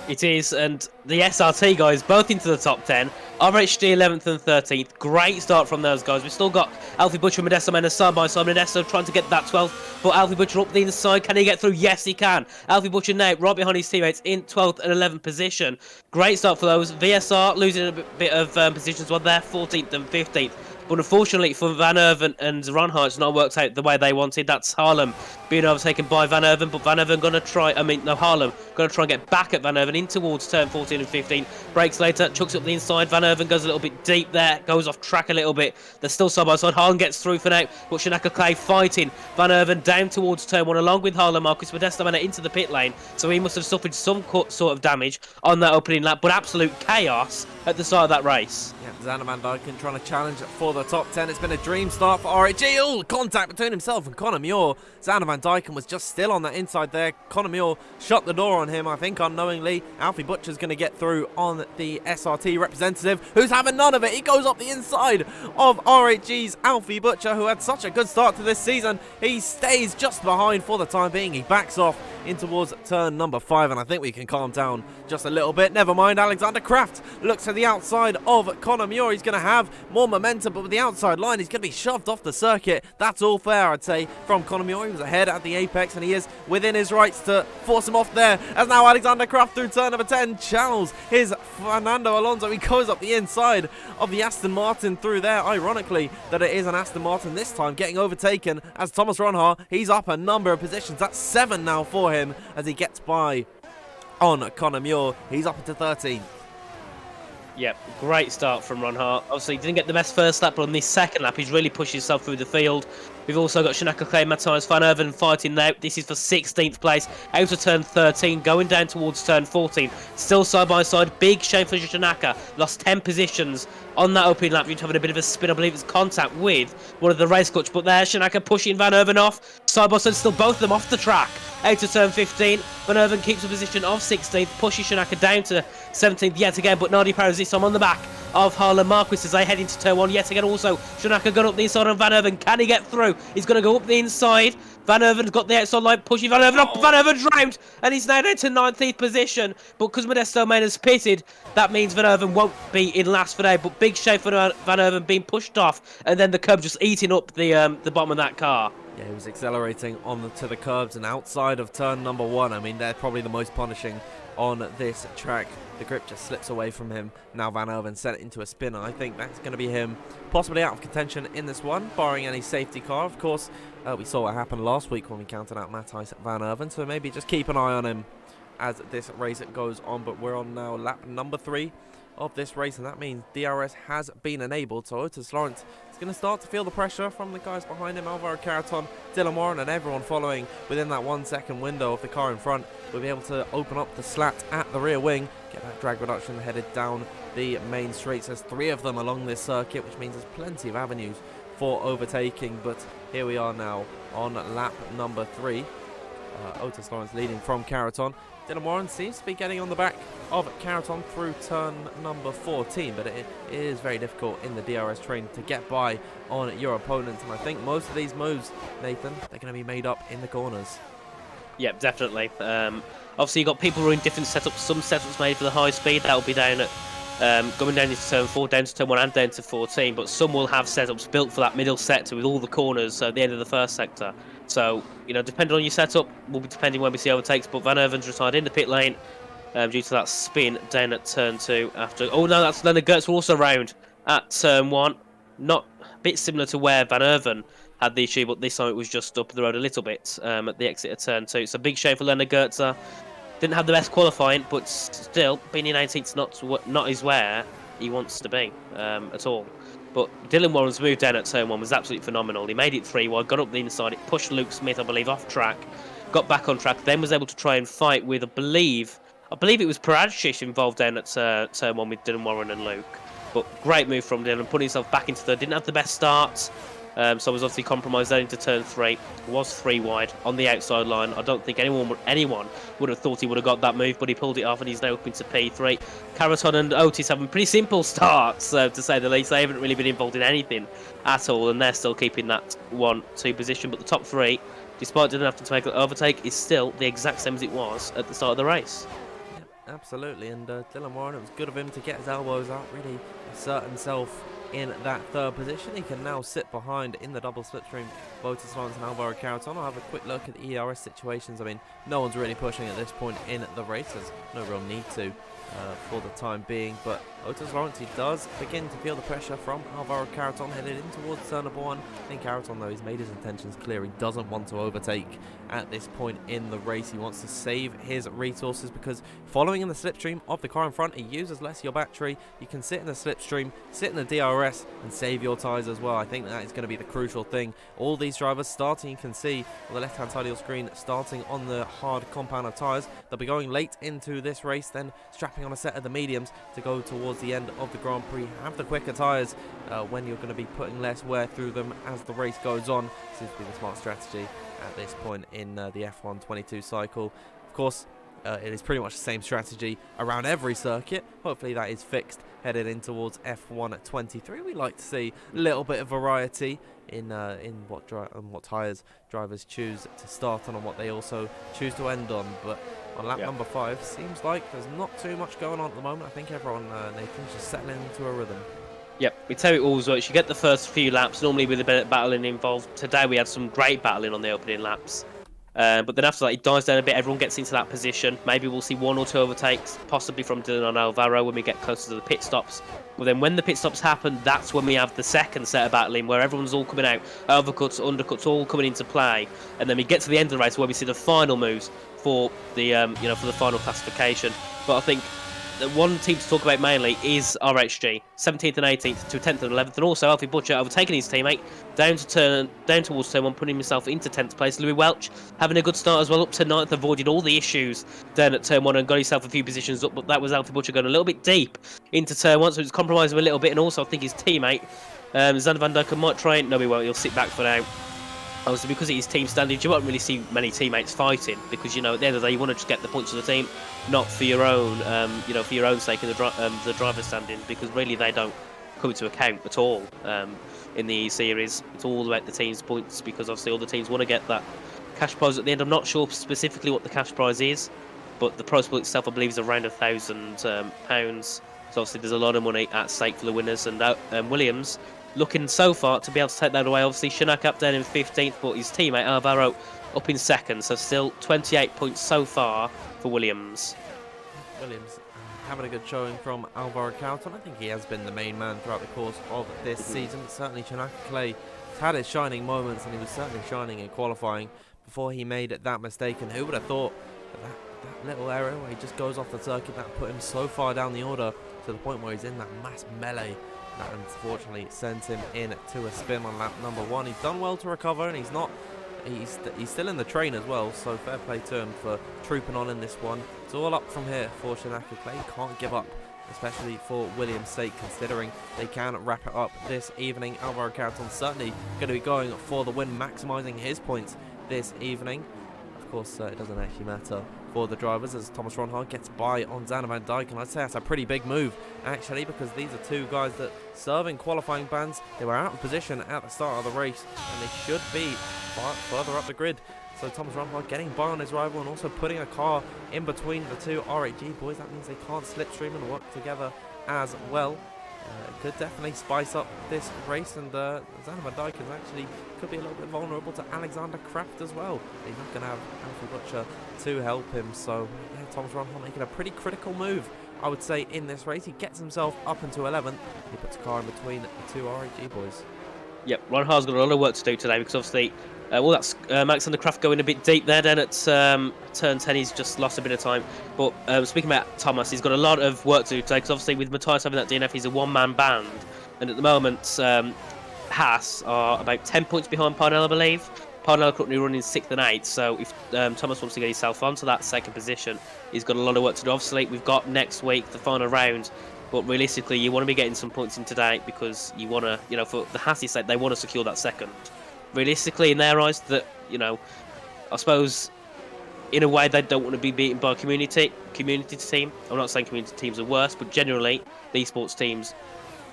It is, and the SRT guys both into the top 10. RHD 11th and 13th. Great start from those guys. We've still got Alfie Butcher and Modesto Mena side by side. Modesto trying to get that 12th, but Alfie Butcher up the inside. Can he get through? Yes, he can. Alfie Butcher now right behind his teammates in 12th and 11th position. Great start for those. VSR losing a bit of positions while they're 14th and 15th. But unfortunately for Van Erven and Ronhart, it's not worked out the way they wanted. That's Harlem being overtaken by Van Erven, but Van Erven Harlem going to try and get back at Van Erven in towards turn 14 and 15. Brakes later, chucks up the inside. Van Erven goes a little bit deep there, goes off track a little bit. They're still side by side. Harlem gets through for now, but Shanaka Clay fighting Van Erven down towards turn 1 along with Harlem. Marcus Modesto Mena into the pit lane, so he must have suffered some sort of damage on that opening lap, but absolute chaos at the start of that race. Yeah, Xander Van Dyken trying to challenge for the top 10. It's been a dream start for RHG. Oh, contact between himself and Connor Muir. Xander Van Dyken was just still on that inside there. Connor Muir shut the door on him, I think, unknowingly. Alfie Butcher's going to get through on the SRT representative, who's having none of it. He goes up the inside of RHG's Alfie Butcher, who had such a good start to this season. He stays just behind for the time being. He backs off in towards turn number 5, and I think we can calm down just a little bit. Never mind, Alexander Kraft looks to the outside of Connor Muir. He's going to have more momentum, but with the outside line, he's going to be shoved off the circuit. That's all fair, I'd say, from Connor Muir. He was ahead at the apex, and he is within his rights to force him off there, as now Alexander Kraft through turn number 10 channels his Fernando Alonso. He goes up the inside of the Aston Martin through there. Ironically, that it is an Aston Martin this time, getting overtaken as Thomas Ronhart. He's up a number of positions. That's 7 now for him as he gets by on Connor Muir. He's up into 13th. Yep, great start from Ronhart. Obviously, he didn't get the best first lap, but on this second lap, he's really pushed himself through the field. We've also got Shanaka Clay, Matthias Van Erven fighting now. This is for 16th place, out of turn 13, going down towards turn 14. Still side by side. Big shame for Shanaka. Lost 10 positions on that opening lap. You're having a bit of a spin. I believe it's contact with one of the race clutch. But there, Shanaka pushing Van Erven off. Side by side, still both of them off the track. Out of turn 15. Van Erven keeps a position of 16th, pushes Shanaka down to 17th yet again. But Nardi Paris this time on the back of Harlem Marquis as they head into turn 1 yet again. Also, Shanaka got up the inside on Van Erven. Can he get through? He's going to go up the inside. Van Erven's got the outside line, pushing Van Erven up. Van Erven drowned, and he's now down to 19th position. But because Modesto Mena's pitted, that means Van Erven won't be in last for now. But big shame for Van Erven being pushed off, and then the curb just eating up the bottom of that car. Yeah, he was accelerating to the curbs and outside of turn number 1. I mean, they're probably the most punishing on this track. The grip just slips away from him. Now Van Erven sent into a spin. I think that's going to be him possibly out of contention in this one, barring any safety car. Of course, we saw what happened last week when we counted out Matthias Van Erven, so maybe just keep an eye on him as this race goes on. But we're on now lap number 3 of this race, and that means DRS has been enabled. So Otis Lawrence is going to start to feel the pressure from the guys behind him. Alvaro Caraton, Dylan Warren, and everyone following within that 1 second window of the car in front will be able to open up the slat at the rear wing, get that drag reduction headed down the main straights. There's 3 of them along this circuit, which means there's plenty of avenues for overtaking. But here we are now on lap number 3. Otis Lawrence leading from Caraton. Dylan Warren seems to be getting on the back of Caraton through turn number 14, but it is very difficult in the DRS train to get by on your opponent. And I think most of these moves, Nathan, they're going to be made up in the corners. Yep, definitely. Obviously, you've got people who are in different setups. Some setups made for the high speed, that'll be down at going down into turn 4, down to turn 1 and down to 14, but some will have setups built for that middle sector with all the corners at the end of the first sector. So, you know, depending on your setup, will be depending when we see overtakes, but Van Erven's retired in the pit lane due to that spin down at turn 2 after... Oh no, that's Leonard Gertz will also round at turn 1. Not a bit similar to where Van Erven had the issue, but this time it was just up the road a little bit at the exit of turn 2. So big shame for Leonard Gertz. Didn't have the best qualifying, but still, being in 18th not is where he wants to be at all. But Dylan Warren's move down at turn 1 was absolutely phenomenal. He made it 3 wide, got up the inside, it pushed Luke Smith, I believe, off track, got back on track, then was able to try and fight with, I believe it was Paradjic involved down at turn 1 with Dylan Warren and Luke. But great move from Dylan, putting himself back into third. Didn't have the best start, so was obviously compromised there into turn 3. Was 3 wide on the outside line. I don't think anyone would have thought he would have got that move, but he pulled it off and he's now up into P3. Caraton and Otis having pretty simple starts, to say the least. They haven't really been involved in anything at all, and they're still keeping that 1-2 position. But the top 3, despite didn't have to make an overtake, is still the exact same as it was at the start of the race. Absolutely, and Dylan Warren, it was good of him to get his elbows out, really assert himself in that third position. He can now sit behind in the double slipstream. Lotus Lawrence and Alvaro Caraton. I'll have a quick look at the ERS situations. I mean, no one's really pushing at this point in the race. There's no real need to for the time being, but Lotus Lawrence, he does begin to feel the pressure from Alvaro Caraton headed in towards turn number 1. I think Caraton, though, he's made his intentions clear. He doesn't want to overtake at this point in the race. He wants to save his resources because following in the slipstream of the car in front, it uses less of your battery. You can sit in the slipstream, sit in the DRS and save your tyres as well. I think that is going to be the crucial thing. All these drivers starting, you can see on the left hand side of your screen, starting on the hard compound of tyres. They'll be going late into this race, then strapping on a set of the mediums to go towards the end of the Grand Prix. Have the quicker tyres when you're going to be putting less wear through them as the race goes on. Seems to be the smart strategy at this point in the F1 22 cycle. Of course, it is pretty much the same strategy around every circuit. Hopefully that is fixed headed in towards F1 at 23. We like to see a little bit of variety in what tyres drivers choose to start on and what they also choose to end on. But on lap number 5, seems like there's not too much going on at the moment. I think everyone, Nathan's just settling into a rhythm. Yep, we tell it always works. You get the first few laps, normally with a bit of battling involved. Today we had some great battling on the opening laps. But then after that, it dies down a bit. Everyone gets into that position. Maybe we'll see 1 or 2 overtakes, possibly from Dylan and Alvaro when we get closer to the pit stops. But then when the pit stops happen, that's when we have the second set of battling, where everyone's all coming out, overcuts, undercuts, all coming into play. And then we get to the end of the race where we see the final moves for the for the final classification. But I think the one team to talk about mainly is RHG, 17th and 18th to 10th and 11th, and also Alfie Butcher overtaking his teammate down towards turn 1, putting himself into 10th place. Louis Welch having a good start as well, up to 9th, avoided all the issues down at turn 1 and got himself a few positions up, but that was Alfie Butcher going a little bit deep into turn 1, so it's compromised him a little bit, and also I think his teammate, Xander Van Dyke, might try it. No, he won't, he'll sit back for now. Obviously, because it is team standards, you won't really see many teammates fighting because, at the end of the day, you want to just get the points of the team, not for your own, for your own sake in the driver's standing, because really they don't come into account at all in the series. It's all about the team's points because obviously all the teams want to get that cash prize at the end. I'm not sure specifically what the cash prize is, but the prize pool itself, I believe, is around £1,000. So obviously there's a lot of money at stake for the winners, and Williams looking so far to be able to take that away. Obviously, Shanak up down in 15th, but his teammate Alvaro up in 2nd. So still 28 points so far for Williams. Williams having a good showing from Alvaro Caraton. I think he has been the main man throughout the course of this season. Certainly, Shanak Clay has had his shining moments, and he was certainly shining in qualifying before he made that mistake. And who would have thought that little error where he just goes off the circuit, that put him so far down the order to the point where he's in that mass melee. That unfortunately sends him in to a spin on lap number 1. He's done well to recover, and he's still in the train as well, so fair play to him for trooping on in this one. It's all up from here for Shanaka Clay. Can't give up, especially for Williams' sake, considering they can wrap it up this evening. Alvaro Caraton certainly going to be going for the win, maximising his points this evening. Of course, it doesn't actually matter for the drivers as Thomas Ronhard gets by on Xander Van Dyke, and I'd say that's a pretty big move actually, because these are two guys that serve in qualifying bans. They were out of position at the start of the race and they should be far further up the grid. So Thomas Ronhard getting by on his rival and also putting a car in between the two RHG boys. That means they can't slipstream and work together as well. It could definitely spice up this race, and Xander Van Dyke is actually could be a little bit vulnerable to Alexander Kraft as well. He's not going to have Alfie Butcher to help him, so yeah, Thomas Ronhard making a pretty critical move, I would say, in this race. He gets himself up into 11th. He puts a car in between the two RHG boys. Yep, Ronhard's got a lot of work to do today because obviously, that's Alexander Kraft going a bit deep there. Then at turn 10, he's just lost a bit of time. But speaking about Thomas, he's got a lot of work to do today because obviously with Matthias having that DNF, he's a one-man band. And at the moment, Haas are about 10 points behind Parnell, I believe. Parnell currently running 6th and 8th, so if Thomas wants to get himself onto that second position, he's got a lot of work to do. Obviously, we've got next week the final round, but realistically, you want to be getting some points in today because you want to, for the Haas sake, they want to secure that second. Realistically, in their eyes, that I suppose in a way they don't want to be beaten by a community team. I'm not saying community teams are worse, but generally, the esports teams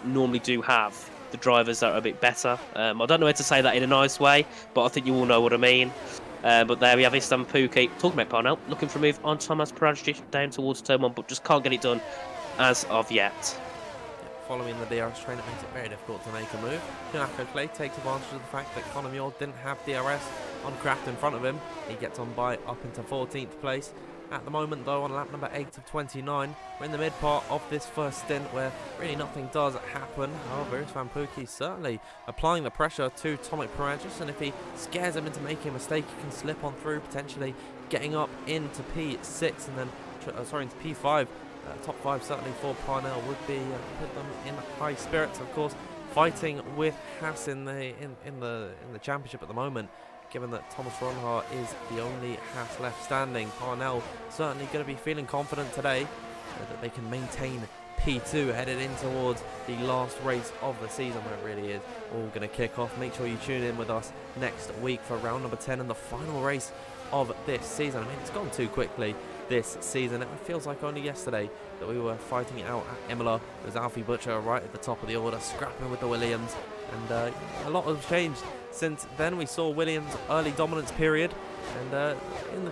normally do have the drivers that are a bit better. I don't know how to say that in a nice way, but I think you all know what I mean. But there we have Islam Pookie. Talking about Parnell, looking for a move on Thomas Parajic down towards turn 1, but just can't get it done as of yet. Following the DRS train, it makes it very difficult to make a move. Junako Clay takes advantage of the fact that Conor Muir didn't have DRS on Kraft in front of him. He gets on by up into 14th place. At the moment, though, on lap number 8 of 29, we're in the mid part of this first stint where really nothing does happen. However, Isvan Pookie certainly applying the pressure to Tomek Paragis, and if he scares him into making a mistake, he can slip on through, potentially getting up into P6 and then, into P5. Top 5 certainly for Parnell would be put them in high spirits. Of course, fighting with Haas in the championship at the moment. Given that Thomas Ronhaar is the only Haas left standing, Parnell certainly going to be feeling confident today that they can maintain P2 headed in towards the last race of the season, where it really is all going to kick off. Make sure you tune in with us next week for round number 10 and the final race of this season. I mean, it's gone too quickly this season. It feels like only yesterday that we were fighting it out at Imola. There's Alfie Butcher right at the top of the order, scrapping with the Williams, and a lot has changed since then. We saw Williams' early dominance period, and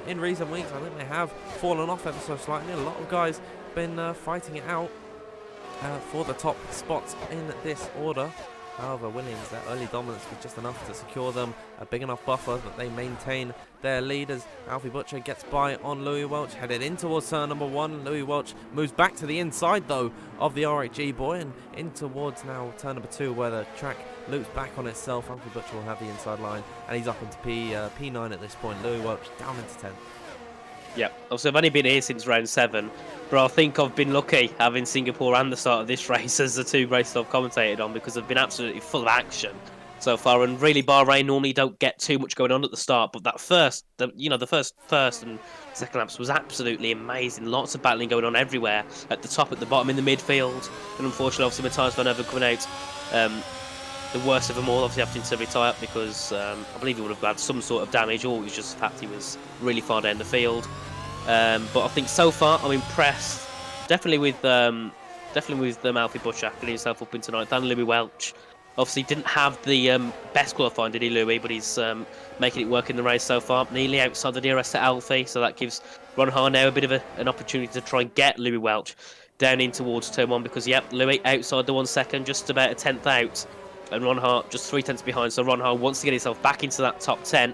in recent weeks I think they have fallen off ever so slightly. A lot of guys been fighting it out for the top spots in this order. However, Williams, their early dominance was just enough to secure them a big enough buffer that they maintain their lead as Alfie Butcher gets by on Louis Welch, headed in towards turn number 1. Louis Welch moves back to the inside, though, of the RHG boy, and in towards now turn number 2, where the track loops back on itself. Alfie Butcher will have the inside line, and he's up into P9 at this point. Louis Welch down into 10th. Yeah, also I've only been here since round 7, but I think I've been lucky having Singapore and the start of this race as the 2 races I've commentated on, because they've been absolutely full of action so far. And really, Bahrain normally don't get too much going on at the start, but that first and second laps was absolutely amazing. Lots of battling going on everywhere, at the top, at the bottom, in the midfield, and unfortunately, obviously, Matthias Van Over coming out. The worst of them all, obviously having to retire because I believe he would have had some sort of damage, or it was just the fact he was really far down the field. But I think so far I'm impressed, definitely with Alfie Butcher getting himself up into 9th, and Louis Welch. Obviously didn't have the best qualifying, did he, Louis? But he's making it work in the race so far. Nearly outside the DRS to Alfie, so that gives Ron Haar now a bit of an opportunity to try and get Louis Welch down in towards turn 1, because Louis outside the 1 second, just about a 10th out. And Ron Hart just 3 tenths behind, so Ron Hart wants to get himself back into that top 10.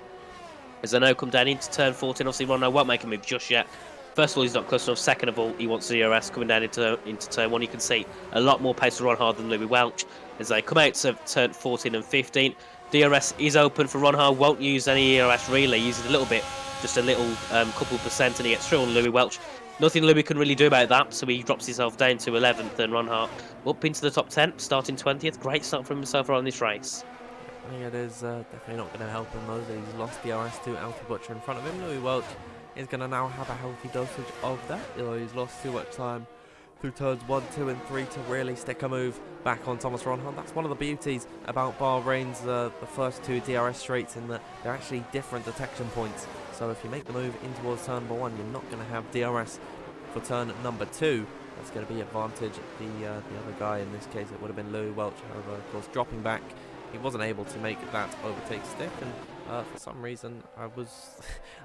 As they now come down into turn 14, obviously Ron Hart won't make a move just yet. First of all, he's not close enough. Second of all, he wants the DRS coming down into turn 1. You can see a lot more pace for Ron Hart than Louis Welch as they come out to turn 14 and 15. DRS is open for Ron Hart, won't use any DRS really, uses a little bit, just a little couple percent, and he gets through on Louis Welch. Nothing Louis can really do about that, so he drops himself down to 11th, and Ron Hart up into the top 10, starting 20th. Great start from himself on this race. I think it is definitely not going to help him, though, that he's lost DRS to Alfie Butcher in front of him. Louis Welch is going to now have a healthy dosage of that. He's lost too much time through turns 1, 2 and 3 to really stick a move back on Thomas Ronhaar. That's one of the beauties about Bahrain's the first 2 DRS straights, in that they're actually different detection points. So if you make the move in towards turn number 1, you're not going to have DRS for turn number 2. That's going to be advantage the other guy. In this case, it would have been Louis Welch. However, of course, dropping back, he wasn't able to make that overtake stick, and for some reason I was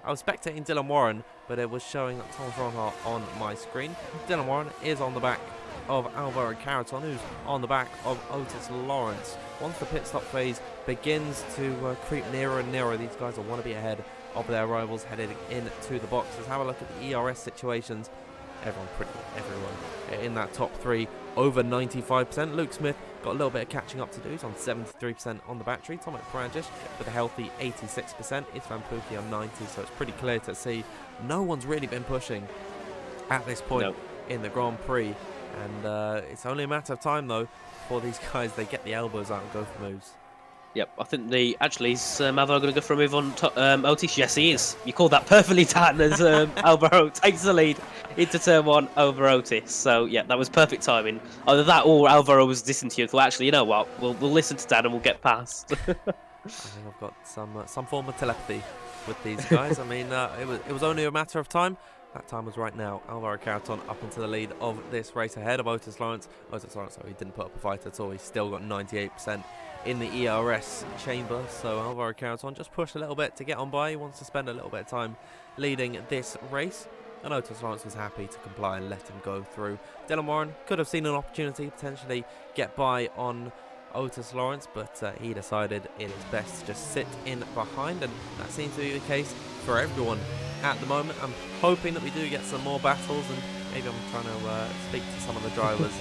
spectating Dylan Warren, but it was showing that Thomas Ronhaar on my screen. Dylan Warren is on the back of Alvaro Carreton, who's on the back of Otis Lawrence. Once the pit stop phase begins to creep nearer and nearer, these guys will want to be ahead of their rivals headed into the boxes. Have a look at the ERS situations. Everyone in that top 3 over 95%. Luke Smith got a little bit of catching up to do. He's on 73% on the battery. Tomek Parajic with a healthy 86%. Isvan Pookie on 90, so it's pretty clear to see no one's really been pushing at this point in the Grand Prix, and it's only a matter of time though before these guys, they get the elbows out and go for moves. Yep, I think is Alvaro going to go for a move on Otis? Yes, he is. You called that perfectly, Tan, as Alvaro takes the lead into turn 1 over Otis. So, yeah, that was perfect timing. Either that or Alvaro was listening to you and thought, actually, you know what, we'll listen to Dan and we'll get past. I think I've got some form of telepathy with these guys. I mean, it was only a matter of time. That time was right now. Alvaro Carreton up into the lead of this race ahead of Otis Lawrence. Otis Lawrence, he didn't put up a fight at all. He's still got 98% in the ERS chamber. So Alvaro Caraton just pushed a little bit to get on by. He wants to spend a little bit of time leading this race. And Otis Lawrence was happy to comply and let him go through. Dylan Warren could have seen an opportunity to potentially get by on Otis Lawrence, but he decided it is best to just sit in behind, and that seems to be the case for everyone at the moment. I'm hoping that we do get some more battles, and maybe I'm trying to speak to some of the drivers,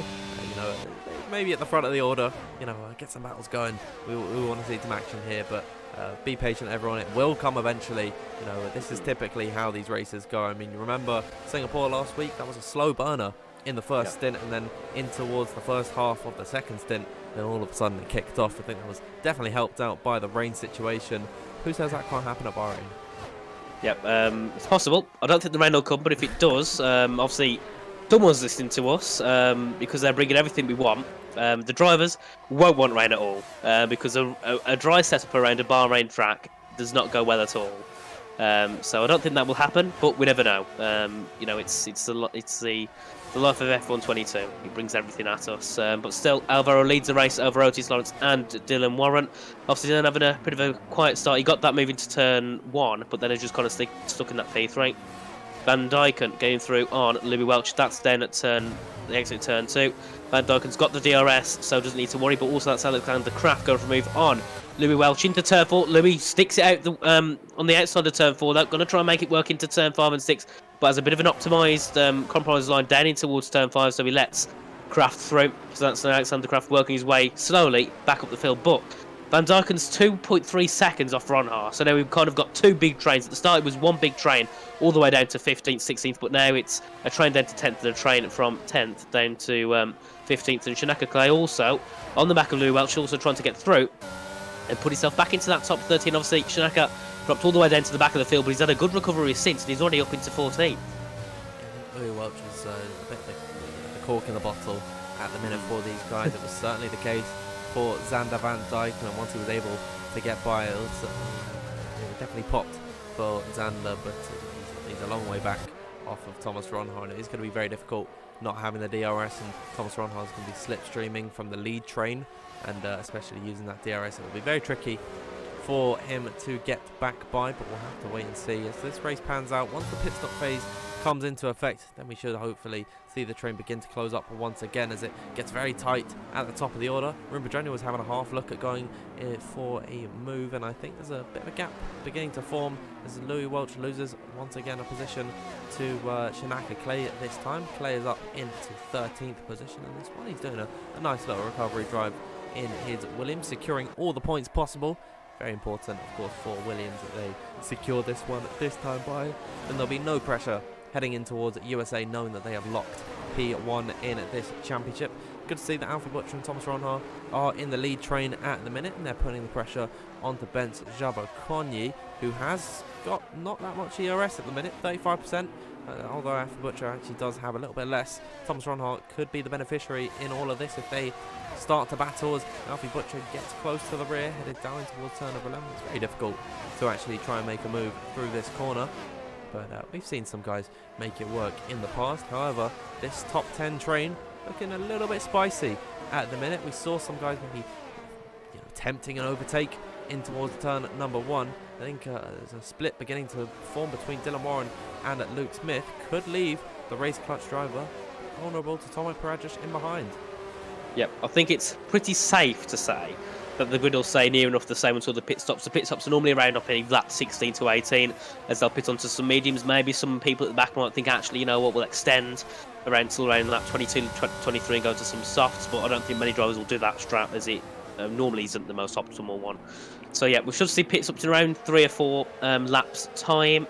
maybe at the front of the order, get some battles going. We want to see some action here, but be patient, everyone. It will come eventually. This is typically how these races go. I mean, you remember Singapore last week? That was a slow burner in the first stint, and then in towards the first half of the second stint, then all of a sudden it kicked off. I think that was definitely helped out by the rain situation. Who says that can't happen at Bahrain? Yep, it's possible. I don't think the rain will come, but if it does, obviously someone's listening to us because they're bringing everything we want. The drivers won't want rain at all because a dry setup around a Bahrain track does not go well at all. So I don't think that will happen, but we never know. It's the life of F1 22. He brings everything at us. But still, Alvaro leads the race over Otis Lawrence and Dylan Warren. Obviously, then having a bit of a quiet start. He got that move into turn 1, but then he just kind of stuck in that P3. Van Dijken getting through on Louis Welch. That's down at the exit turn 2. Van Dijken's got the DRS, so doesn't need to worry. But also that's Alexander Kraft going for a move on Louis Welch into turn 4. Louis sticks it out on the outside of turn 4. They're going to try and make it work into turn 5 and 6, but has a bit of an optimised compromise line down in towards turn 5, so he lets Kraft through. So that's Alexander Kraft working his way slowly back up the field. But Van Dijken's 2.3 seconds off Ronhaar. So now we've kind of got two big trains. At the start it was one big train all the way down to 15th, 16th, but now it's a train down to 10th and a train from 10th down to 15th. And Shanaka Clay also on the back of Louis Welch, also trying to get through and put himself back into that top 13. Obviously, Shanaka dropped all the way down to the back of the field, but he's had a good recovery since, and he's already up into 14th. Louis Welch was a bit the cork in the bottle at the minute for these guys. It was certainly the case for Xander Van Dijken, and once he was able to get by, it definitely popped for Xander, but he's a long way back off of Thomas Ronhaar, and it is going to be very difficult not having the DRS, and Thomas Ronhaar is going to be slipstreaming from the lead train, and especially using that DRS, it will be very tricky for him to get back by, but we'll have to wait and see as this race pans out. Once the pit stop phase comes into effect, then we should hopefully see the train begin to close up once again as it gets very tight at the top of the order. Rumpedrenia was having a half look at going for a move, and I think there's a bit of a gap beginning to form as Louis Welch loses once again a position to Shanaka Clay this time. Clay is up into 13th position, and this one he's doing a nice little recovery drive in his Williams, securing all the points possible. Very important, of course, for Williams that they secure this one this time by. And there'll be no pressure heading in towards USA, knowing that they have locked P1 in this championship. Good to see that Alfie Butcher and Thomas Ronhaar are in the lead train at the minute, and they're putting the pressure onto Bence Jabba-Konyi, who has got not that much ERS at the minute, 35%. Although Alfie Butcher actually does have a little bit less. Thomas Ronhaar could be the beneficiary in all of this if they start to battle as Alfie Butcher gets close to the rear, headed down towards turn number 11. It's very difficult to actually try and make a move through this corner, but we've seen some guys make it work in the past. However, this top 10 train looking a little bit spicy at the minute. We saw some guys maybe attempting an overtake in towards turn number 1. I think there's a split beginning to form between Dylan Warren and Luke Smith. Could leave the race clutch driver vulnerable to Tomo Paragic in behind. Yep, I think it's pretty safe to say that the grid will stay near enough the same until the pit stops. The pit stops are normally around up in lap 16 to 18 as they'll pit onto some mediums. Maybe some people at the back might think, actually, you know what, we'll extend around till around lap 22, 23 and go to some softs, but I don't think many drivers will do that strap as it normally isn't the most optimal one. So yeah, we should see pits up to around 3 or 4 laps time.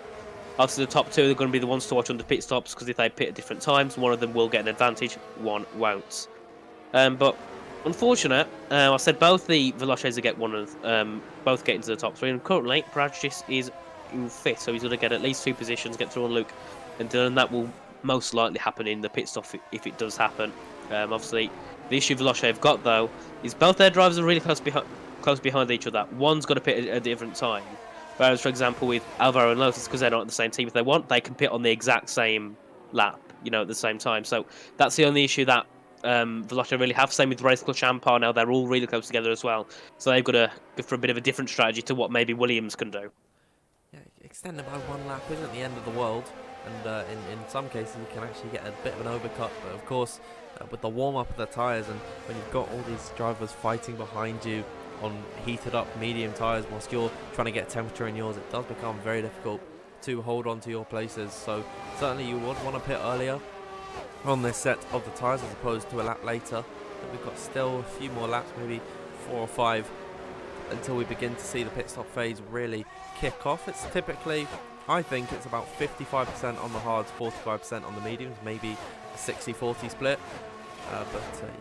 Obviously the top 2 are going to be the ones to watch under pit stops, because if they pit at different times, one of them will get an advantage, one won't. But unfortunate, I said both the Veloces will get one of both get into the top 3, and currently Paragic is in 5th, so he's going to get at least 2 positions, get through on Luke and Dylan. That will most likely happen in the pit stop if it does happen. Obviously the issue Veloce have got though is both their drivers are really close behind each other. One's got to pit at a different time, whereas for example with Alvaro and Lotus, because they're not on the same team, if they want they can pit on the exact same lap, at the same time. So that's the only issue that Veloce really have. Same with Race Champa now; they're all really close together as well. So they've got to go for a bit of a different strategy to what maybe Williams can do. Yeah, extended by one lap isn't the end of the world, and in some cases you can actually get a bit of an overcut. But of course, with the warm up of the tyres, and when you've got all these drivers fighting behind you on heated up medium tyres whilst you're trying to get temperature in yours, it does become very difficult to hold on to your places. So certainly you would want to pit earlier on this set of the tyres as opposed to a lap later. But we've got still a few more laps, maybe 4 or 5, until we begin to see the pit stop phase really kick off. It's typically, I think it's about 55% on the hards, 45% on the mediums, maybe a 60-40 split.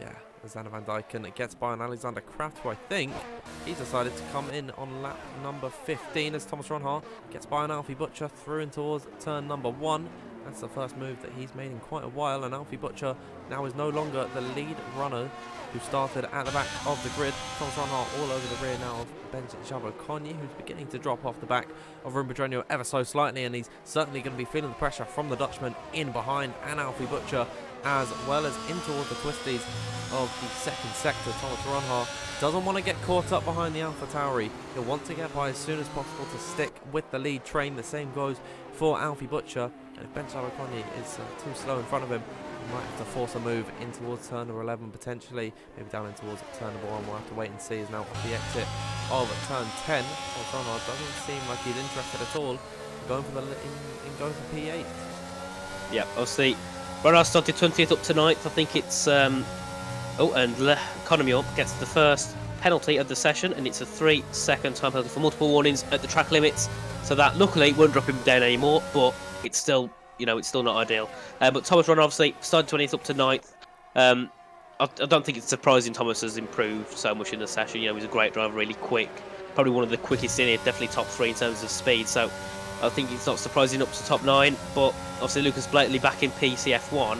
Yeah, Alexander Van Dijken gets by on Alexander Kraft, who I think he's decided to come in on lap number 15 as Thomas Ronhaar gets by on Alfie Butcher through and towards turn number 1. That's the first move that he's made in quite a while, and Alfie Butcher now is no longer the lead runner who started at the back of the grid. Thomas Ronhaar all over the rear now of Benjamin Conye, who's beginning to drop off the back of Rumbadrenio ever so slightly, and he's certainly going to be feeling the pressure from the Dutchman in behind and Alfie Butcher, as well as in towards the twisties of the second sector. Thomas Ronhaar doesn't want to get caught up behind the Alpha Tauri. He'll want to get by as soon as possible to stick with the lead train. The same goes for Alfie Butcher, and if Benjamin Conye is too slow in front of him, he might have to force a move in towards turn number 11, potentially maybe down in towards turn number 1. We'll have to wait and see. Is now off the exit of turn 10. Thomas Ronhaar doesn't seem like he's interested at all going for going for P8. Yeah, obviously Ronhaar started 20th up to 9th. I think it's and Economio gets the first penalty of the session, and it's a 3-second time penalty for multiple warnings at the track limits. So that luckily won't drop him down anymore, but it's still, it's still not ideal. But Thomas Ronhaar obviously started 20th up to 9th. I don't think it's surprising Thomas has improved so much in the session. He's a great driver, really quick, probably one of the quickest in here, definitely top 3 in terms of speed. So I think it's not surprising up to top 9. But obviously Lucas Blakely back in PCF1.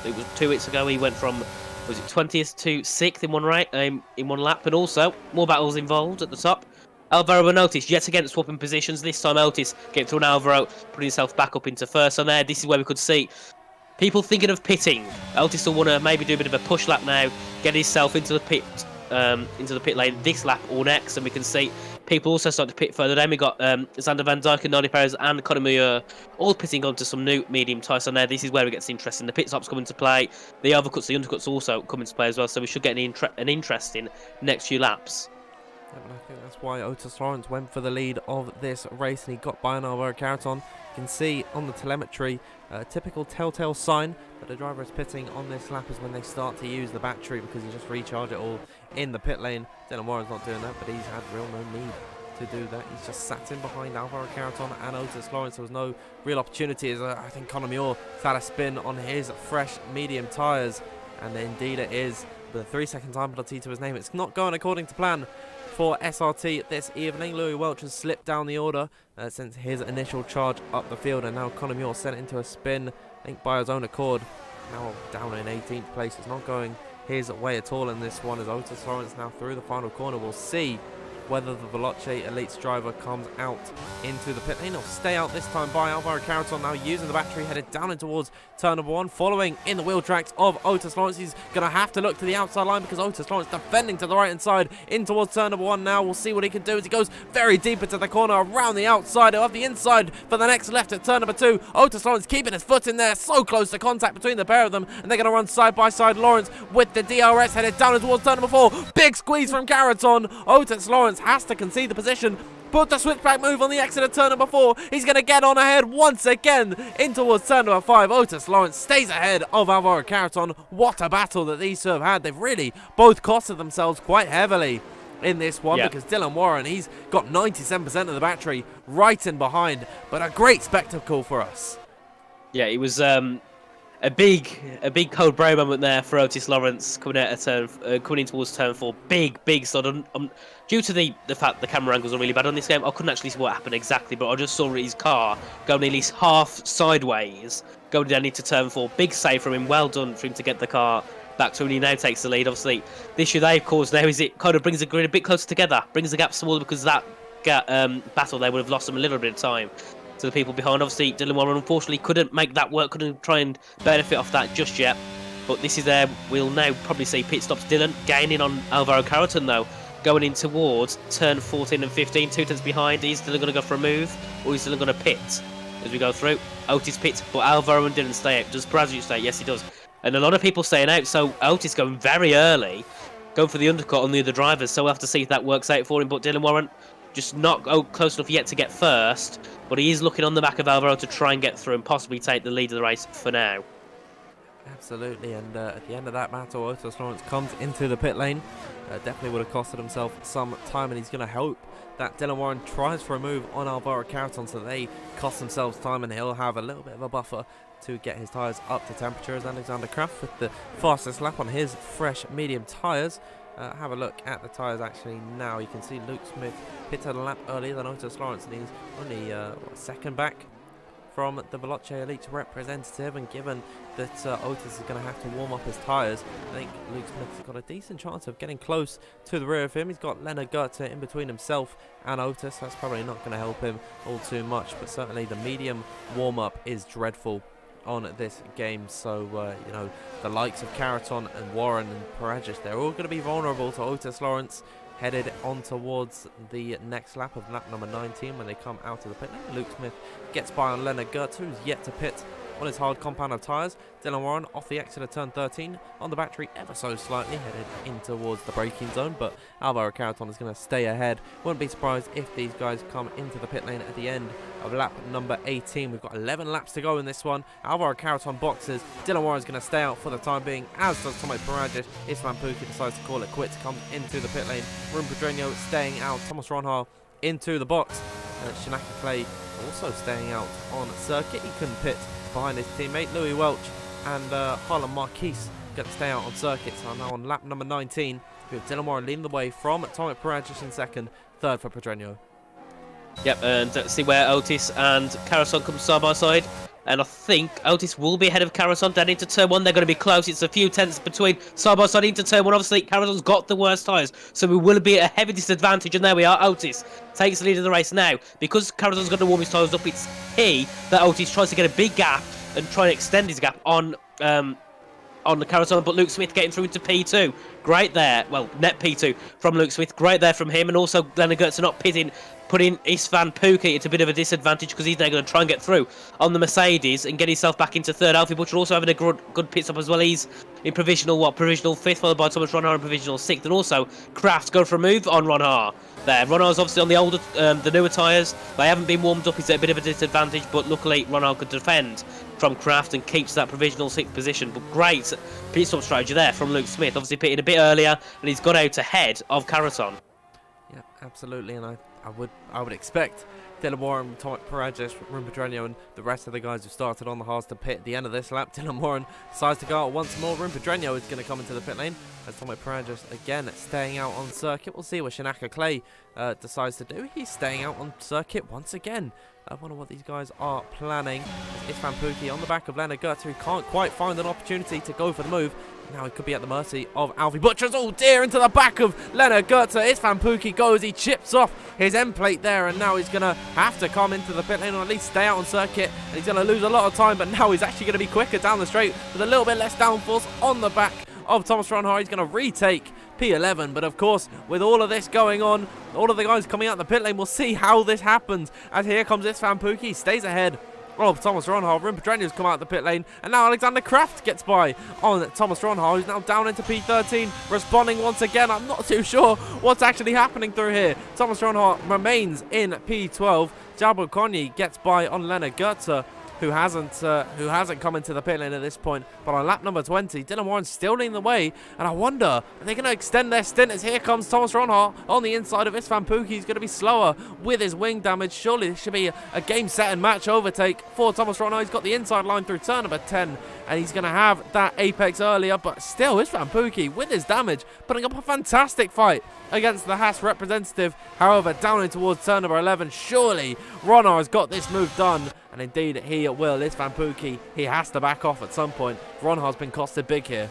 It was 2 weeks ago. He went from 20th to 6th in one lap, and also more battles involved at the top. Alvaro and Otis yet again swapping positions. This time Otis getting through an Alvaro, putting himself back up into first on there. This is where we could see people thinking of pitting. Otis will want to maybe do a bit of a push lap now, get himself into the pit lane this lap or next, and we can see people also start to pit further down. We got Xander Van Dijken, Nani Perez, and Conor Muir all pitting onto some new medium tyres on there. This is where it gets interesting. The pit stops come into play. The overcuts, the undercuts also come into play as well. So we should get an interesting next few laps. Yeah, but I think that's why Otis Lawrence went for the lead of this race, and he got by an Alvaro Carreton. You can see on the telemetry a typical telltale sign that a driver is pitting on this lap is when they start to use the battery, because you just recharge it all in the pit lane. Dylan Warren's not doing that, but he's had real no need to do that. He's just sat in behind Alvaro Carreton and Otis Lawrence. There was no real opportunity, as I think Conor Muir had a spin on his fresh medium tyres, and indeed it is. With a 3-second time penalty to his name, it's not going according to plan for SRT this evening. Louis Welch has slipped down the order since his initial charge up the field, and now Conor Muir sent into a spin, I think by his own accord. Now down in 18th place. It's not going his way at all in this one, as Otis Lawrence now through the final corner. We'll see whether the Veloce Elites driver comes out into the pit lane or stay out this time by Alvaro Carreton, now using the battery, headed down in towards turn number 1, following in the wheel tracks of Otis Lawrence. He's going to have to look to the outside line, because Otis Lawrence defending to the right hand side in towards turn number 1 now. We'll see what he can do as he goes very deep into the corner, around the outside of the inside for the next left at turn number 2. Otis Lawrence keeping his foot in there, so close to contact between the pair of them, and they're going to run side by side. Lawrence with the DRS headed down in towards turn number 4. Big squeeze from Carreton. Otis Lawrence has to concede the position, put the switchback move on the exit of turn number 4. He's going to get on ahead once again in towards turn number 5. Otis Lawrence stays ahead of Alvaro Carreton. What a battle that these two have had. They've really both costed themselves quite heavily in this one, because Dylan Warren, he's got 97% of the battery right in behind, but a great spectacle for us. Yeah, it was a big cold bro moment there for Otis Lawrence coming in towards turn 4. Big sudden. Due to the fact the camera angles are really bad on this game, I couldn't actually see what happened exactly, but I just saw his car going at least half sideways, going down into turn 4. Big save from him. Well done for him to get the car back to him. He now takes the lead. Obviously, the issue they've caused now is it kind of brings the grid a bit closer together, brings the gap smaller, because that battle they would have lost them a little bit of time to the people behind. Obviously, Dylan Warren unfortunately couldn't make that work, couldn't try and benefit off that just yet. But this is there. We'll now probably see pit stops. Dylan gaining on Alvaro Carreton though, going in towards turn 14 and 15, 2 tenths behind. He's still going to go for a move, or he's still going to pit as we go through. Otis pits, but Alvaro and Dylan stay out. Does Brazil stay? Yes, he does. And a lot of people staying out. So Otis going very early, going for the undercut on the other drivers. So we'll have to see if that works out for him. But Dylan Warren just not close enough yet to get first, but he is looking on the back of Alvaro to try and get through and possibly take the lead of the race for now. Absolutely, and at the end of that battle, Otis Lawrence comes into the pit lane. Definitely would have costed himself some time, and he's going to hope that Dylan Warren tries for a move on Alvaro Carreton so they cost themselves time, and he'll have a little bit of a buffer to get his tyres up to temperature as Alexander Kraft with the fastest lap on his fresh medium tyres. Have a look at the tyres actually now. You can see Luke Smith pitted a lap earlier than Otis Lawrence, and he's only second back from the Veloce Elite representative. And given that Otis is going to have to warm up his tyres, I think Luke Smith's got a decent chance of getting close to the rear of him. He's got Leonard Goethe in between himself and Otis. That's probably not going to help him all too much, but certainly the medium warm-up is dreadful on this game. So you know, the likes of Carreton and Warren and Paragic, they're all going to be vulnerable to Otis Lawrence headed on towards the next lap of lap number 19 when they come out of the pit lane. Luke Smith gets by on Leonard Goethe, who's yet to pit on his hard compound of tyres. Dylan Warren off the exit of turn 13 on the battery ever so slightly, headed in towards the braking zone, but Alvaro Carreton is going to stay ahead. Wouldn't be surprised if these guys come into the pit lane at the end of lap number 18. We've got 11 laps to go in this one. Alvaro Carreton boxes. Dylan Warren's going to stay out for the time being, as does Tomo Paragic. Istvan Pukki decides to call it quits, comes into the pit lane. Ruben Pedreño staying out. Thomas Ronhal into the box. Shinaka Clay also staying out on circuit. He couldn't pit behind his teammate Louis Welch, and Harlan Marquise going to stay out on circuit. So now on lap number 19, we have Dylan Warren leading the way from Tomo Paragic in second, third for Pedreño. Yep, and see where Otis and Carreton come side by side. And I think Otis will be ahead of Carreton down into turn 1. They're going to be close. It's a few tenths between side by side into turn 1. Obviously, Carreton's got the worst tyres, so we will be at a heavy disadvantage. And there we are. Otis takes the lead of the race now. Because Carreton's going to warm his tyres up, it's key that Otis tries to get a big gap and try and extend his gap on the Carreton. But Luke Smith getting through into P2. Great there. Well, net P2 from Luke Smith. Great there from him. And also, Leonard Goethe not pitting, putting Istvan Pukki at a bit of a disadvantage because he's now going to try and get through on the Mercedes and get himself back into third. Alfie Butcher also having a good pit stop as well. He's in provisional fifth, followed by Thomas Ronhar in provisional sixth. And also, Kraft going for a move on Ronhar there. Ronhar's obviously on the older, the newer tyres. They haven't been warmed up. He's at a bit of a disadvantage, but luckily Ronhar could defend from Kraft and keeps that provisional sixth position. But great pit stop strategy there from Luke Smith. Obviously pitting a bit earlier, and he's got out ahead of Carreton. Yeah, absolutely, and I would expect Dylan Warren, Tomo Paragic, Ruben Pedreño, and the rest of the guys who started on the hards to pit at the end of this lap. Dylan Warren decides to go out once more. Ruben Pedreño is going to come into the pit lane as Tomo Paragic again staying out on circuit. We'll see what Shinaka Clay decides to do. He's staying out on circuit once again. I wonder what these guys are planning. Istvan Pukki on the back of Leonard Goethe, who can't quite find an opportunity to go for the move. Now he could be at the mercy of Alfie Butchers. Oh dear, into the back of Leonard Goethe. Istvan Pukki goes, he chips off his end plate there, and now he's going to have to come into the pit lane or at least stay out on circuit. And he's going to lose a lot of time, but now he's actually going to be quicker down the straight with a little bit less downforce on the back of Thomas Ronhar. He's going to retake P11, but of course, with all of this going on, all of the guys coming out the pit lane, we'll see how this happens. As here comes Istvan Pukki, stays ahead of Thomas Ronhal. Ruben Pedreño's come out the pit lane, and now Alexander Kraft gets by on Thomas Ronhal, who's now down into P13, responding once again. I'm not too sure what's actually happening through here. Thomas Ronhal remains in P12. Jabo Konyi gets by on Leonard Goethe, who hasn't come into the pit lane at this point. But on lap number 20, Dylan Warren's still leading the way, and I wonder, are they going to extend their stint as here comes Thomas Ronhar on the inside of Istvan Pukki. He's going to be slower with his wing damage. Surely this should be a game, set, and match overtake for Thomas Ronhar. He's got the inside line through turn number 10, and he's going to have that apex earlier, but still Istvan Pukki with his damage putting up a fantastic fight against the Haas representative. However, down in towards turn number 11, surely Ronhar has got this move done, and indeed he will. Istvan Pukki, he has to back off at some point. Ronhar's been costed big here.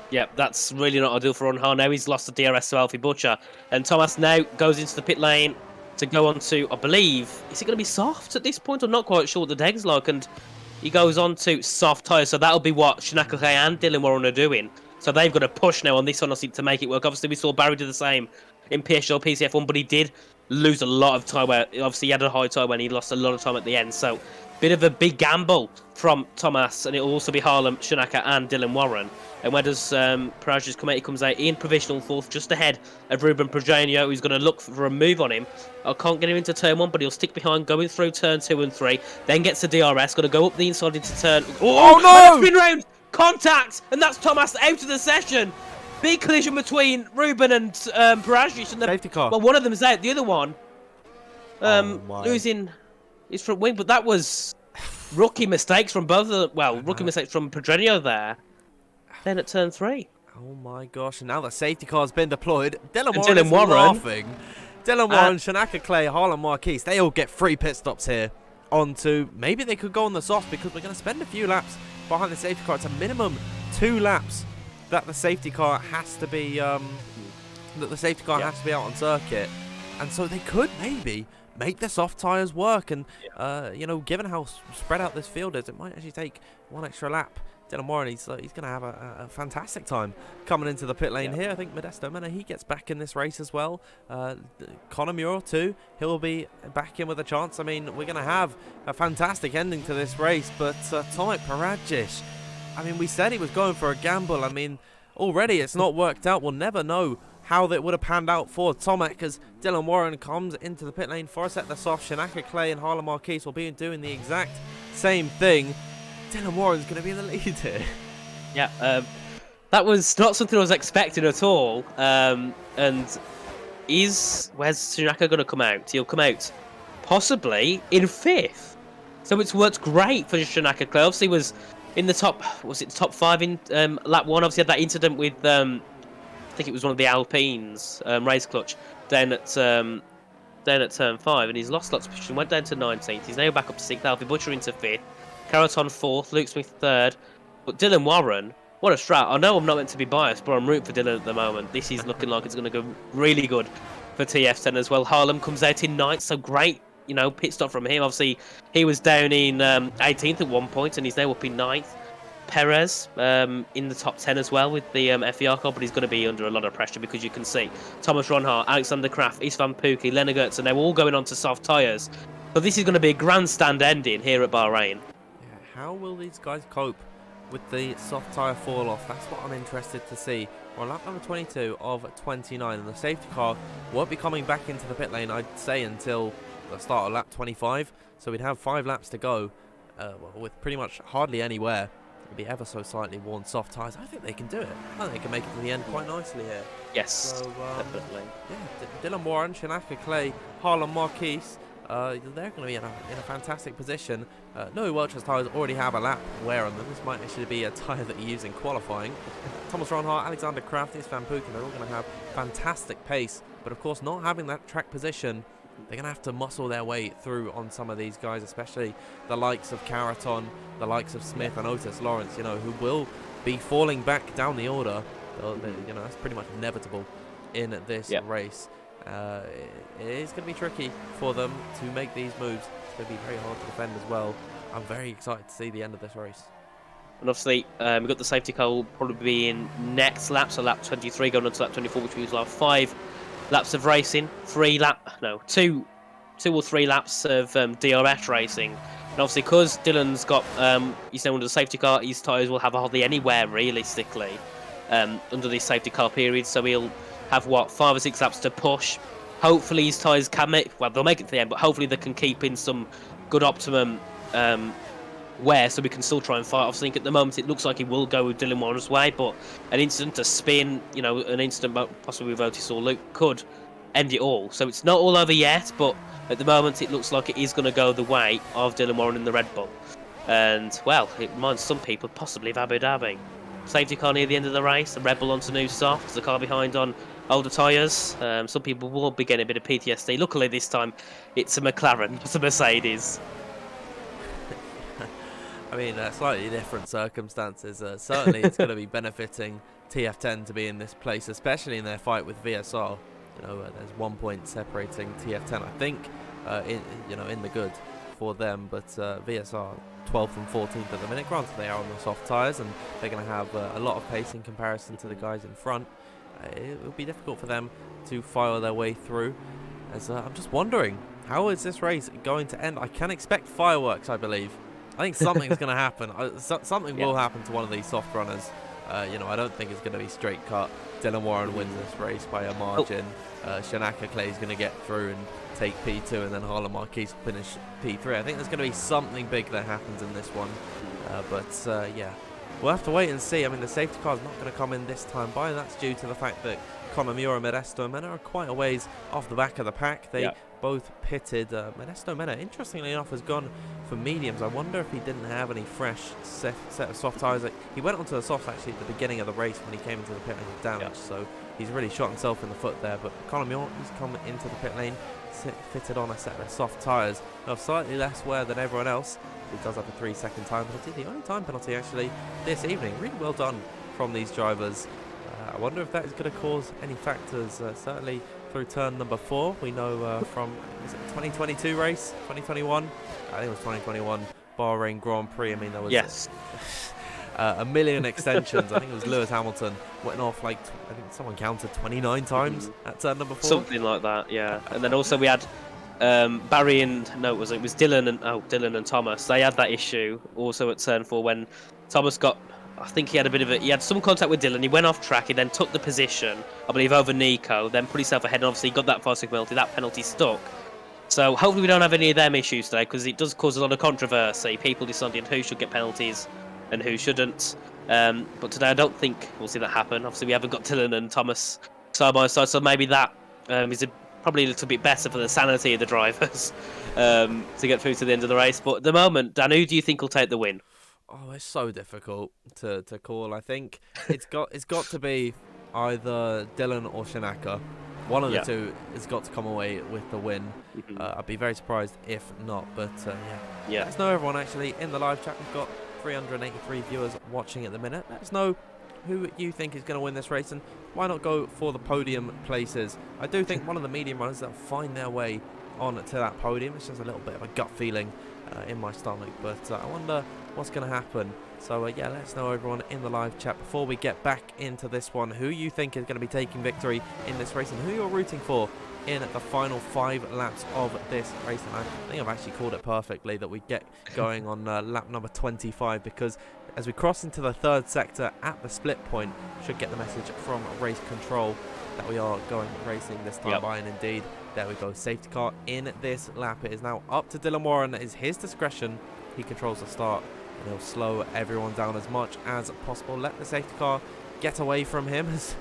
Yep, that's really not ideal for Ronhar. Now he's lost the DRS to Alfie Butcher, and Thomas now goes into the pit lane to go on to, I believe, is it going to be soft at this point? I'm not quite sure what the deg's like, and he goes on to soft tyres. So that'll be what Shinaka Clay and Dylan Warren are doing. So they've got to push now on this one, I think, to make it work. Obviously, we saw Barry do the same in PSGL, PCF1, but he did lose a lot of time. Where obviously he had a high time when he lost a lot of time at the end. So bit of a big gamble from Thomas, and it'll also be Harlem, Shinaka, and Dylan Warren. And where does Parage's come out? He comes out in provisional fourth, just ahead of Ruben Progenio, who's going to look for a move on him. I can't get him into turn one, but he'll stick behind, going through turn 2 and 3. Then gets the DRS, going to go up the inside into turn. Oh no! Spin round, contact, and that's Thomas out of the session. Big collision between Ruben and Paragic. And Safety car. Well, one of them is out, the other one my. losing his front wing, but that was rookie mistakes from both of them. Well, rookie mistakes from Progenio there. Then at turn 3. Oh my gosh, and now the safety car's been deployed. Dylan Dylan Warren Warren. is laughing. Dylan Warren, Shinaka Clay, Harlan Marquise, they all get 3 pit stops here. Onto, maybe they could go on the soft because we're going to spend a few laps behind the safety car. It's a minimum 2 laps that the safety car has to be has to be out on circuit. And so they could maybe make the soft tyres work. And, given how spread out this field is, it might actually take 1 extra lap. Dylan Warren, he's going to have a fantastic time coming into the pit lane here. I think Modesto Mena, he gets back in this race as well. Conor Muir too, he'll be back in with a chance. I mean, we're going to have a fantastic ending to this race, but Tomek Paragic, I mean, we said he was going for a gamble. I mean, already it's not worked out. We'll never know how that would have panned out for Tomek as Dylan Warren comes into the pit lane for a set the soft. Shinaka Clay and Harlan Marquise will be doing the exact same thing. Dylan Warren's going to be in the lead here. Yeah, that was not something I was expecting at all. And where's Shinaka going to come out? He'll come out possibly in 5th. So it's worked great for Shinaka Clay. Obviously, was in the top. Was it top 5 in lap 1? Obviously, had that incident with I think it was one of the Alpines race clutch down at turn 5, and he's lost lots of position. Went down to 19th. He's now back up to 6th. Alfie Butcher into 5th. Carroton 4th, Luke Smith 3rd. But Dylan Warren, what a strat. I know I'm not meant to be biased, but I'm rooting for Dylan at the moment. This is looking like it's going to go really good for TF10 as well. Harlem comes out in 9th, so great, pit stop from him. Obviously, he was down in 18th at one point, and he's now up in 9th. Perez in the top 10 as well with the FER car, but he's going to be under a lot of pressure because you can see Thomas Ronhart, Alexander Kraft, Istvan Pukki, Lennon Gertz are now all going on to soft tyres. So this is going to be a grandstand ending here at Bahrain. How will these guys cope with the soft tyre fall off? That's what I'm interested to see. We're on lap number 22 of 29, and the safety car won't be coming back into the pit lane, I'd say, until the start of lap 25. So we'd have 5 laps to go with pretty much hardly anywhere. It'd be ever so slightly worn soft tyres. I think they can do it. I think they can make it to the end quite nicely here. Yes, so, definitely. Yeah, Dylan Warren, Shinaka Clay, Harlan Marquise. They're going to be in a fantastic position. No Welch's tyres already have a lap wear on them. This might actually be a tyre that you use in qualifying. Thomas Ronhart, Alexander Kraft, Istvan Pukki, they're all going to have fantastic pace. But of course, not having that track position, they're going to have to muscle their way through on some of these guys, especially the likes of Carroton, the likes of Smith and Otis Lawrence, who will be falling back down the order. That's pretty much inevitable in this race. It is going to be tricky for them to make these moves. It's going to be very hard to defend as well. I'm very excited to see the end of this race. And obviously, we've got the safety car will probably be in next lap, so lap 23 going on to lap 24, which means we'll have 5 laps of racing, 2 or 3 laps of DRS racing. And obviously, because Dylan's got, he's now under the safety car, his tyres will have hardly any wear realistically under this safety car period, so he'll have 5 or 6 laps to push. Hopefully his tyres can they'll make it to the end, but hopefully they can keep in some good optimum wear so we can still try and fight. Obviously, at the moment it looks like he will go with Dylan Warren's way, but an incident, a spin, an incident possibly with Otis or Luke could end it all. So it's not all over yet, but at the moment it looks like it is going to go the way of Dylan Warren in the Red Bull. And, well, it reminds some people possibly of Abu Dhabi. Safety car near the end of the race, the Red Bull onto new softs, the car behind on older tyres. Some people will be getting a bit of PTSD. Luckily this time it's a McLaren, not a Mercedes. I mean, slightly different circumstances. Certainly it's going to be benefiting TF10 to be in this place, especially in their fight with VSR. There's 1 point separating TF10, I think, in the good for them, but VSR 12th and 14th at the minute. Granted, they are on the soft tyres, and they're going to have a lot of pace in comparison to the guys in front. It will be difficult for them to file their way through. As I'm just wondering, how is this race going to end? I can expect fireworks, I believe. I think something's going to happen. Something will happen to one of these soft runners. I don't think it's going to be straight cut. Dylan Warren wins this race by a margin. Shanaka Clay is going to get through and take P2, and then Harlan Marquis finish P3. I think there's going to be something big that happens in this one. Yeah, we'll have to wait and see. I mean, the safety car is not going to come in this time by. That's due to the fact that Conor Muir and Modesto Mena are quite a ways off the back of the pack. They both pitted. Modesto Mena, interestingly enough, has gone for mediums. I wonder if he didn't have any fresh set of soft tyres. He went onto the softs actually at the beginning of the race when he came into the pit lane with damage, so he's really shot himself in the foot there. But Conor Muir, he's come into the pit lane, fitted on a set of soft tyres of slightly less wear than everyone else. He does have a 3-second time penalty, the only time penalty actually this evening. Really well done from these drivers. I wonder if that is going to cause any factors, certainly through turn number 4. We know from, is it 2022 race, 2021? I think it was 2021 Bahrain Grand Prix. I mean, there was a million extensions. I think it was Lewis Hamilton went off like, I think someone counted 29 times at turn number 4. Something like that, yeah. And then also we had Barry and, no, it was Dylan and Thomas. They had that issue also at turn 4 when Thomas got, I think he had some contact with Dylan. He went off track. He then took the position, I believe, over Nico. Then put himself ahead, and obviously he got that 5-second penalty. That penalty stuck. So hopefully we don't have any of them issues today, because it does cause a lot of controversy. People deciding who should get penalties and who shouldn't. But today I don't think we'll see that happen. Obviously we haven't got Dylan and Thomas side by side, so maybe that is probably a little bit better for the sanity of the drivers to get through to the end of the race. But at the moment, Dan, who do you think will take the win? Oh, it's so difficult to call. I think it's got to be either Dylan or Shanaka. One of the two has got to come away with the win. I'd be very surprised if not. But let us know, everyone. Actually, in the live chat, we've got 383 viewers watching at the minute. Let us know who you think is going to win this race, and why not go for the podium places. I do think one of the medium runners that'll find their way on to that podium. It's just a little bit of a gut feeling in my stomach, but I wonder what's going to happen. So let us know, everyone, in the live chat before we get back into this one, who you think is going to be taking victory in this race and who you're rooting for in the final 5 laps of this race. And I think I've actually called it perfectly that we get going on lap number 25, because as we cross into the 3rd sector at the split point, should get the message from race control that we are going racing this time by, and indeed there we go, safety car in this lap. It is now up to Dylan Warren. It is his discretion. He controls the start, and he'll slow everyone down as much as possible. Let the safety car get away from him. As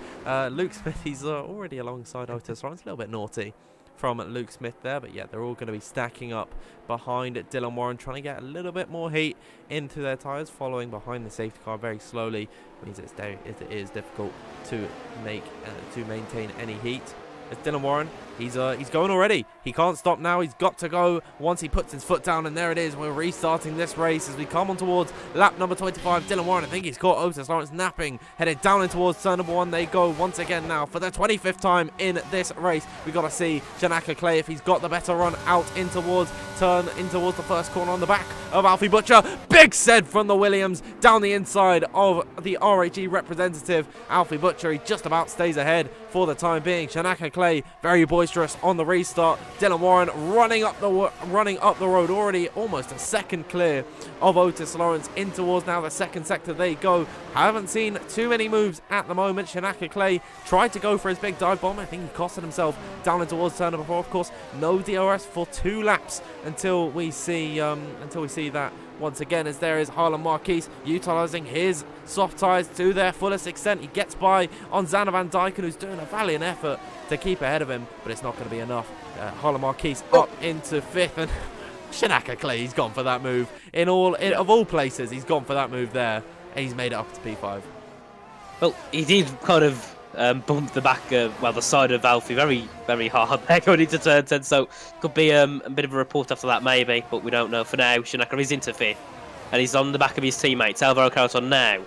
Luke Smith, he's already alongside Otis Lawrence. A little bit naughty from Luke Smith there, but they're all going to be stacking up behind Dylan Warren, trying to get a little bit more heat into their tyres, following behind the safety car very slowly. It means it is difficult to maintain any heat. It's Dylan Warren. He's going already. He can't stop now. He's got to go once he puts his foot down, and there it is. We're restarting this race as we come on towards lap number 25. Dylan Warren, I think he's caught Otis Lawrence napping, headed down in towards turn number 1. They go once again now for the 25th time in this race. We got to see Shanaka Clay if he's got the better run out in towards the first corner on the back of Alfie Butcher. Big said from the Williams down the inside of the RHE representative. Alfie Butcher, he just about stays ahead for the time being. Shanaka Clay, very boisterous on the restart. Dylan Warren running up the road, already almost a second clear of Otis Lawrence. In towards now the 2nd sector they go. Haven't seen too many moves at the moment. Shanaka Clay tried to go for his big dive bomb. I think he costed himself down in towards turn number 4. Of course, no DRS for 2 laps until we see that once again, as there is Harlan Marquis utilising his soft tyres to their fullest extent. He gets by on Xander Van Dyken, who's doing a valiant effort to keep ahead of him, but it's not going to be enough. Harlan Marquis up into 5th, and Shanaka Clay, he's gone for that move. Of all places, he's gone for that move there, and he's made it up to P5. Well, he did kind of bump the back, the side of Alfie very, very hard there going into turn 10, so could be a bit of a report after that maybe, but we don't know. For now, Shanaka is into 5th, and he's on the back of his teammates, Alvaro Carreton now.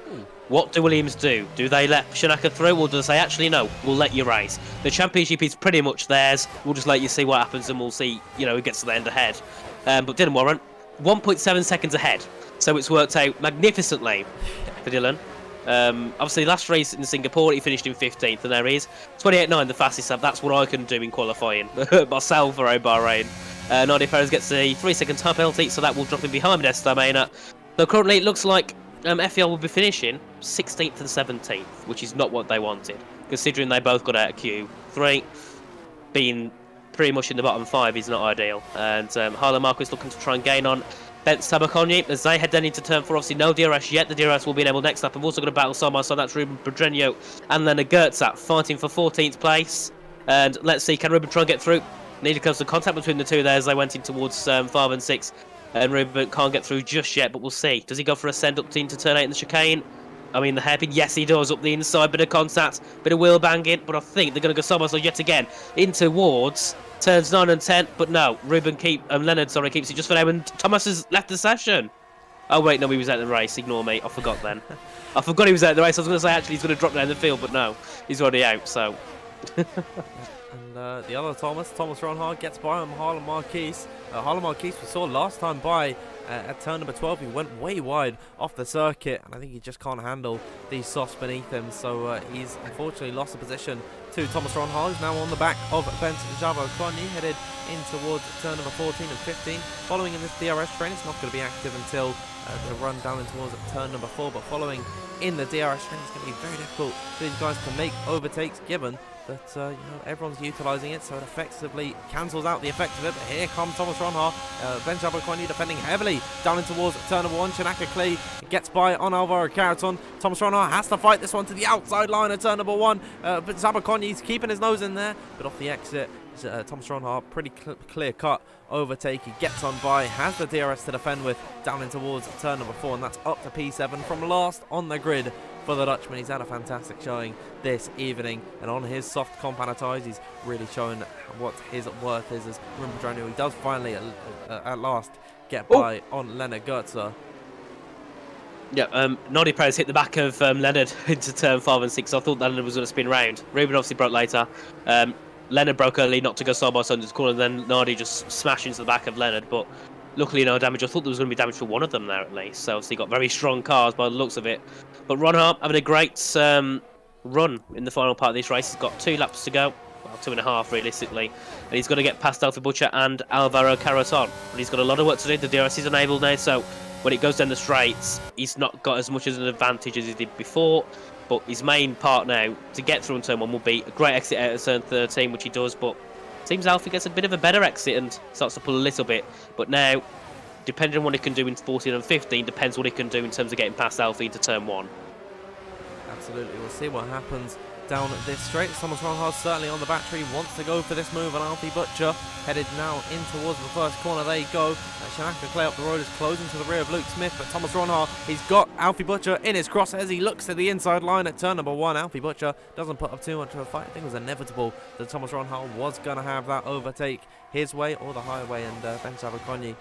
What do Williams do? Do they let Shanaka through, or do they say, actually, no, we'll let you race? The championship is pretty much theirs. We'll just let you see what happens, and we'll see, who gets to the end ahead. but didn't warrant. 1.7 seconds ahead, so it's worked out magnificently for Dylan. Obviously, last race in Singapore, he finished in 15th, and there he is. 28.9, the fastest lap. That's what I can do in qualifying myself for Bahrain. Nardi Perez gets a 3-second time penalty, so that will drop him behind Modesto Maynard. So currently, it looks like FEL will be finishing 16th and 17th, which is not what they wanted, considering they both got out of Q3. Being pretty much in the bottom 5 is not ideal. And Harlan Marquez looking to try and gain on Bent Tabakonyi as they head then into turn 4. Obviously, no DRS yet. The DRS will be enabled next lap. I've also got a battle side by side. That's Ruben Pedreño and Leonard Gertzat fighting for 14th place. And let's see, can Ruben try and get through? Needed close to contact between the two there as they went in towards 5 and 6. And Ruben can't get through just yet, but we'll see. Does he go for a send up into turn 8 in the chicane? I mean, the hairpin, yes, he does up the inside. Bit of contact, bit of wheel banging, but I think they're going to go side by side yet again in towards turns 9 and 10. But no, Leonard keeps it just for now, and Thomas has left the session. Oh wait, no, he was out of the race. Ignore me. I forgot then. I forgot he was out of the race. I was going to say actually he's going to drop down the field, but no, he's already out. So. And the other Thomas Ronhard gets by on Harlan Marquez. Harlan Marquez we saw last time by at turn number 12. He went way wide off the circuit, and I think he just can't handle these softs beneath him. So he's unfortunately lost the position to Thomas Ronhard, who's now on the back of Bent Tabakonyi, headed in towards turn number 14 and 15. Following in this DRS train, it's not going to be active until the run down in towards turn number 4. But following in the DRS train, it's going to be very difficult for these guys to make overtakes, given that everyone's utilising it, so it effectively cancels out the effect of it. But here comes Thomas Ronhard, Bent Tabakonyi defending heavily down in towards turn number 1. Shanaka Clay gets by on Alvaro Carreton. Thomas Ronhard has to fight this one to the outside line of turn number 1, but Tabakonyi's keeping his nose in there, but off the exit, Thomas Ronhard, pretty clear cut overtake. He gets on by, has the DRS to defend with down in towards turn number 4, and that's up to P7 from last on the grid for the Dutchman. He's had a fantastic showing this evening, and on his soft compound tyres, he's really shown what his worth is as Ruben Pedreño. He does finally at last get by on Leonard Gertzer. Yeah, Noddy Perez hit the back of Leonard into turn 5 and 6. So I thought Leonard was going to spin round. Ruben obviously broke later. Leonard broke early, not to go side by side into the corner, and then Nardi just smashed into the back of Leonard, but luckily no damage. I thought there was going to be damage for one of them there at least, so obviously got very strong cars by the looks of it. But Ronhard having a great run in the final part of this race. He's got 2 laps to go, well 2.5 realistically, and he's got to get past Alfie Butcher and Alvaro Carreton. But he's got a lot of work to do. The DRS is enabled now, so when it goes down the straights, he's not got as much as an advantage as he did before. But his main part now to get through in turn 1 will be a great exit out of turn 13, which he does. But it seems Alfie gets a bit of a better exit and starts to pull a little bit. But now, depending on what he can do in 14 and 15, depends what he can do in terms of getting past Alfie into turn 1. Absolutely, we'll see what happens down this straight. Thomas Ronhard certainly on the battery, wants to go for this move on Alfie Butcher. Headed now in towards the first corner. There you go. Shanaka Clay up the road is closing to the rear of Luke Smith, but Thomas Ronhard, he's got Alfie Butcher in his crosshairs. He looks to the inside line at turn number 1. Alfie Butcher doesn't put up too much of a fight. I think it was inevitable that Thomas Ronhard was going to have that overtake his way or the highway, and Bent Tabakonyi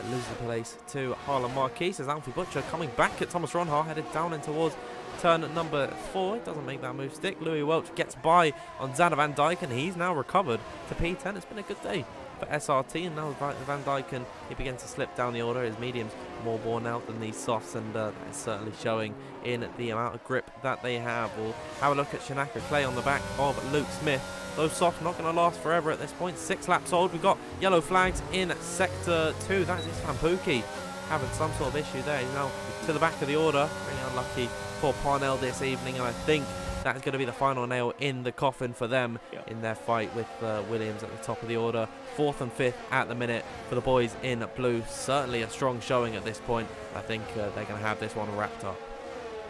loses the place to Harlan Marquez as Alfie Butcher coming back at Thomas Ronhard, headed down in towards turn number 4. It doesn't make that move stick. Louis Welch gets by on Xander Van Dyke, and he's now recovered to P10. It's been a good day for SRT, and now Van Dyke, he begins to slip down the order. His mediums more worn out than these softs, and that is certainly showing in the amount of grip that they have. We'll have a look at Shanaka Clay on the back of Luke Smith. Those softs not going to last forever at this point. 6 laps old. We've got yellow flags in sector 2. That is Isfan Pookie having some sort of issue there. He's now to the back of the order. Really unlucky for Parnell this evening, and I think that is going to be the final nail in the coffin for them in their fight with Williams at the top of the order. 4th and 5th at the minute for the boys in blue. Certainly a strong showing at this point. I think they're going to have this one wrapped up.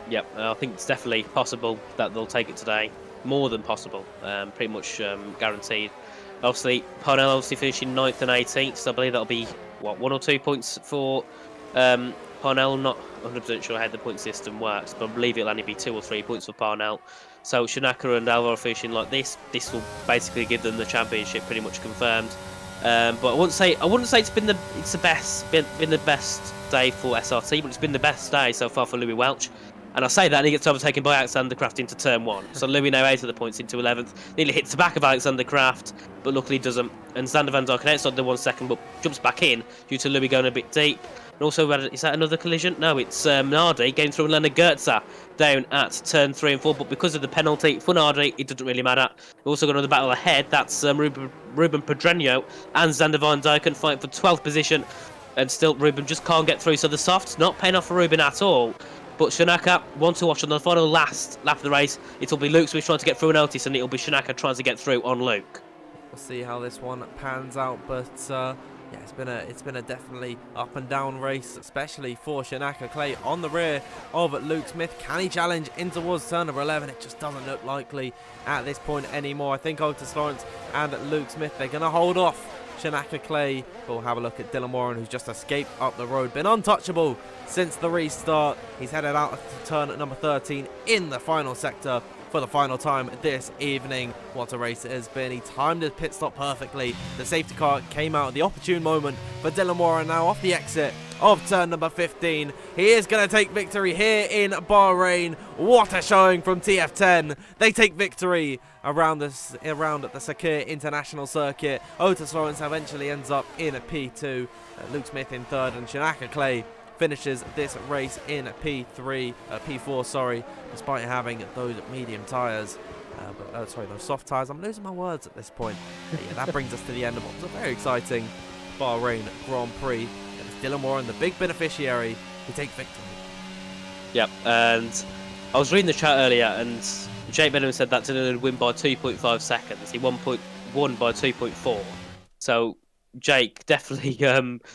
Yep, I think it's definitely possible that they'll take it today. More than possible, pretty much guaranteed. Obviously, Parnell obviously finishing 9th and 18th, so I believe that'll be, 1 or 2 points for Parnell. Not 100% sure how the point system works, but I believe it'll only be 2 or 3 points for Parnell. So Shanaka and Alvaro finishing like this will basically give them the championship pretty much confirmed. But I wouldn't say it's been the best day for SRT, but it's been the best day so far for Louis Welch. And I say that, and he gets overtaken by Alexander Kraft into turn 1. So Louis now 8 of the points into 11th. Nearly hits the back of Alexander Kraft, but luckily doesn't. And Xander Van Dyke outside the 1 second, but jumps back in due to Louis going a bit deep. And also, is that another collision? No, it's Nardi getting through Leonard Goetze down at turn 3 and 4. But because of the penalty for Nardi, it doesn't really matter. We've also got another battle ahead. That's Ruben Pedreño and Xander Van Dyke fighting for 12th position. And still, Ruben just can't get through. So the soft's not paying off for Ruben at all. But Shanaka, one to watch on the final last lap of the race. It'll be Luke Smith trying to get through an Otis, and it'll be Shanaka trying to get through on Luke. We'll see how this one pans out, but yeah, it's been a definitely up and down race, especially for Shanaka Clay on the rear of Luke Smith. Can he challenge in towards turn number 11? It just doesn't look likely at this point anymore. I think Otis Lawrence and Luke Smith, they're going to hold off Shanaka Clay. We'll have a look at Dylan Warren, who's just escaped up the road, been untouchable since the restart. He's headed out to turn at number 13 in the final sector for the final time this evening. What a race it has been. He timed his pit stop perfectly. The safety car came out at the opportune moment for Dylan Warren now off the exit of turn number 15. He is going to take victory here in Bahrain. What a showing from TF10. They take victory around at the Sakir International Circuit. Otis Lawrence eventually ends up in a P2. Luke Smith in third, and Shanaka Clay finishes this race in P4, sorry, despite having those medium tyres. Those soft tyres. I'm losing my words at this point. Yeah, that brings us to the end of what was a very exciting Bahrain Grand Prix. It was Dylan Warren, the big beneficiary, who takes victory. Yep, and I was reading the chat earlier, and Jake Benham said that Dylan would win by 2.5 seconds. He won by 2.4. So Jake definitely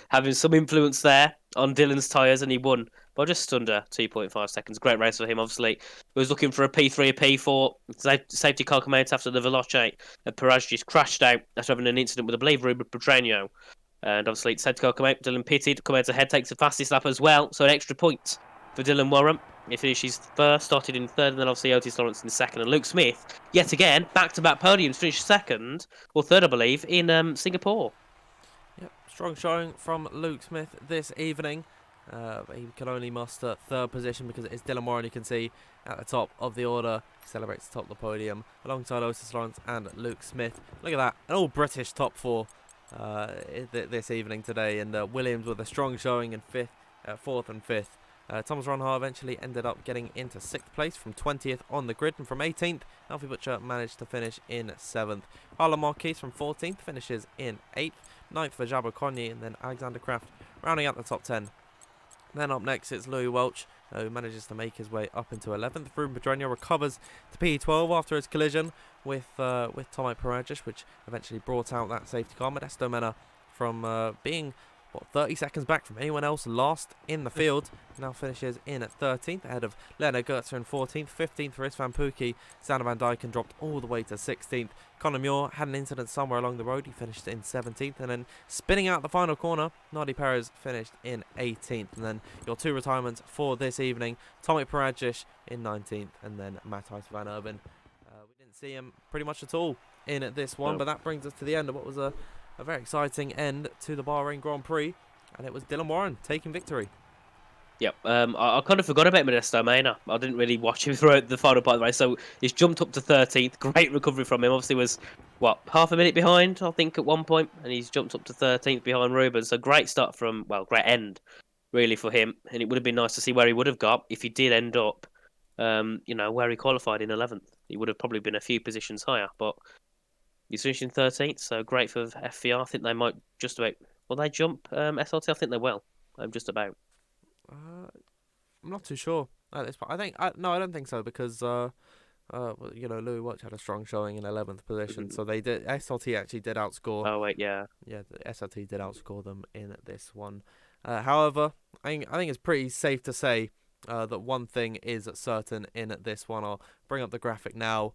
having some influence there on Dylan's tyres, and he won by just under 2.5 seconds. Great race for him, obviously. He was looking for a P3, a P4. Safety car came out after the Veloce. Perez just crashed out after having an incident with, I believe, Ruben Pedreño. And obviously, safety car come out. Dylan pitted, come out ahead, takes the fastest lap as well. So an extra point for Dylan Warren. He finishes first, started in third, and then obviously Otis Lawrence in second. And Luke Smith, yet again, back-to-back podiums, finished second, or third, I believe, in Singapore. Yep, strong showing from Luke Smith this evening. He can only muster third position because it is Dylan Warren, you can see, at the top of the order. He celebrates the top of the podium alongside Otis Lawrence and Luke Smith. Look at that, an all-British top four this evening today. And Williams with a strong showing in fourth and fifth. Thomas Ronhart eventually ended up getting into 6th place from 20th on the grid, and from 18th, Alfie Butcher managed to finish in 7th. Harlan Marquis from 14th finishes in 8th, 9th for Jabba Conye, and then Alexander Kraft rounding out the top 10. Then up next it's Louis Welch, who manages to make his way up into 11th. Ruben Pedreño recovers to P12 after his collision with Tomac Paragic, which eventually brought out that safety car. Modesto Mena from being 30 seconds back from anyone else last in the field, now finishes in at 13th, ahead of Leonard Goetze in 14th, 15th for Istvan Pukki. Xander Van Dyke dropped all the way to 16th. Conor Muir had an incident somewhere along the road, he finished in 17th, and then spinning out the final corner, Nardi Perez finished in 18th. And then your two retirements for this evening, Tomac Paragic in 19th, and then Matthijs van Erben. We didn't see him pretty much at all in this one, but that brings us to the end of what was a very exciting end to the Bahrain Grand Prix, and it was Dylan Warren taking victory. Yep, I kind of forgot about Modesto Mena. I didn't really watch him throughout the final part of the race, so he's jumped up to 13th. Great recovery from him. Obviously was, half a minute behind, I think, at one point, and he's jumped up to 13th behind Ruben. So great start great end, really, for him. And it would have been nice to see where he would have got if he did end up, where he qualified in 11th. He would have probably been a few positions higher, but he's finishing 13th, so great for FVR. I think they might just about... Will they jump SLT? I think they will. Just about. I'm not too sure at this point. I don't think so, because Louis Welch had a strong showing in 11th position, so they did. SLT actually did outscore. Oh wait, yeah, the SLT did outscore them in this one. However, I think it's pretty safe to say that one thing is certain in this one. I'll bring up the graphic now.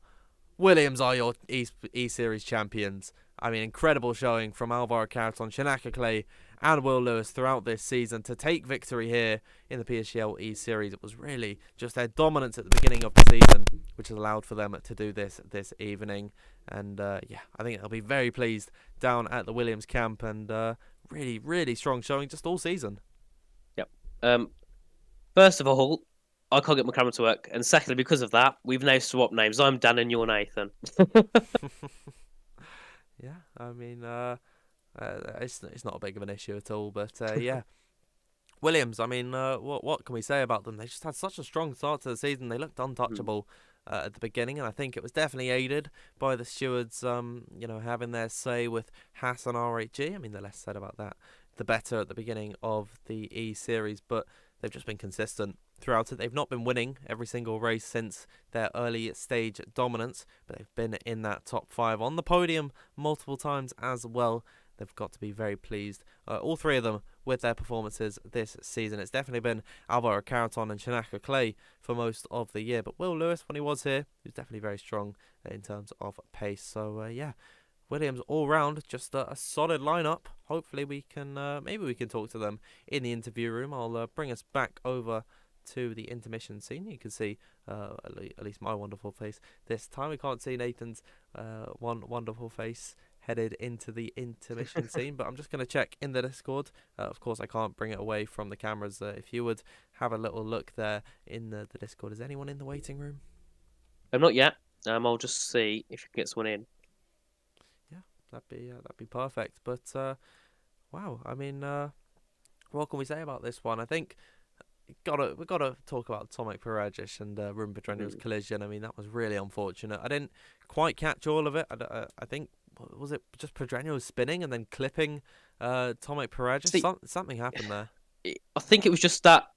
Williams are your E-Series champions. I mean, incredible showing from Alvaro Carreton, Shanaka Clay, and Will Lewis throughout this season to take victory here in the PSGL E-Series. It was really just their dominance at the beginning of the season which has allowed for them to do this evening. And I think they'll be very pleased down at the Williams camp, and really, really strong showing just all season. Yep. First of all, I can't get my camera to work, and secondly, because of that, we've now swapped names. I'm Dan and you're Nathan. Yeah, I mean, it's not a big of an issue at all. But yeah, Williams. I mean, what can we say about them? They just had such a strong start to the season. They looked untouchable at the beginning, and I think it was definitely aided by the stewards, having their say with Haas and RHG. I mean, the less said about that, the better at the beginning of the E series, but they've just been consistent throughout it. They've not been winning every single race since their early stage dominance, but they've been in that top 5 on the podium multiple times as well. They've got to be very pleased, all three of them, with their performances this season. It's definitely been Alvaro Carreton and Shanaka Clay for most of the year, but Will Lewis, when he was here, he was definitely very strong in terms of pace. So yeah, Williams all round, just a solid lineup. Hopefully we can, maybe we can talk to them in the interview room. I'll bring us back over to the intermission scene. You can see at least my wonderful face this time. We can't see Nathan's one wonderful face headed into the intermission scene, but I'm just going to check in the Discord. Of course, I can't bring it away from the cameras. If you would have a little look there in the Discord. Is anyone in the waiting room? Not yet. I'll just see if you can get someone in. Yeah, that'd be perfect. But wow, I mean, what can we say about this one? I think we gotta talk about Tomek Perejic and Ruben Pedreño's collision. I mean, that was really unfortunate. I didn't quite catch all of it. I think, was it just Pedreño spinning and then clipping Tomek Perejic? Something happened there. I think it was just that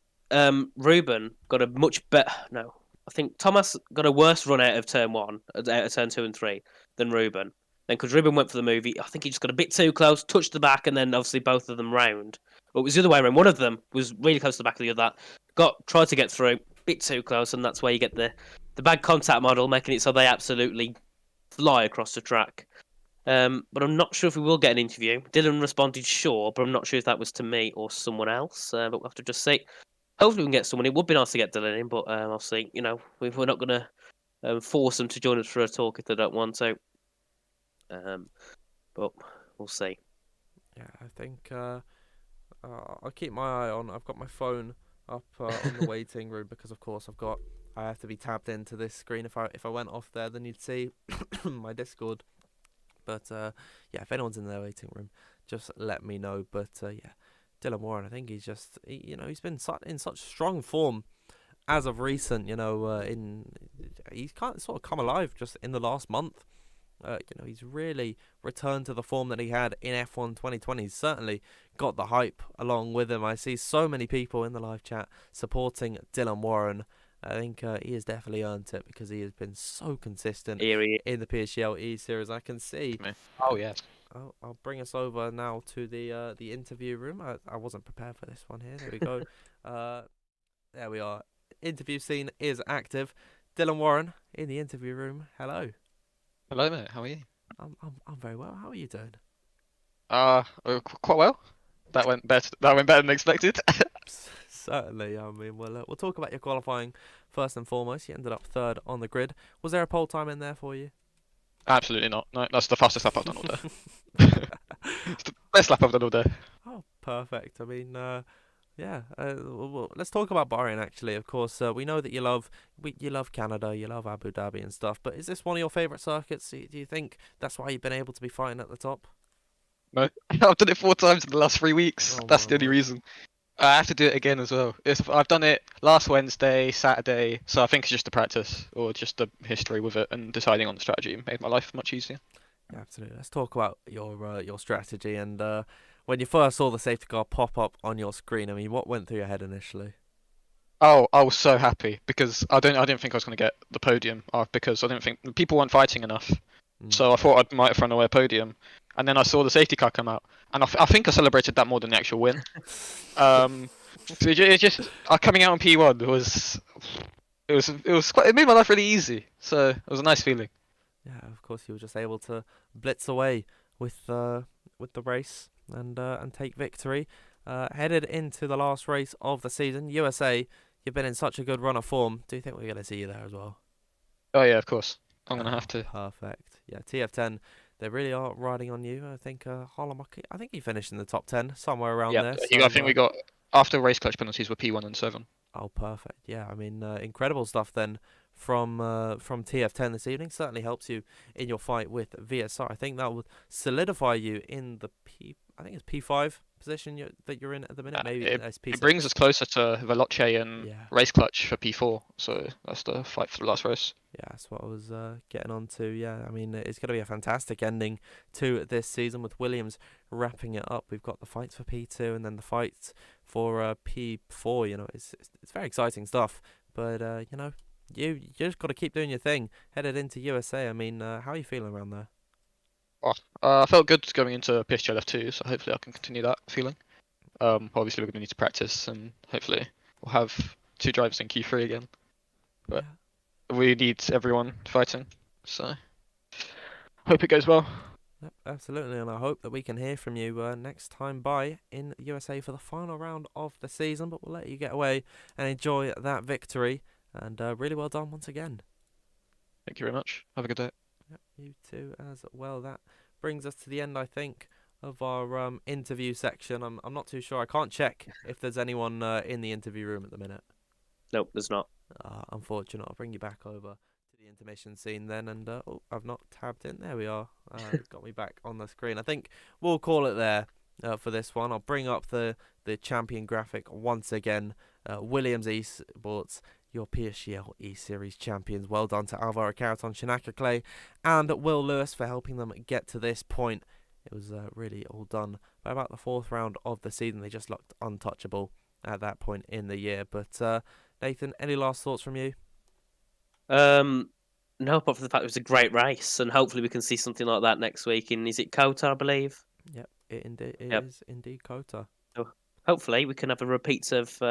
Ruben got a much better. No, I think Thomas got a worse run out of turn 1, out of turn 2 and 3 than Ruben. Then because Ruben went for the movie, I think he just got a bit too close, touched the back, and then obviously both of them round. But it was the other way around. One of them was really close to the back of the other. Tried to get through, bit too close, and that's where you get the bad contact model, making it so they absolutely fly across the track. But I'm not sure if we will get an interview. Dylan responded sure, but I'm not sure if that was to me or someone else. But we'll have to just see. Hopefully we can get someone. It would be nice to get Dylan in, but obviously, we're not going to force them to join us for a talk if they don't want to. But we'll see. Yeah, I think I'll keep my eye on. I've got my phone up on the waiting room because, of course, I have to be tabbed into this screen. If I went off there, then you'd see my Discord. But yeah, if anyone's in the waiting room, just let me know. But yeah, Dylan Warren, I think he's just he's been in such strong form as of recent. He's kind of sort of come alive just in the last month. He's really returned to the form that he had in F1 2020. He's certainly got the hype along with him. I see so many people in the live chat supporting Dylan Warren. I think he has definitely earned it because he has been so consistent in the PSGL E series. I can see. Oh yes. I'll bring us over now to the interview room. I wasn't prepared for this one here. There we go. There we are. Interview scene is active. Dylan Warren in the interview room. Hello. Hello, mate. How are you? I'm very well. How are you doing? Quite well. That went better. That went better than expected. Certainly. I mean, we'll talk about your qualifying first and foremost. You ended up third on the grid. Was there a pole time in there for you? Absolutely not. No, that's the fastest lap I've done all day. It's the best lap I've done all day. Oh, perfect. I mean, yeah. Well, let's talk about Bahrain. Actually, of course, we know that you love Canada, you love Abu Dhabi and stuff. But is this one of your favourite circuits? Do you think that's why you've been able to be fighting at the top? No, I've done it 4 times in the last 3 weeks. Oh, That's the only reason. I have to do it again as well. I've done it last Wednesday, Saturday, so I think it's just the practice or just the history with it and deciding on the strategy made my life much easier. Yeah, absolutely. Let's talk about your strategy and when you first saw the safety car pop up on your screen. I mean, what went through your head initially? Oh, I was so happy because I didn't think I was going to get the podium because I didn't think people weren't fighting enough. So I thought I might have thrown away a podium. And then I saw the safety car come out, and I think I celebrated that more than the actual win. So it just coming out on P1 it made my life really easy. So it was a nice feeling. Yeah, of course you were just able to blitz away with the race and take victory. Headed into the last race of the season, USA. You've been in such a good run of form. Do you think we're going to see you there as well? Oh yeah, of course. I'm gonna have to. Perfect. Yeah, TF10. They really are riding on you. I think Harlem. I think he finished in the top 10 somewhere around there. Yeah, I think we got after race clutch penalties were P1 and 7. Oh, perfect. Yeah, I mean, incredible stuff then from TF10 this evening. Certainly helps you in your fight with VSR. I think that would solidify you in the I think it's P5 position that you're in at the minute. Maybe it's P6. It brings us closer to Veloce and Yeah. Race Clutch for P4. So that's the fight for the last race. Yeah, that's what I was getting on to. Yeah, I mean, it's going to be a fantastic ending to this season with Williams wrapping it up. We've got the fights for P2 and then the fights for P4. You know, it's very exciting stuff. But, you know, you just got to keep doing your thing. Headed into USA. I mean, how are you feeling around there? I felt good going into PSGL F2, so hopefully I can continue that feeling. Obviously we're going to need to practice, and hopefully we'll have 2 drivers in Q3 again. But we need everyone fighting, so hope it goes well. Yep, absolutely, and I hope that we can hear from you next time by in USA for the final round of the season. But we'll let you get away and enjoy that victory, and really well done once again. Thank you very much. Have a good day. Yep, you too as well. That brings us to the end, I think, of our interview section. I'm not too sure. I can't check if there's anyone in the interview room at the minute. Nope, there's not. Unfortunate. I'll bring you back over to the intermission scene then. And I've not tabbed in. There we are. It's got me back on the screen. I think we'll call it there for this one. I'll bring up the champion graphic once again. Williams Esports, your PSGL E-Series champions. Well done to Alvaro Caraton, Shinaka Clay, and Will Lewis for helping them get to this point. It was really all done by about the 4th round of the season. They just looked untouchable at that point in the year. But Nathan, any last thoughts from you? No, apart from the fact it was a great race, and hopefully we can see something like that next week. Is it Kota, I believe? Yep, it is indeed Kota. So hopefully we can have a repeat of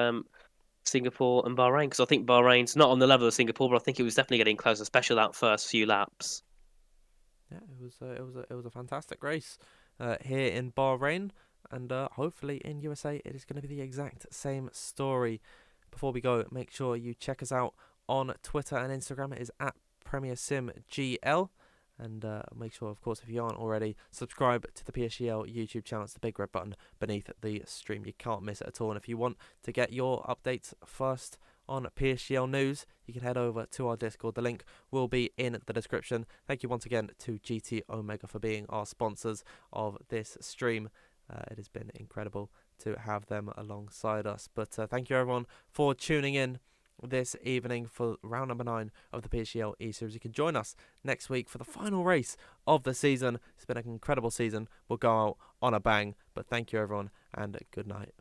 Singapore and Bahrain, because I think Bahrain's not on the level of Singapore, but I think it was definitely getting close, especially that first few laps. Yeah, it was a fantastic race here in Bahrain, and hopefully in USA it is going to be the exact same story. Before we go, make sure you check us out on Twitter and Instagram. It is at PremierSimGL. And make sure, of course, if you aren't already, subscribe to the PSGL YouTube channel. It's the big red button beneath the stream. You can't miss it at all. And if you want to get your updates first on PSGL news, you can head over to our Discord. The link will be in the description. Thank you once again to GT Omega for being our sponsors of this stream. It has been incredible to have them alongside us. But thank you, everyone, for tuning in this evening for round number 9 of the PSGL E-Series. You can join us next week for the final race of the season. It's been an incredible season. We'll go out on a bang. But thank you, everyone, and good night.